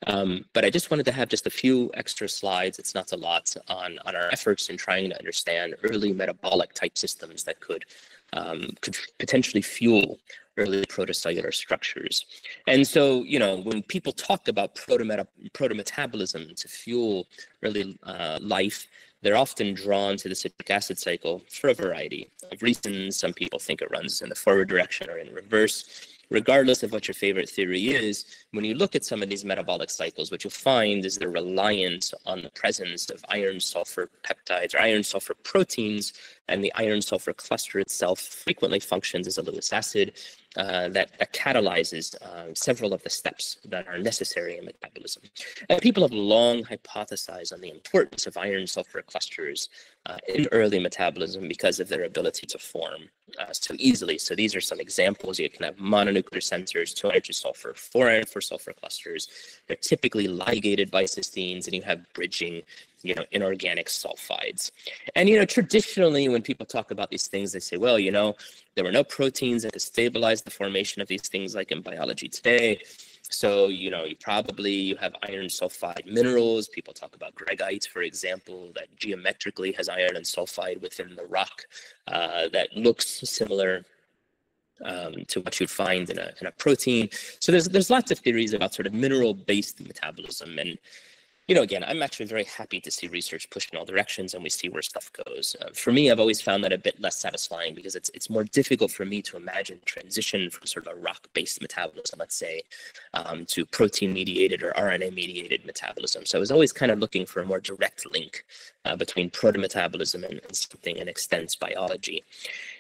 But I just wanted to have just a few extra slides. It's not a lot on our efforts in trying to understand early metabolic type systems that could potentially fuel early protocellular structures. And so, when people talk about protometabolism to fuel early life, they're often drawn to the citric acid cycle for a variety of reasons. Some people think it runs in the forward direction or in reverse. regardless of what your favorite theory is, when you look at some of these metabolic cycles, what you'll find is they're reliant on the presence of iron-sulfur peptides or iron-sulfur proteins, and the iron-sulfur cluster itself frequently functions as a Lewis acid that catalyzes several of the steps that are necessary in metabolism. And people have long hypothesized on the importance of iron-sulfur clusters in early metabolism because of their ability to form so easily. So these are some examples. You can have mononuclear centers, 2 iron 2 sulfur, 4 iron 4 sulfur clusters. They're typically ligated by cysteines, and you have bridging, inorganic sulfides. And, traditionally when people talk about these things, they say, well, there were no proteins that could stabilize the formation of these things like in biology today. So, you have iron sulfide minerals. People talk about gregite, for example, that geometrically has iron and sulfide within the rock that looks similar to what you'd find in a protein. So there's lots of theories about sort of mineral-based metabolism. And, again, I'm actually very happy to see research push in all directions and we see where stuff goes. For me, I've always found that a bit less satisfying because it's more difficult for me to imagine transition from sort of a rock-based metabolism, let's say, to protein-mediated or RNA-mediated metabolism. So I was always kind of looking for a more direct link between protometabolism and something in extents biology.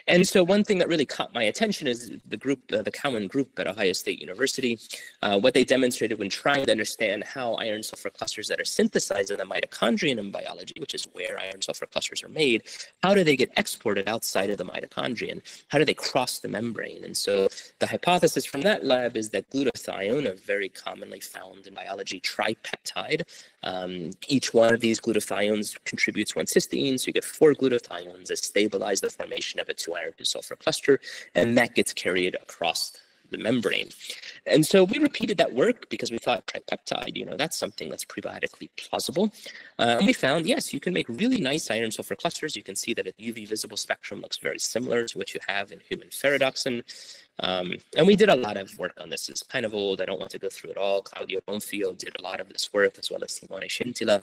And so one thing that really caught my attention is the Cowan group at Ohio State University. What they demonstrated when trying to understand how iron-sulfur clusters that are synthesized in the mitochondrion in biology, which is where iron-sulfur clusters are made, how do they get exported outside of the mitochondrion? How do they cross the membrane? And so the hypothesis from that lab is that glutathione, a very commonly found in biology tripeptide, each one of these glutathiones contributes 1 cysteine, so you get 4 glutathiones that stabilize the formation of a 2 iron 2 sulfur cluster, and that gets carried across the membrane. And so we repeated that work because we thought tripeptide, that's something that's prebiotically plausible. And we found, yes, you can make really nice iron sulfur clusters. You can see that a UV visible spectrum looks very similar to what you have in human ferredoxin. And we did a lot of work on this. It's kind of old. I don't want to go through it all. Claudio Bonfio did a lot of this work, as well as Simone Scintilla.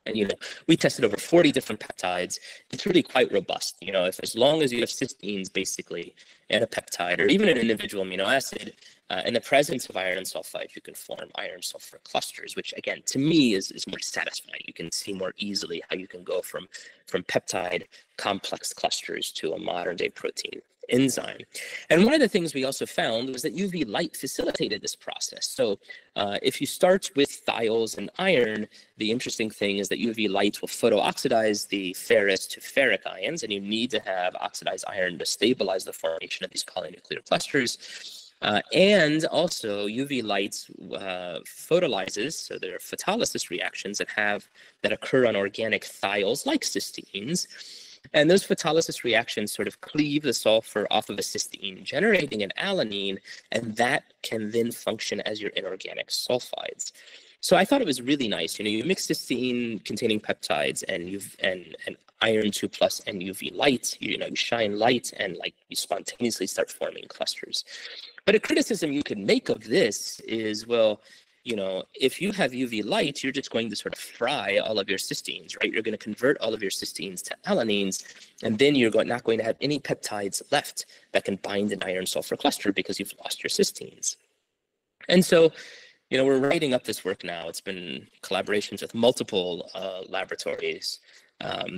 And, we tested over 40 different peptides. It's really quite robust. If as long as you have cysteines, basically, and a peptide, or even an individual amino acid, in the presence of iron and sulfide, you can form iron-sulfur clusters, which, again, to me is more satisfying. You can see more easily how you can go from peptide complex clusters to a modern-day protein enzyme. And one of the things we also found was that UV light facilitated this process. So if you start with thiols and iron, the interesting thing is that UV light will photooxidize the ferrous to ferric ions, and you need to have oxidized iron to stabilize the formation of these polynuclear clusters. And also UV light photolyzes, so there are photolysis reactions that occur on organic thiols like cysteines. And those photolysis reactions sort of cleave the sulfur off of a cysteine, generating an alanine, and that can then function as your inorganic sulfides. So I thought it was really nice. You mix cysteine containing peptides and iron 2 plus and UV light, you shine light and you spontaneously start forming clusters. But a criticism you could make of this is, well, if you have UV light, you're just going to sort of fry all of your cysteines, right? You're going to convert all of your cysteines to alanines, and then you're not going to have any peptides left that can bind an iron-sulfur cluster because you've lost your cysteines. And so, we're writing up this work now. It's been collaborations with multiple laboratories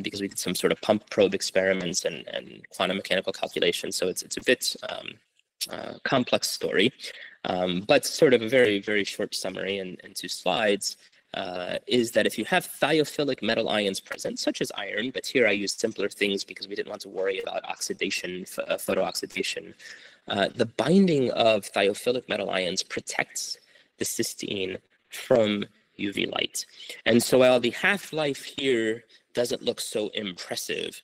because we did some sort of pump probe experiments and quantum mechanical calculations. So it's a bit complex story. But sort of a very, very short summary in 2 slides is that if you have thiophilic metal ions present, such as iron, but here I used simpler things because we didn't want to worry about oxidation, photooxidation, the binding of thiophilic metal ions protects the cysteine from UV light. And so while the half-life here doesn't look so impressive,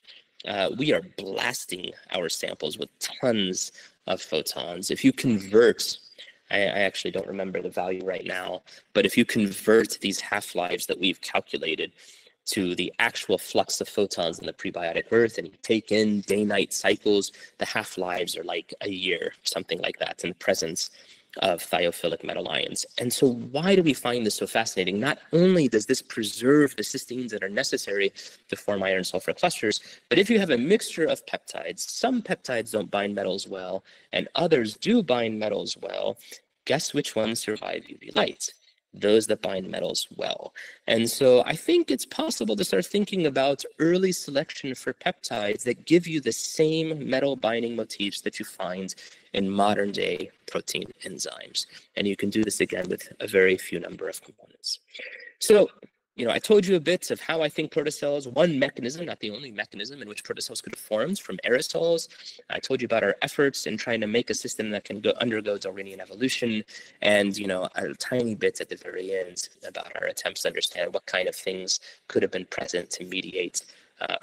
we are blasting our samples with tons of photons. If you convert, I actually don't remember the value right now, but if you convert these half-lives that we've calculated to the actual flux of photons in the prebiotic earth and you take in day-night cycles, the half-lives are like a year, something like that, in the presence of thiophilic metal ions. And so why do we find this so fascinating? Not only does this preserve the cysteines that are necessary to form iron sulfur clusters, but if you have a mixture of peptides, some peptides don't bind metals well, and others do bind metals well, guess which ones survive UV light? Those that bind metals well. And so I think it's possible to start thinking about early selection for peptides that give you the same metal binding motifs that you find in modern day protein enzymes. And you can do this again with a very few number of components. So, I told you a bit of how I think protocells, one mechanism, not the only mechanism in which protocells could have formed from aerosols. I told you about our efforts in trying to make a system that can undergo Darwinian evolution, and, a tiny bit at the very end about our attempts to understand what kind of things could have been present to mediate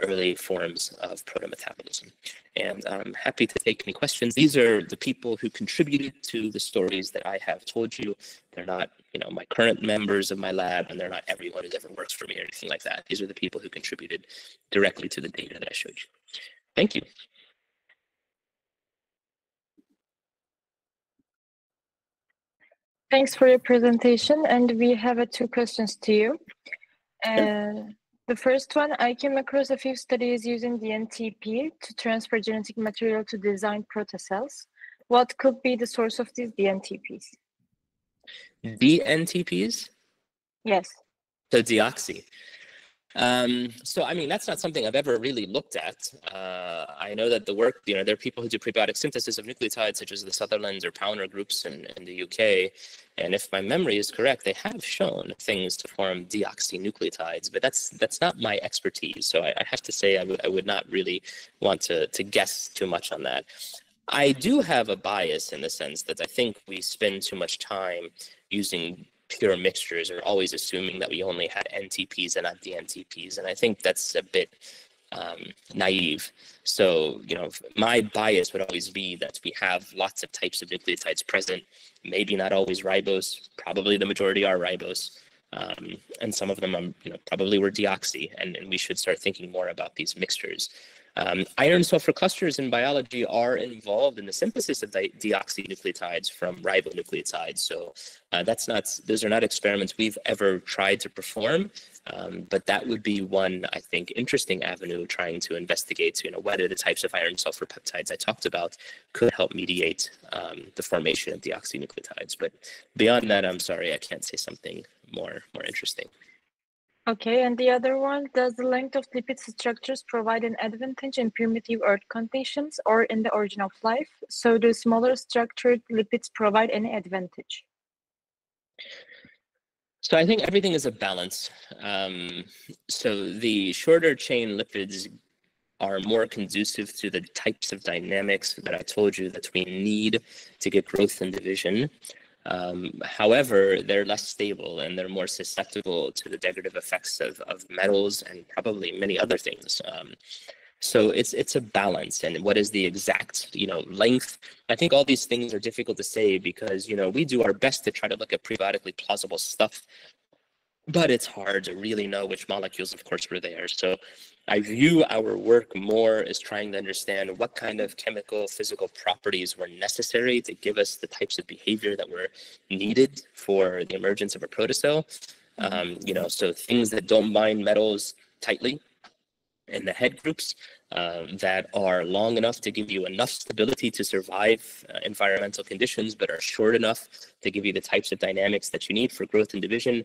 early forms of protometabolism. And I'm happy to take any questions. These are the people who contributed to the stories that I have told you. They're not, my current members of my lab, and they're not everyone who's ever worked for me or anything like that. These are the people who contributed directly to the data that I showed you. Thank you. Thanks for your presentation, and we have 2 questions to you. The first one, I came across a few studies using the DNTP to transfer genetic material to design protocells. What could be the source of these DNTPs? DNTPs? Yes. So deoxy. So, that's not something I've ever really looked at. I know that the work, there are people who do prebiotic synthesis of nucleotides, such as the Sutherland or Powner groups in the UK. And if my memory is correct, they have shown things to form deoxynucleotides, but that's not my expertise. So I have to say I would not really want to guess too much on that. I do have a bias in the sense that I think we spend too much time using pure mixtures, or always assuming that we only had NTPs and not DNTPs. And I think that's a bit naive. So, my bias would always be that we have lots of types of nucleotides present, maybe not always ribose, probably the majority are ribose. And some of them, probably were deoxy, and we should start thinking more about these mixtures. Iron sulfur clusters in biology are involved in the synthesis of deoxynucleotides from ribonucleotides. So those are not experiments we've ever tried to perform, but that would be one, I think, interesting avenue trying to investigate, whether the types of iron sulfur peptides I talked about could help mediate the formation of deoxynucleotides. But beyond that, I'm sorry, I can't say something more interesting. Okay, and the other one, does the length of lipid structures provide an advantage in primitive Earth conditions or in the origin of life? So do smaller structured lipids provide any advantage? So I think everything is a balance. So the shorter chain lipids are more conducive to the types of dynamics that I told you that we need to get growth and division. However, they're less stable and they're more susceptible to the degradative effects of metals and probably many other things. So it's a balance, and what is the exact length? I think all these things are difficult to say because we do our best to try to look at prebiotically plausible stuff, but it's hard to really know which molecules, of course, were there. So I view our work more as trying to understand what kind of chemical, physical properties were necessary to give us the types of behavior that were needed for the emergence of a protocell. So things that don't bind metals tightly in the head groups, that are long enough to give you enough stability to survive environmental conditions, but are short enough to give you the types of dynamics that you need for growth and division.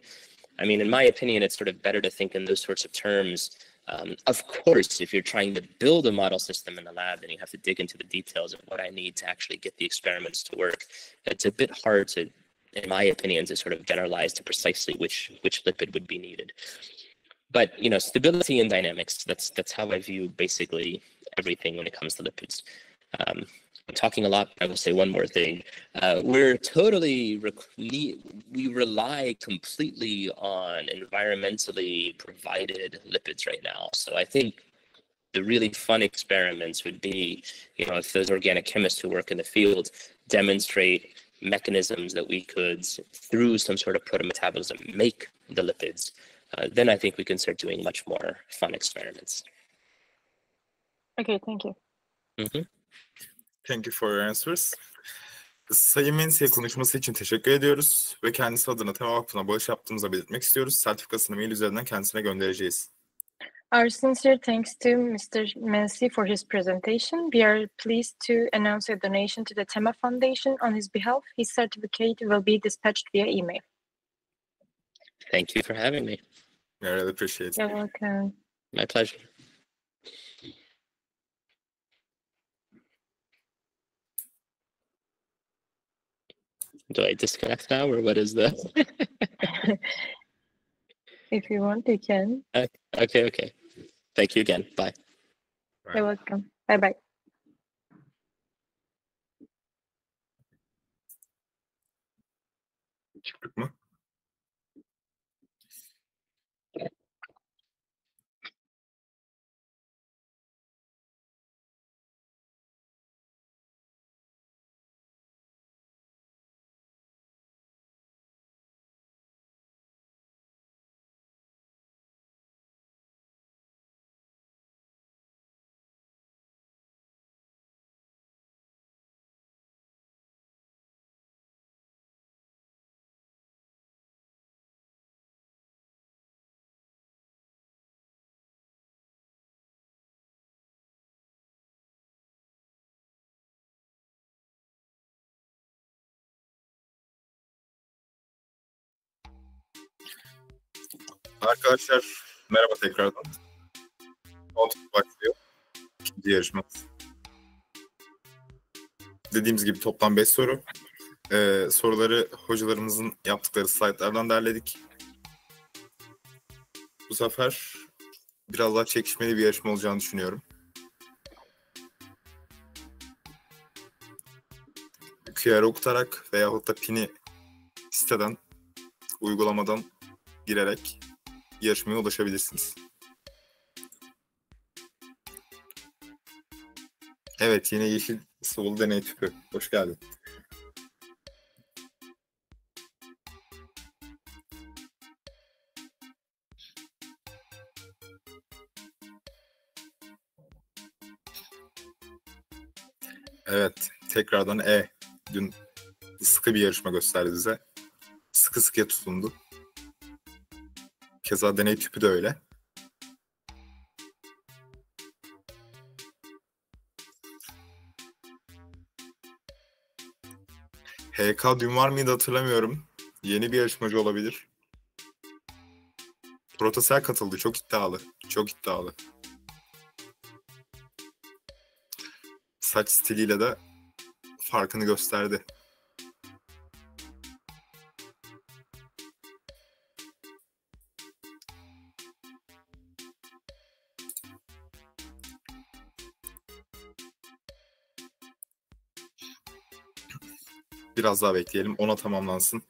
In my opinion, it's sort of better to think in those sorts of terms. Of course, if you're trying to build a model system in the lab, then you have to dig into the details of what I need to actually get the experiments to work. It's a bit hard to, in my opinion, to sort of generalize to precisely which lipid would be needed. But stability and dynamics, that's how I view basically everything when it comes to lipids. I'm talking a lot, I will say one more thing. We rely completely on environmentally provided lipids right now. So I think the really fun experiments would be, if those organic chemists who work in the field demonstrate mechanisms that we could, through some sort of protometabolism, make the lipids, then I think we can start doing much more fun experiments. Okay, thank you. Mm-hmm. Thank you for your answers. Sayın Mensi'ye konuşması için teşekkür ediyoruz ve kendisi adına Tema Vakfı'na bağış yaptığımızı belirtmek istiyoruz. Sertifikasını mail üzerinden kendisine göndereceğiz. Our sincere thanks to Mr. Mensi for his presentation. We are pleased to announce a donation to the Tema Foundation on his behalf. His certificate will be dispatched via email. Thank you for having me. I really appreciate it. You're welcome. My pleasure. Do I disconnect now, or what is the? If you want, you can. Okay. Thank you again. Bye. You're welcome. Bye bye. Çıktık mı? Arkadaşlar merhaba tekrardan. Başlıyor. İkinci yarışmamız. Dediğimiz gibi toplam 5 soru. Soruları hocalarımızın yaptıkları slaytlardan derledik. Bu sefer biraz daha çekişmeli bir yarışma olacağını düşünüyorum. QR'ı okutarak veyahut da pini siteden, uygulamadan girerek yarışmaya ulaşabilirsiniz. Evet, yine yeşil sıvılı deney tüpü. Hoş geldin. Evet, tekrardan dün sıkı bir yarışma gösterdi bize. Sıkı sıkıya tutundu. Keza deney tüpü de öyle. HK dün var mıydı hatırlamıyorum. Yeni bir yarışmacı olabilir. Protosel katıldı. Çok iddialı. Çok iddialı. Saç stiliyle de farkını gösterdi. Biraz daha bekleyelim. 10'a tamamlansın.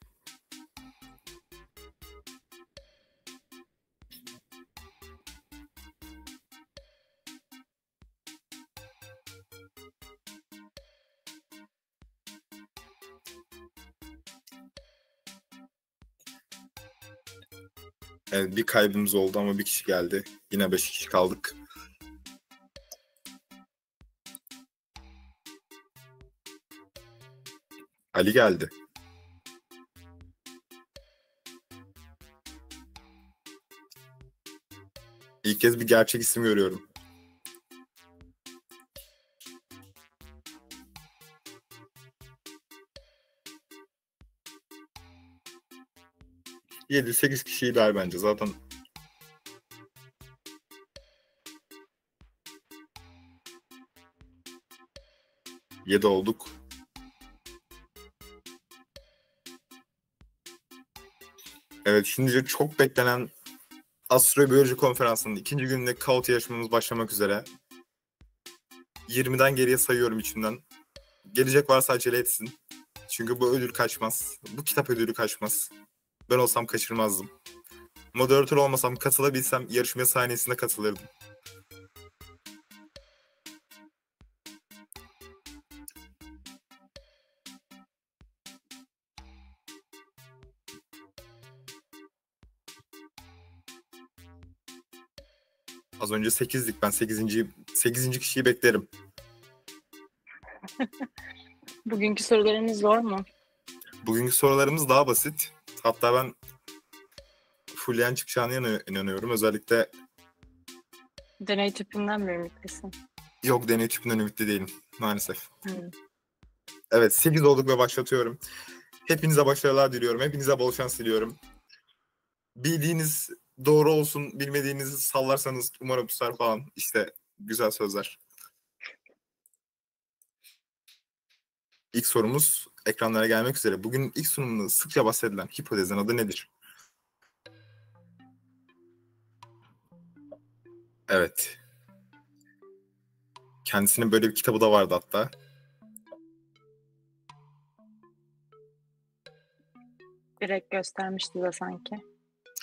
Evet, bir kaybımız oldu ama bir kişi geldi. Yine 5 kişi kaldık. Ali geldi. İlk kez bir gerçek isim görüyorum. Yedi, 8 kişi ideal bence. Zaten yedi olduk. Evet, şimdi çok beklenen Astrobiology konferansının ikinci gününde kaut yarışmamız başlamak üzere. 20'den geriye sayıyorum içimden. Gelecek varsa acele etsin. Çünkü bu ödül kaçmaz. Bu kitap ödülü kaçmaz. Ben olsam kaçırmazdım. Moderatör olmasam, katılabilsem yarışmaya sahnesinde katılırdım. Az önce 8'dik. Ben 8. kişiyi beklerim. Bugünkü sorularınız zor mu? Bugünkü sorularımız daha basit. Hatta ben fulleyen çıkacağına inanıyorum. Özellikle Deney tüpünden mi ümitlisin? yok, deney tüpünden ümitli değilim maalesef. Hmm. Evet, 8 olduk ve başlatıyorum. Hepinize başarılar diliyorum. Hepinize bol şans diliyorum. Bildiğiniz doğru olsun, bilmediğinizi sallarsanız umarım tutar falan. İşte güzel sözler. İlk sorumuz ekranlara gelmek üzere. Bugün ilk sunumunda sıkça bahsedilen hipotezin adı nedir? Evet. Kendisinin böyle bir kitabı da vardı hatta. Direkt göstermişti de sanki.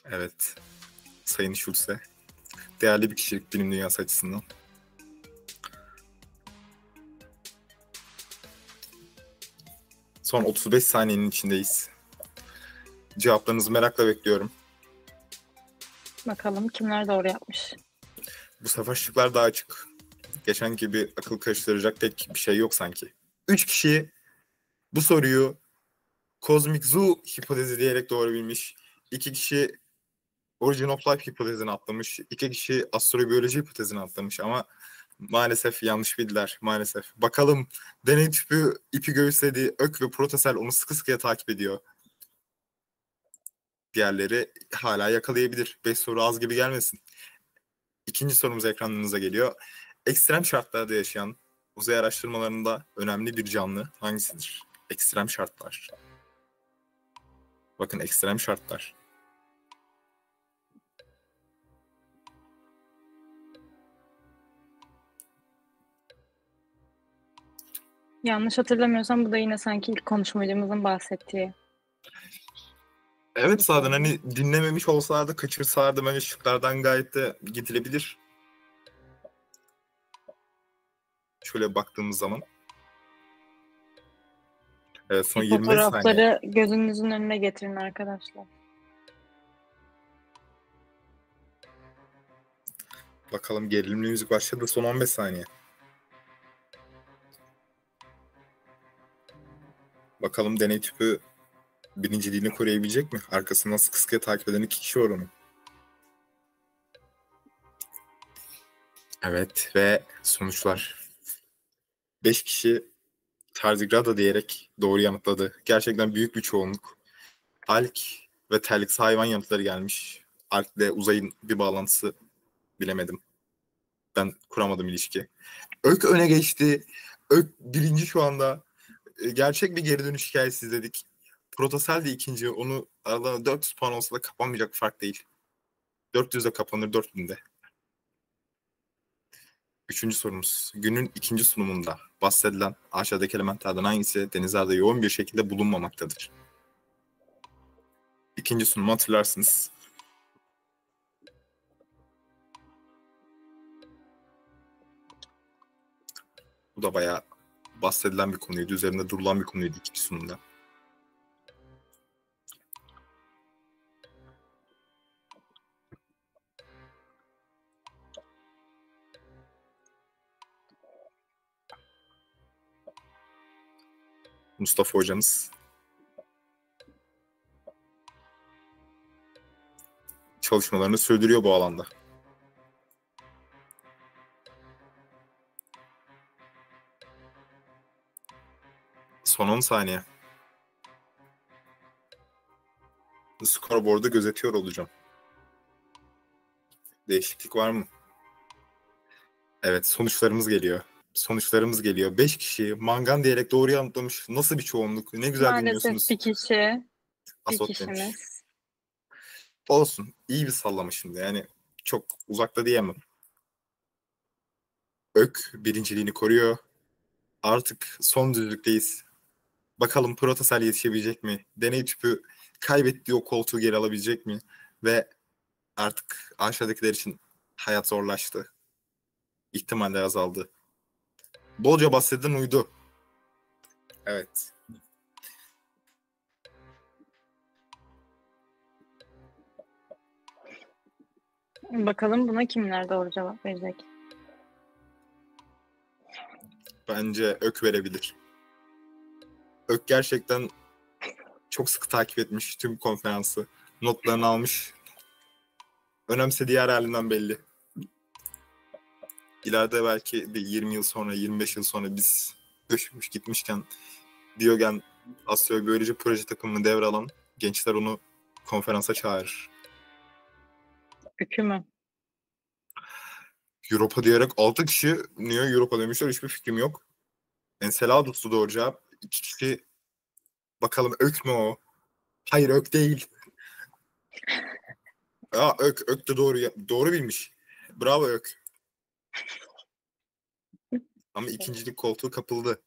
Evet. Sayın Schulze. Değerli bir kişilik bilim dünyası açısından. Son 35 saniyenin içindeyiz. Cevaplarınızı merakla bekliyorum. Bakalım kimler doğru yapmış. Bu sefer şıklar daha açık. Geçen gibi akıl karıştıracak pek bir şey yok sanki. 3 kişi bu soruyu Kozmik Zoo hipotezi diyerek doğru bilmiş. 2 kişi Origin of Life hipotezini atlamış. 2 kişi Astrobiology hipotezini atlamış ama maalesef yanlış bildiler. Maalesef. Bakalım deney tüpü ipi göğüsledi. Ök ve protosel onu sıkı sıkıya takip ediyor. Diğerleri hala yakalayabilir. 5 soru az gibi gelmesin. İkinci sorumuz ekranınıza geliyor. Ekstrem şartlarda yaşayan uzay araştırmalarında önemli bir canlı hangisidir? Ekstrem şartlar. Bakın, ekstrem şartlar. Yanlış hatırlamıyorsam bu da yine sanki ilk konuşmacımızın bahsettiği. Evet, zaten hani dinlememiş olsalardı, kaçırsalardı bence şıklardan gayet de gidilebilir. Şöyle baktığımız zaman. Evet, son 25 saniye. Fotoğrafları gözünüzün önüne getirin arkadaşlar. Bakalım, gerilimli müzik başladı. Son 15 saniye. Bakalım deney tüpü birinciliğini koruyabilecek mi? Arkasından sıkı sıkıya takip eden 2 kişi var onun. Evet ve sonuçlar. 5 kişi tardigrada diyerek doğru yanıtladı. Gerçekten büyük bir çoğunluk. Alk ve terliksiz hayvan yanıtları gelmiş. Alk ile uzayın bir bağlantısı bilemedim. Ben kuramadım ilişki. Ök öne geçti. Ök birinci şu anda. Gerçek bir geri dönüş hikayesi izledik. Protosel de ikinci. Onu aralarında 400 puan olsa da kapanmayacak fark değil. 400'de kapanır, 4000'de. Üçüncü sorumuz. Günün ikinci sunumunda bahsedilen aşağıdaki elementlerden hangisi denizlerde yoğun bir şekilde bulunmamaktadır? İkinci sunumu hatırlarsınız. Bu da bayağı bahsedilen bir konuydu. Üzerinde durulan bir konuydu ikinci sunumda. Mustafa hocamız çalışmalarını sürdürüyor bu alanda. Son 10 saniye. Scoreboard'u gözetiyor olacağım. Değişiklik var mı? Evet, sonuçlarımız geliyor. Sonuçlarımız geliyor. 5 kişi mangan diyerek doğru yanıtlamış. Nasıl bir çoğunluk? Ne güzel Maalesef dinliyorsunuz. bir kişi, bir Asot demiş. kişimiz. Olsun. İyi bir sallama şimdi. Yani çok uzakta diyemem. Ök birinciliğini koruyor. Artık son düzlükteyiz. Bakalım protosel yetişebilecek mi? Deney tüpü kaybettiği o koltuğu geri alabilecek mi? Ve artık aşağıdakiler için hayat zorlaştı. İhtimaller azaldı. Bolca bahseden uydu. Evet. Bakalım buna kimler doğru cevap verecek? Bence ök verebilir. Ök gerçekten çok sıkı takip etmiş tüm konferansı. Notlarını almış. Önemsediği her halinden belli. İleride belki bir 20 yıl sonra, 25 yıl sonra biz göçmüş gitmişken Diyogen Astrobiyoloji proje takımını devralan gençler onu konferansa çağırır. Ökü mü? Europa diyerek 6 kişi niye Europa demişler hiçbir fikrim yok. Enceladus'tu doğru cevap. 2 kişi bakalım ök mü o? Hayır ök değil. Aa, ök de doğru bilmiş. Bravo ök. Ama ikincilik koltuğu kapıldı.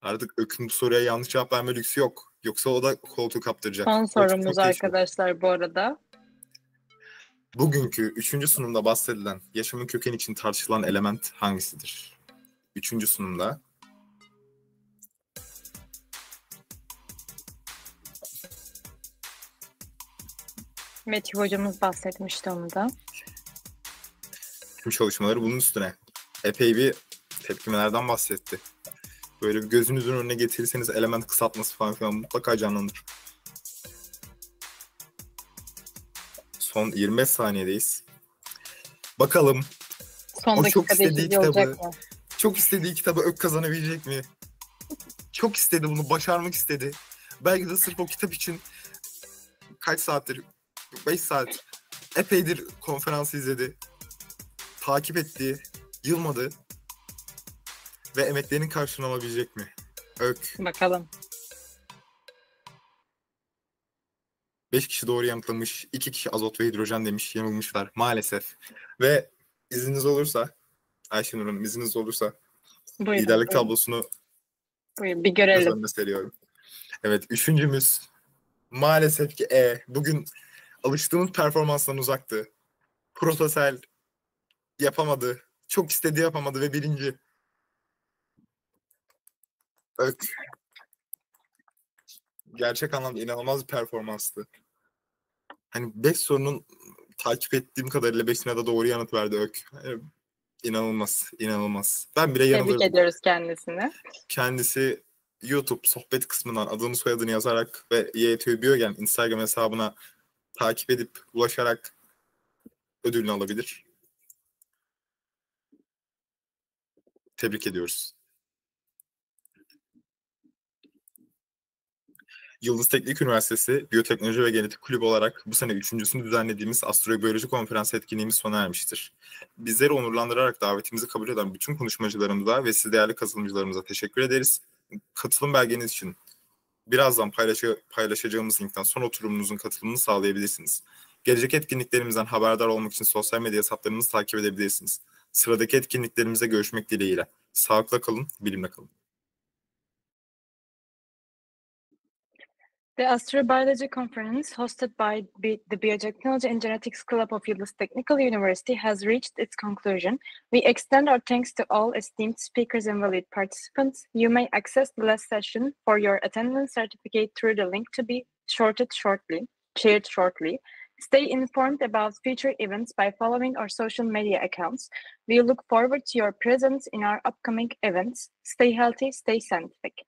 Artık ökün bu soruya yanlış cevap verme lüksü yok. Yoksa o da koltuğu kaptıracak. Son Koltuk sorumuz çok değişiyor. arkadaşlar bu arada. Bugünkü 3. sunumda bahsedilen yaşamın kökeni için tartışılan element hangisidir? 3. sunumda Metin hocamız bahsetmişti onu da. tüm çalışmaları bunun üstüne epey bir tepkimelerden bahsetti. Böyle bir gözünüzün önüne getirirseniz element kısaltması falan filan mutlaka canlanır. Son 25 saniyedeyiz. Bakalım Son o çok dakika istediği değişikliği olacak kitabı, mı? çok istediği kitabı ök kazanabilecek mi? Çok istedi bunu, başarmak istedi. Belki de sırf o kitap için kaç saattir, 5 saat epeydir konferansı izledi. Takip etti, yılmadı ve emeklerinin karşılığını alabilecek mi? Ök. Bakalım. 5 kişi doğru yanıtlamış, 2 kişi azot ve hidrojen demiş, yanılmışlar maalesef. Ve izniniz olursa, Ayşenur Hanım izniniz olursa Buyurun. liderlik Buyurun. tablosunu Buyurun, bir göz görelim. önüne seriyorum. Evet, üçüncümüz maalesef ki bugün alıştığımız performanstan uzaktı. Protosel yapamadı. Çok istediği yapamadı ve birinci. Ök. Gerçek anlamda inanılmaz bir performanstı. Hani 5 sorunun takip ettiğim kadarıyla 5'ine de doğru yanıt verdi Ök. İnanılmaz, inanılmaz. Ben bile Tebrik yanılırdım. ediyoruz kendisini. Kendisi YouTube sohbet kısmından adını soyadını yazarak ve YTÜBiyogen Instagram hesabına takip edip ulaşarak ödülünü alabilir. Tebrik ediyoruz. Yıldız Teknik Üniversitesi Biyoteknoloji ve Genetik Kulübü olarak bu sene 3.'sünü düzenlediğimiz Astrobiyoloji Konferansı etkinliğimiz sona ermiştir. Bizleri onurlandırarak davetimizi kabul eden bütün konuşmacılarımıza ve siz değerli katılımcılarımıza teşekkür ederiz. Katılım belgeniz için birazdan paylaşacağımız linkten son oturumunuzun katılımını sağlayabilirsiniz. Gelecek etkinliklerimizden haberdar olmak için sosyal medya hesaplarımızı takip edebilirsiniz. Sıradaki etkinliklerimizde görüşmek dileğiyle. Sağlıkla kalın, bilimle kalın. The Astrobiology Conference, hosted by the Biotechnology and Genetics Club of Yıldız Technical University, has reached its conclusion. We extend our thanks to all esteemed speakers and valued participants. You may access the last session for your attendance certificate through the link to be shared shortly. Stay informed about future events by following our social media accounts. We look forward to your presence in our upcoming events. Stay healthy, stay scientific.